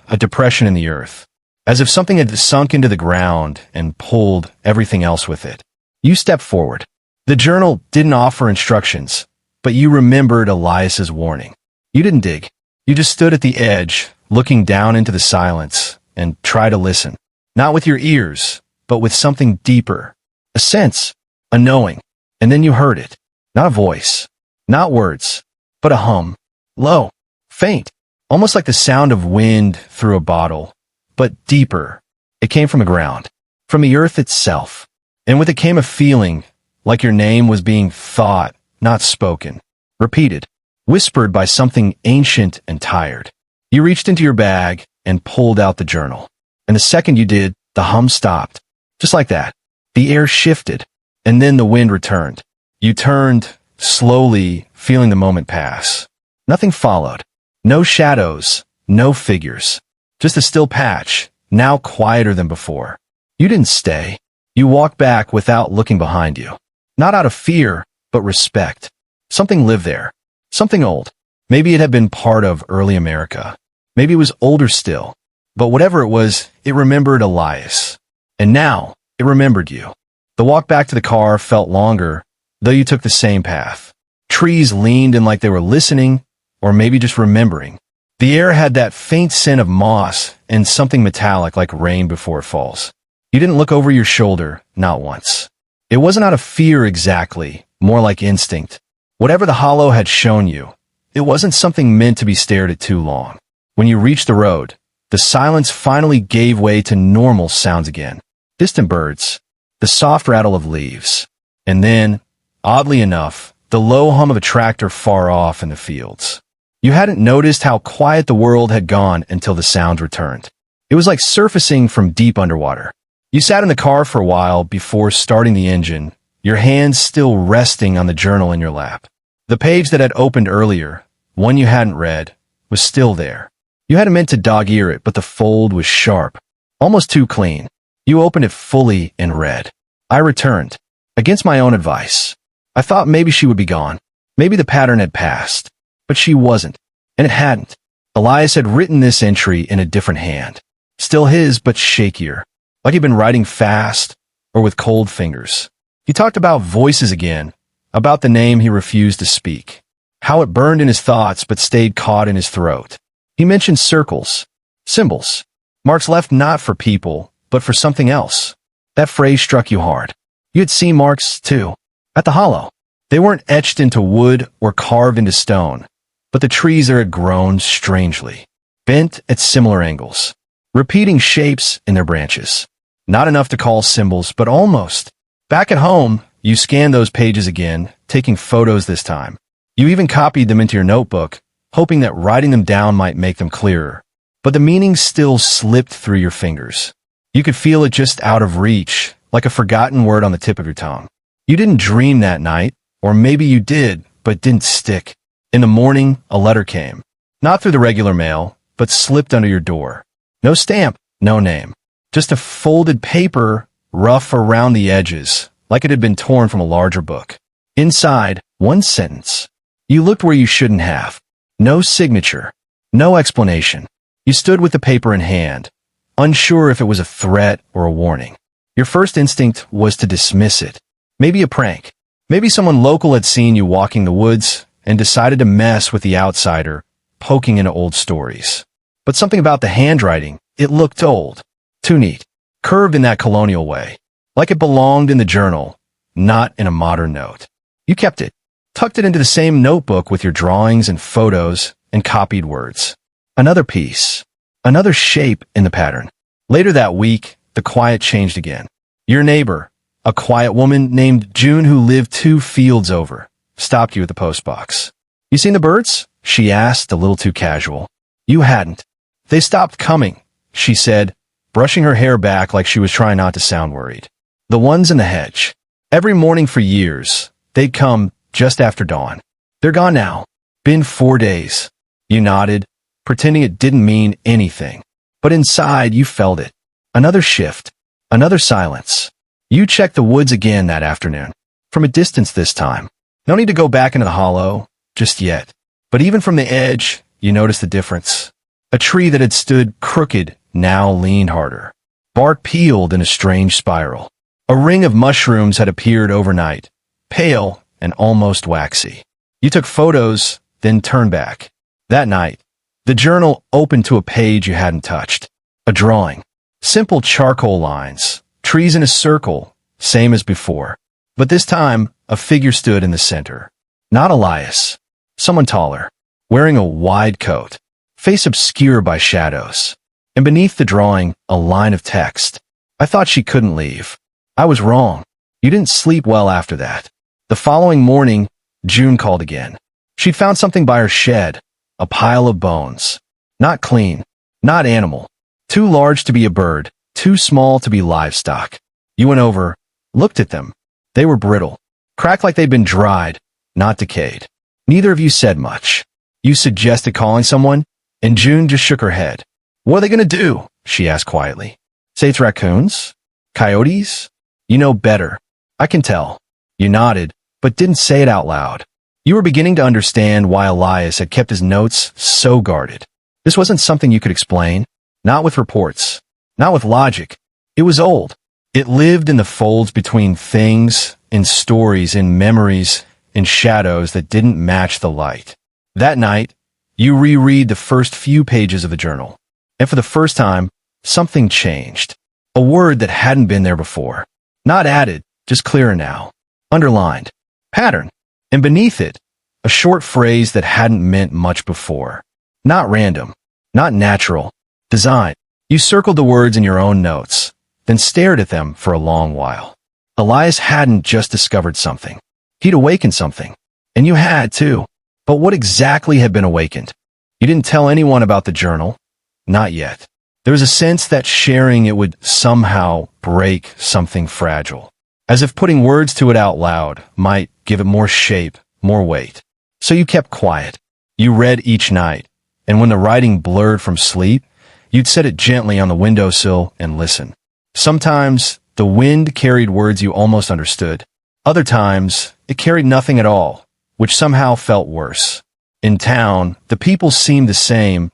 a depression in the earth, as if something had sunk into the ground and pulled everything else with it. You stepped forward. The journal didn't offer instructions, but you remembered Elias's warning. You didn't dig. You just stood at the edge, looking down into the silence, and tried to listen. Not with your ears, but with something deeper. A sense, a knowing. And then you heard it. Not a voice, not words, but a hum. Low, faint, almost like the sound of wind through a bottle, but deeper. It came from the ground, from the earth itself. And with it came a feeling, like your name was being thought, not spoken, repeated, whispered by something ancient and tired. You reached into your bag and pulled out the journal. And the second you did, the hum stopped. Just like that. The air shifted, and then the wind returned. You turned, slowly, feeling the moment pass. Nothing followed. No shadows, no figures. Just a still patch, now quieter than before. You didn't stay. You walked back without looking behind you. Not out of fear, but respect. Something lived there. Something old. Maybe it had been part of early America. Maybe it was older still. But whatever it was, it remembered Elias. And now, it remembered you. The walk back to the car felt longer, though you took the same path. Trees leaned in like they were listening, or maybe just remembering. The air had that faint scent of moss and something metallic like rain before it falls. You You didn't look over your shoulder, not once. It wasn't out of fear exactly, more like instinct. Whatever the hollow had shown you, it wasn't something meant to be stared at too long. When you reached the road, the silence finally gave way to normal sounds again. Distant birds, the soft rattle of leaves, and then, oddly enough, the low hum of a tractor far off in the fields. You hadn't noticed how quiet the world had gone until the sound returned. It was like surfacing from deep underwater. You sat in the car for a while before starting the engine, your hands still resting on the journal in your lap. The page that had opened earlier, one you hadn't read, was still there. You hadn't meant to dog-ear it, but the fold was sharp, almost too clean. You opened it fully and read. I returned, against my own advice. I thought maybe she would be gone. Maybe the pattern had passed. But she wasn't, and it hadn't. Elias had written this entry in a different hand. Still his, but shakier, like he'd been writing fast or with cold fingers. He talked about voices again, about the name he refused to speak, how it burned in his thoughts but stayed caught in his throat. He mentioned circles, symbols, marks left not for people, but for something else. That phrase struck you hard. You had seen marks, too, at the hollow. They weren't etched into wood or carved into stone, but the trees there had grown strangely, bent at similar angles, repeating shapes in their branches. Not enough to call symbols, but almost. Back at home, you scanned those pages again, taking photos this time. You even copied them into your notebook, hoping that writing them down might make them clearer. But the meaning still slipped through your fingers. You could feel it just out of reach, like a forgotten word on the tip of your tongue. You didn't dream that night, or maybe you did, but didn't stick. In the morning, a letter came. Not through the regular mail, but slipped under your door. No stamp, no name. Just a folded paper, rough around the edges, like it had been torn from a larger book. Inside, one sentence. You looked where you shouldn't have. No signature. No explanation. You stood with the paper in hand, unsure if it was a threat or a warning. Your first instinct was to dismiss it. Maybe a prank. Maybe someone local had seen you walking the woods and decided to mess with the outsider, poking into old stories. But something about the handwriting, it looked old. Too neat. Curved in that colonial way. Like it belonged in the journal, not in a modern note. You kept it. Tucked it into the same notebook with your drawings and photos and copied words. Another piece. Another shape in the pattern. Later that week, the quiet changed again. Your neighbor, a quiet woman named June who lived 2 fields over, stopped you at the postbox. You seen the birds? She asked, a little too casual. You hadn't. They stopped coming, she said, brushing her hair back like she was trying not to sound worried. The ones in the hedge. Every morning for years, they'd come just after dawn. They're gone now. Been 4 days. You nodded, pretending it didn't mean anything. But inside, you felt it. Another shift. Another silence. You checked the woods again that afternoon. From a distance this time. No need to go back into the hollow, just yet. But even from the edge, you noticed the difference. A tree that had stood crooked now leaned harder. Bark peeled in a strange spiral. A ring of mushrooms had appeared overnight, pale and almost waxy. You took photos, then turned back. That night, the journal opened to a page you hadn't touched. A drawing. Simple charcoal lines. Trees in a circle, same as before. But this time, a figure stood in the center. Not Elias. Someone taller, wearing a wide coat, face obscured by shadows. And beneath the drawing, a line of text. I thought she couldn't leave. I was wrong. You didn't sleep well after that. The following morning, June called again. She'd found something by her shed, a pile of bones. Not clean, not animal. Too large to be a bird, too small to be livestock. You went over, looked at them. They were brittle, cracked like they'd been dried, not decayed. Neither of you said much. You suggested calling someone, and June just shook her head. What are they going to do? She asked quietly. Say it's raccoons? Coyotes? You know better. I can tell. You nodded, but didn't say it out loud. You were beginning to understand why Elias had kept his notes so guarded. This wasn't something you could explain. Not with reports. Not with logic. It was old. It lived in the folds between things, in stories, in memories, in shadows that didn't match the light. That night, you reread the first few pages of the journal. And for the first time, something changed. A word that hadn't been there before. Not added, just clearer now. Underlined. Pattern. And beneath it, a short phrase that hadn't meant much before. Not random. Not natural. Design. You circled the words in your own notes, then stared at them for a long while. Elias hadn't just discovered something. He'd awakened something. And you had, too. But what exactly had been awakened? You didn't tell anyone about the journal. Not yet. There was a sense that sharing it would somehow break something fragile. As if putting words to it out loud might give it more shape, more weight. So you kept quiet. You read each night. And when the writing blurred from sleep, you'd set it gently on the windowsill and listen. Sometimes the wind carried words you almost understood. Other times it carried nothing at all, which somehow felt worse. In town, the people seemed the same,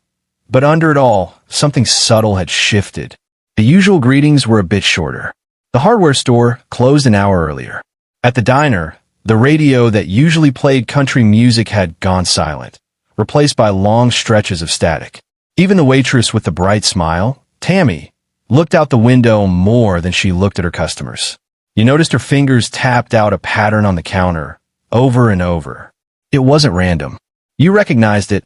but under it all, something subtle had shifted. The usual greetings were a bit shorter. The hardware store closed an hour earlier. At the diner, the radio that usually played country music had gone silent, replaced by long stretches of static. Even the waitress with the bright smile, Tammy, looked out the window more than she looked at her customers. You noticed her fingers tapped out a pattern on the counter, over and over. It wasn't random. You recognized it.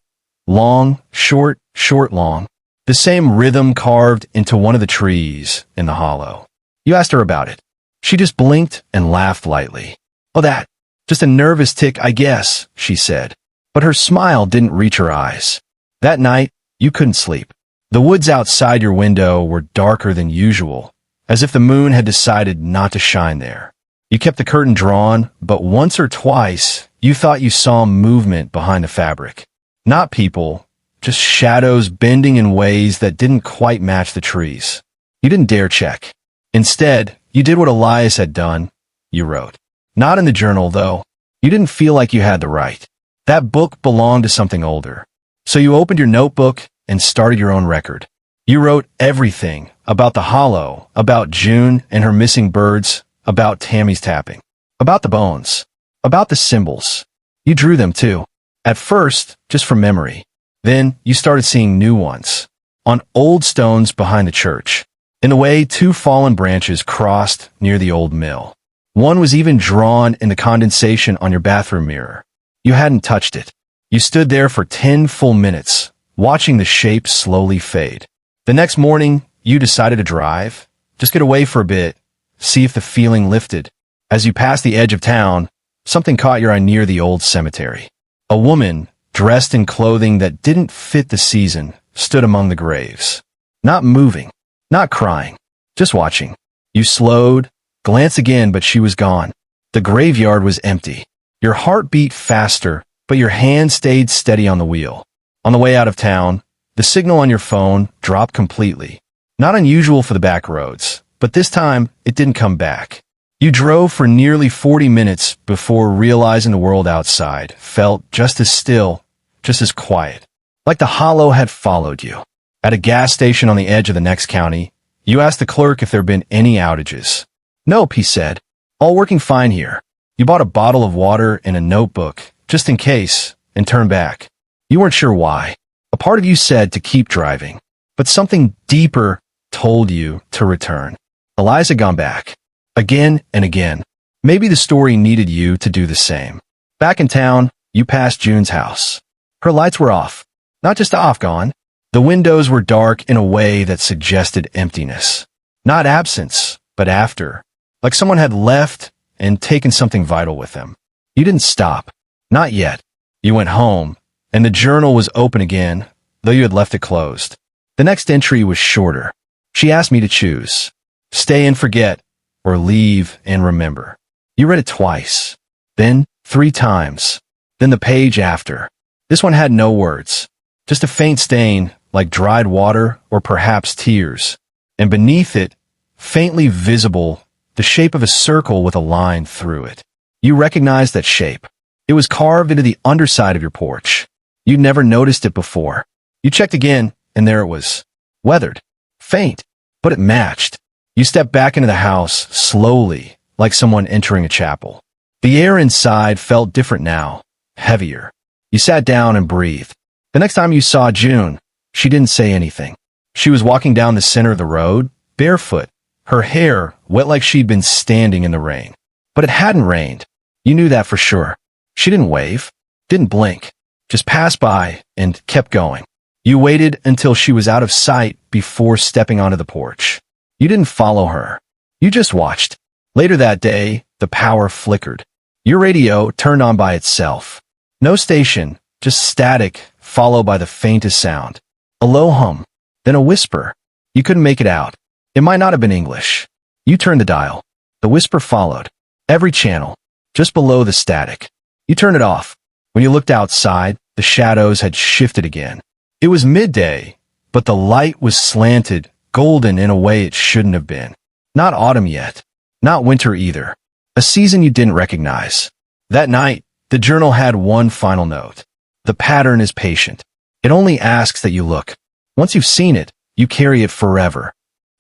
Long, short, short, long. The same rhythm carved into one of the trees in the hollow. You asked her about it. She just blinked and laughed lightly. Oh, that. Just a nervous tick, I guess, she said. But her smile didn't reach her eyes. That night, you couldn't sleep. The woods outside your window were darker than usual, as if the moon had decided not to shine there. You kept the curtain drawn, but once or twice, you thought you saw movement behind the fabric. Not people, just shadows bending in ways that didn't quite match the trees. You didn't dare check. Instead, you did what Elias had done. You wrote. Not in the journal, though. You didn't feel like you had the right. That book belonged to something older. So you opened your notebook and started your own record. You wrote everything about the hollow, about June and her missing birds, about Tammy's tapping, about the bones, about the symbols. You drew them too. At first, just from memory. Then you started seeing new ones. On old stones behind the church. In the way two fallen branches crossed near the old mill. One was even drawn in the condensation on your bathroom mirror. You hadn't touched it. You stood there for 10 full minutes, watching the shape slowly fade. The next morning, you decided to drive, just get away for a bit, see if the feeling lifted. As you passed the edge of town, something caught your eye near the old cemetery. A woman, dressed in clothing that didn't fit the season, stood among the graves. Not moving, not crying, just watching. You slowed, glanced again, but she was gone. The graveyard was empty. Your heart beat faster, but your hand stayed steady on the wheel. On the way out of town, the signal on your phone dropped completely. Not unusual for the back roads, but this time it didn't come back. You drove for nearly 40 minutes before realizing the world outside felt just as still, just as quiet. Like the hollow had followed you. At a gas station on the edge of the next county, you asked the clerk if there had been any outages. Nope, he said. All working fine here. You bought a bottle of water and a notebook, just in case, and turned back. You weren't sure why. A part of you said to keep driving, but something deeper told you to return. Elias had gone back. Again and again. Maybe the story needed you to do the same. Back in town, you passed June's house. Her lights were off. Not just off, gone. The windows were dark in a way that suggested emptiness. Not absence, but after. Like someone had left and taken something vital with them. You didn't stop. Not yet. You went home, and the journal was open again, though you had left it closed. The next entry was shorter. She asked me to choose. Stay and forget, or leave and remember. You read it twice, then 3 times, then the page after. This one had no words, just a faint stain like dried water or perhaps tears, and beneath it, faintly visible, the shape of a circle with a line through it. You recognized that shape. It was carved into the underside of your porch. You'd never noticed it before. You checked again, and there it was. Weathered. Faint. But it matched. You stepped back into the house, slowly, like someone entering a chapel. The air inside felt different now. Heavier. You sat down and breathed. The next time you saw June, she didn't say anything. She was walking down the center of the road, barefoot, her hair wet like she'd been standing in the rain. But it hadn't rained. You knew that for sure. She didn't wave, didn't blink, just passed by and kept going. You waited until she was out of sight before stepping onto the porch. You didn't follow her. You just watched. Later that day, the power flickered. Your radio turned on by itself. No station, just static, followed by the faintest sound. A low hum, then a whisper. You couldn't make it out. It might not have been English. You turned the dial. The whisper followed. Every channel, just below the static. You turned it off. When you looked outside, the shadows had shifted again. It was midday, but the light was slanted, golden in a way it shouldn't have been. Not autumn yet. Not winter either. A season you didn't recognize. That night, the journal had one final note. The pattern is patient. It only asks that you look. Once you've seen it, you carry it forever.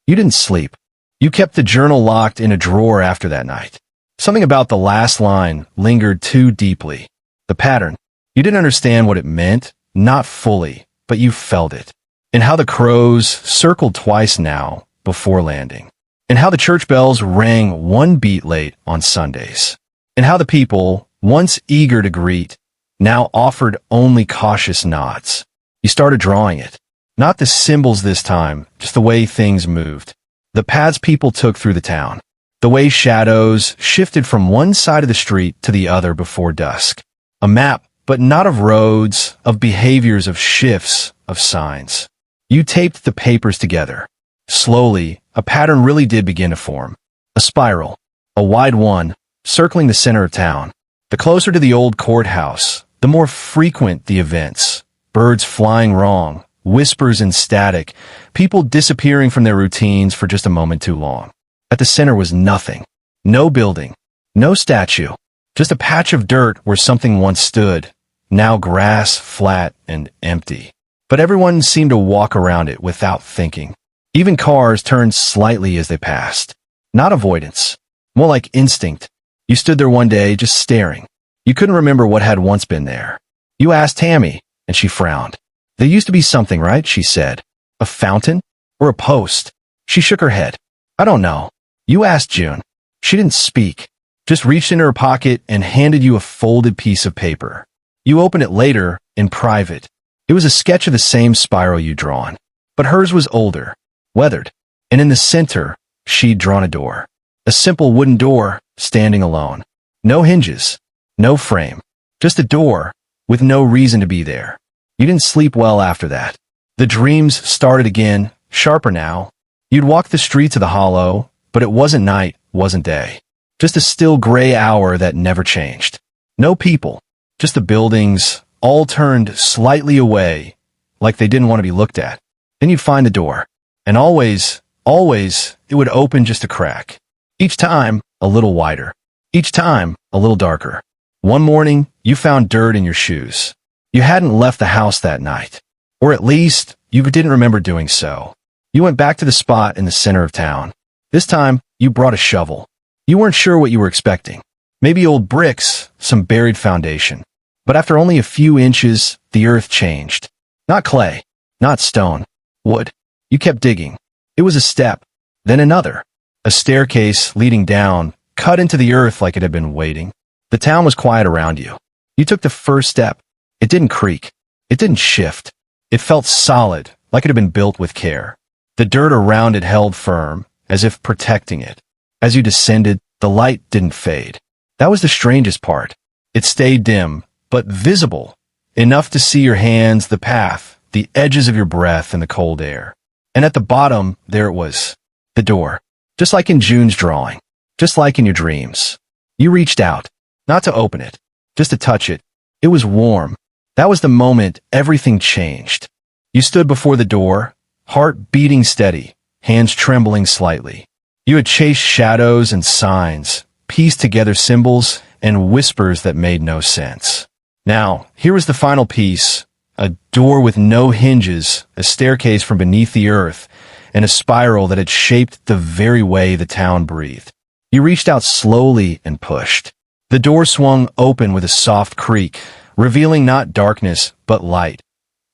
You didn't sleep. You kept the journal locked in a drawer after that night. Something about the last line lingered too deeply. The pattern. You didn't understand what it meant, not fully, but you felt it. And how the crows circled twice now before landing. And how the church bells rang one beat late on Sundays. And how the people, once eager to greet, now offered only cautious nods. You started drawing it. Not the symbols this time, just the way things moved. The paths people took through the town. The way shadows shifted from one side of the street to the other before dusk. A map, but not of roads, of behaviors, of shifts, of signs. You taped the papers together. Slowly, a pattern really did begin to form. A spiral. A wide one, circling the center of town. The closer to the old courthouse, the more frequent the events. Birds flying wrong, whispers and static, people disappearing from their routines for just a moment too long. At the center was nothing. No building. No statue. Just a patch of dirt where something once stood. Now grass, flat and empty. But everyone seemed to walk around it without thinking. Even cars turned slightly as they passed. Not avoidance. More like instinct. You stood there one day just staring. You couldn't remember what had once been there. You asked Tammy, and she frowned. There used to be something, right? She said. A fountain? Or a post? She shook her head. I don't know. You asked June. She didn't speak. Just reached into her pocket and handed you a folded piece of paper. You opened it later, in private. It was a sketch of the same spiral you'd drawn. But hers was older, weathered, and in the center, she'd drawn a door. A simple wooden door, standing alone. No hinges, no frame. Just a door, with no reason to be there. You didn't sleep well after that. The dreams started again, sharper now. You'd walk the streets of the hollow, but it wasn't night, wasn't day. Just a still gray hour that never changed. No people, just the buildings, all turned slightly away, like they didn't want to be looked at. Then you'd find the door. And always, it would open just a crack. Each time, a little wider. Each time, a little darker. One morning, you found dirt in your shoes. You hadn't left the house that night. Or at least, you didn't remember doing so. You went back to the spot in the center of town. This time, you brought a shovel. You weren't sure what you were expecting. Maybe old bricks, some buried foundation. But after only a few inches, the earth changed. Not clay, not stone, wood. You kept digging. It was a step, then another. A staircase leading down, cut into the earth like it had been waiting. The town was quiet around you. You took the first step. It didn't creak. It didn't shift. It felt solid, like it had been built with care. The dirt around it held firm, as if protecting it. As you descended, the light didn't fade. That was the strangest part. It stayed dim, but visible, enough to see your hands, the path, the edges of your breath in the cold air. And at the bottom, there it was. The door. Just like in June's drawing. Just like in your dreams. You reached out. Not to open it. Just to touch it. It was warm. That was the moment everything changed. You stood before the door, heart beating steady, hands trembling slightly. You had chased shadows and signs, pieced together symbols and whispers that made no sense. Now, here was the final piece. A door with no hinges, a staircase from beneath the earth, and a spiral that had shaped the very way the town breathed. You reached out slowly and pushed. The door swung open with a soft creak, revealing not darkness, but light.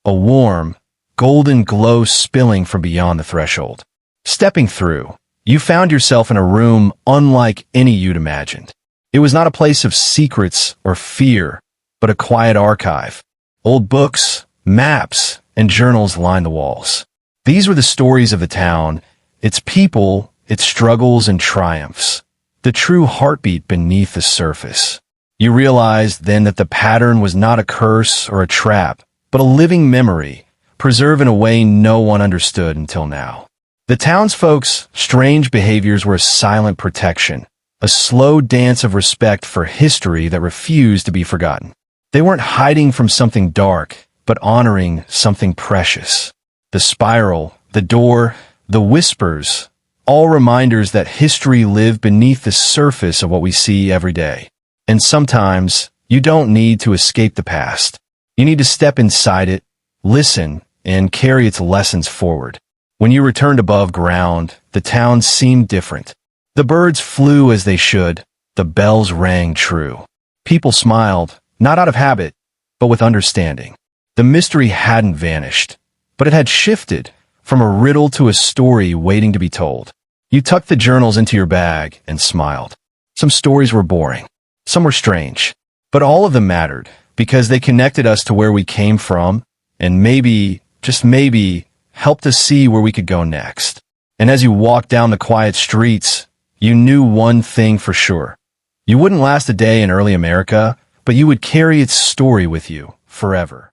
A warm, golden glow spilling from beyond the threshold. Stepping through, You found yourself in a room unlike any you'd imagined. It was not a place of secrets or fear, but a quiet archive. Old books, maps, and journals lined the walls. These were the stories of the town, its people, its struggles and triumphs, the true heartbeat beneath the surface. You realized then that the pattern was not a curse or a trap, but a living memory, preserved in a way no one understood until now. The townsfolk's strange behaviors were a silent protection, a slow dance of respect for history that refused to be forgotten. They weren't hiding from something dark, but honoring something precious. The spiral, the door, the whispers, all reminders that history lived beneath the surface of what we see every day. And sometimes, you don't need to escape the past. You need to step inside it, listen, and carry its lessons forward. When you returned above ground, the town seemed different. The birds flew as they should, the bells rang true. People smiled, not out of habit, but with understanding. The mystery hadn't vanished, but it had shifted from a riddle to a story waiting to be told. You tucked the journals into your bag and smiled. Some stories were boring, some were strange, but all of them mattered because they connected us to where we came from and maybe, just maybe, helped us see where we could go next. And as you walked down the quiet streets, you knew one thing for sure. You wouldn't last a day in early America, but you would carry its story with you forever.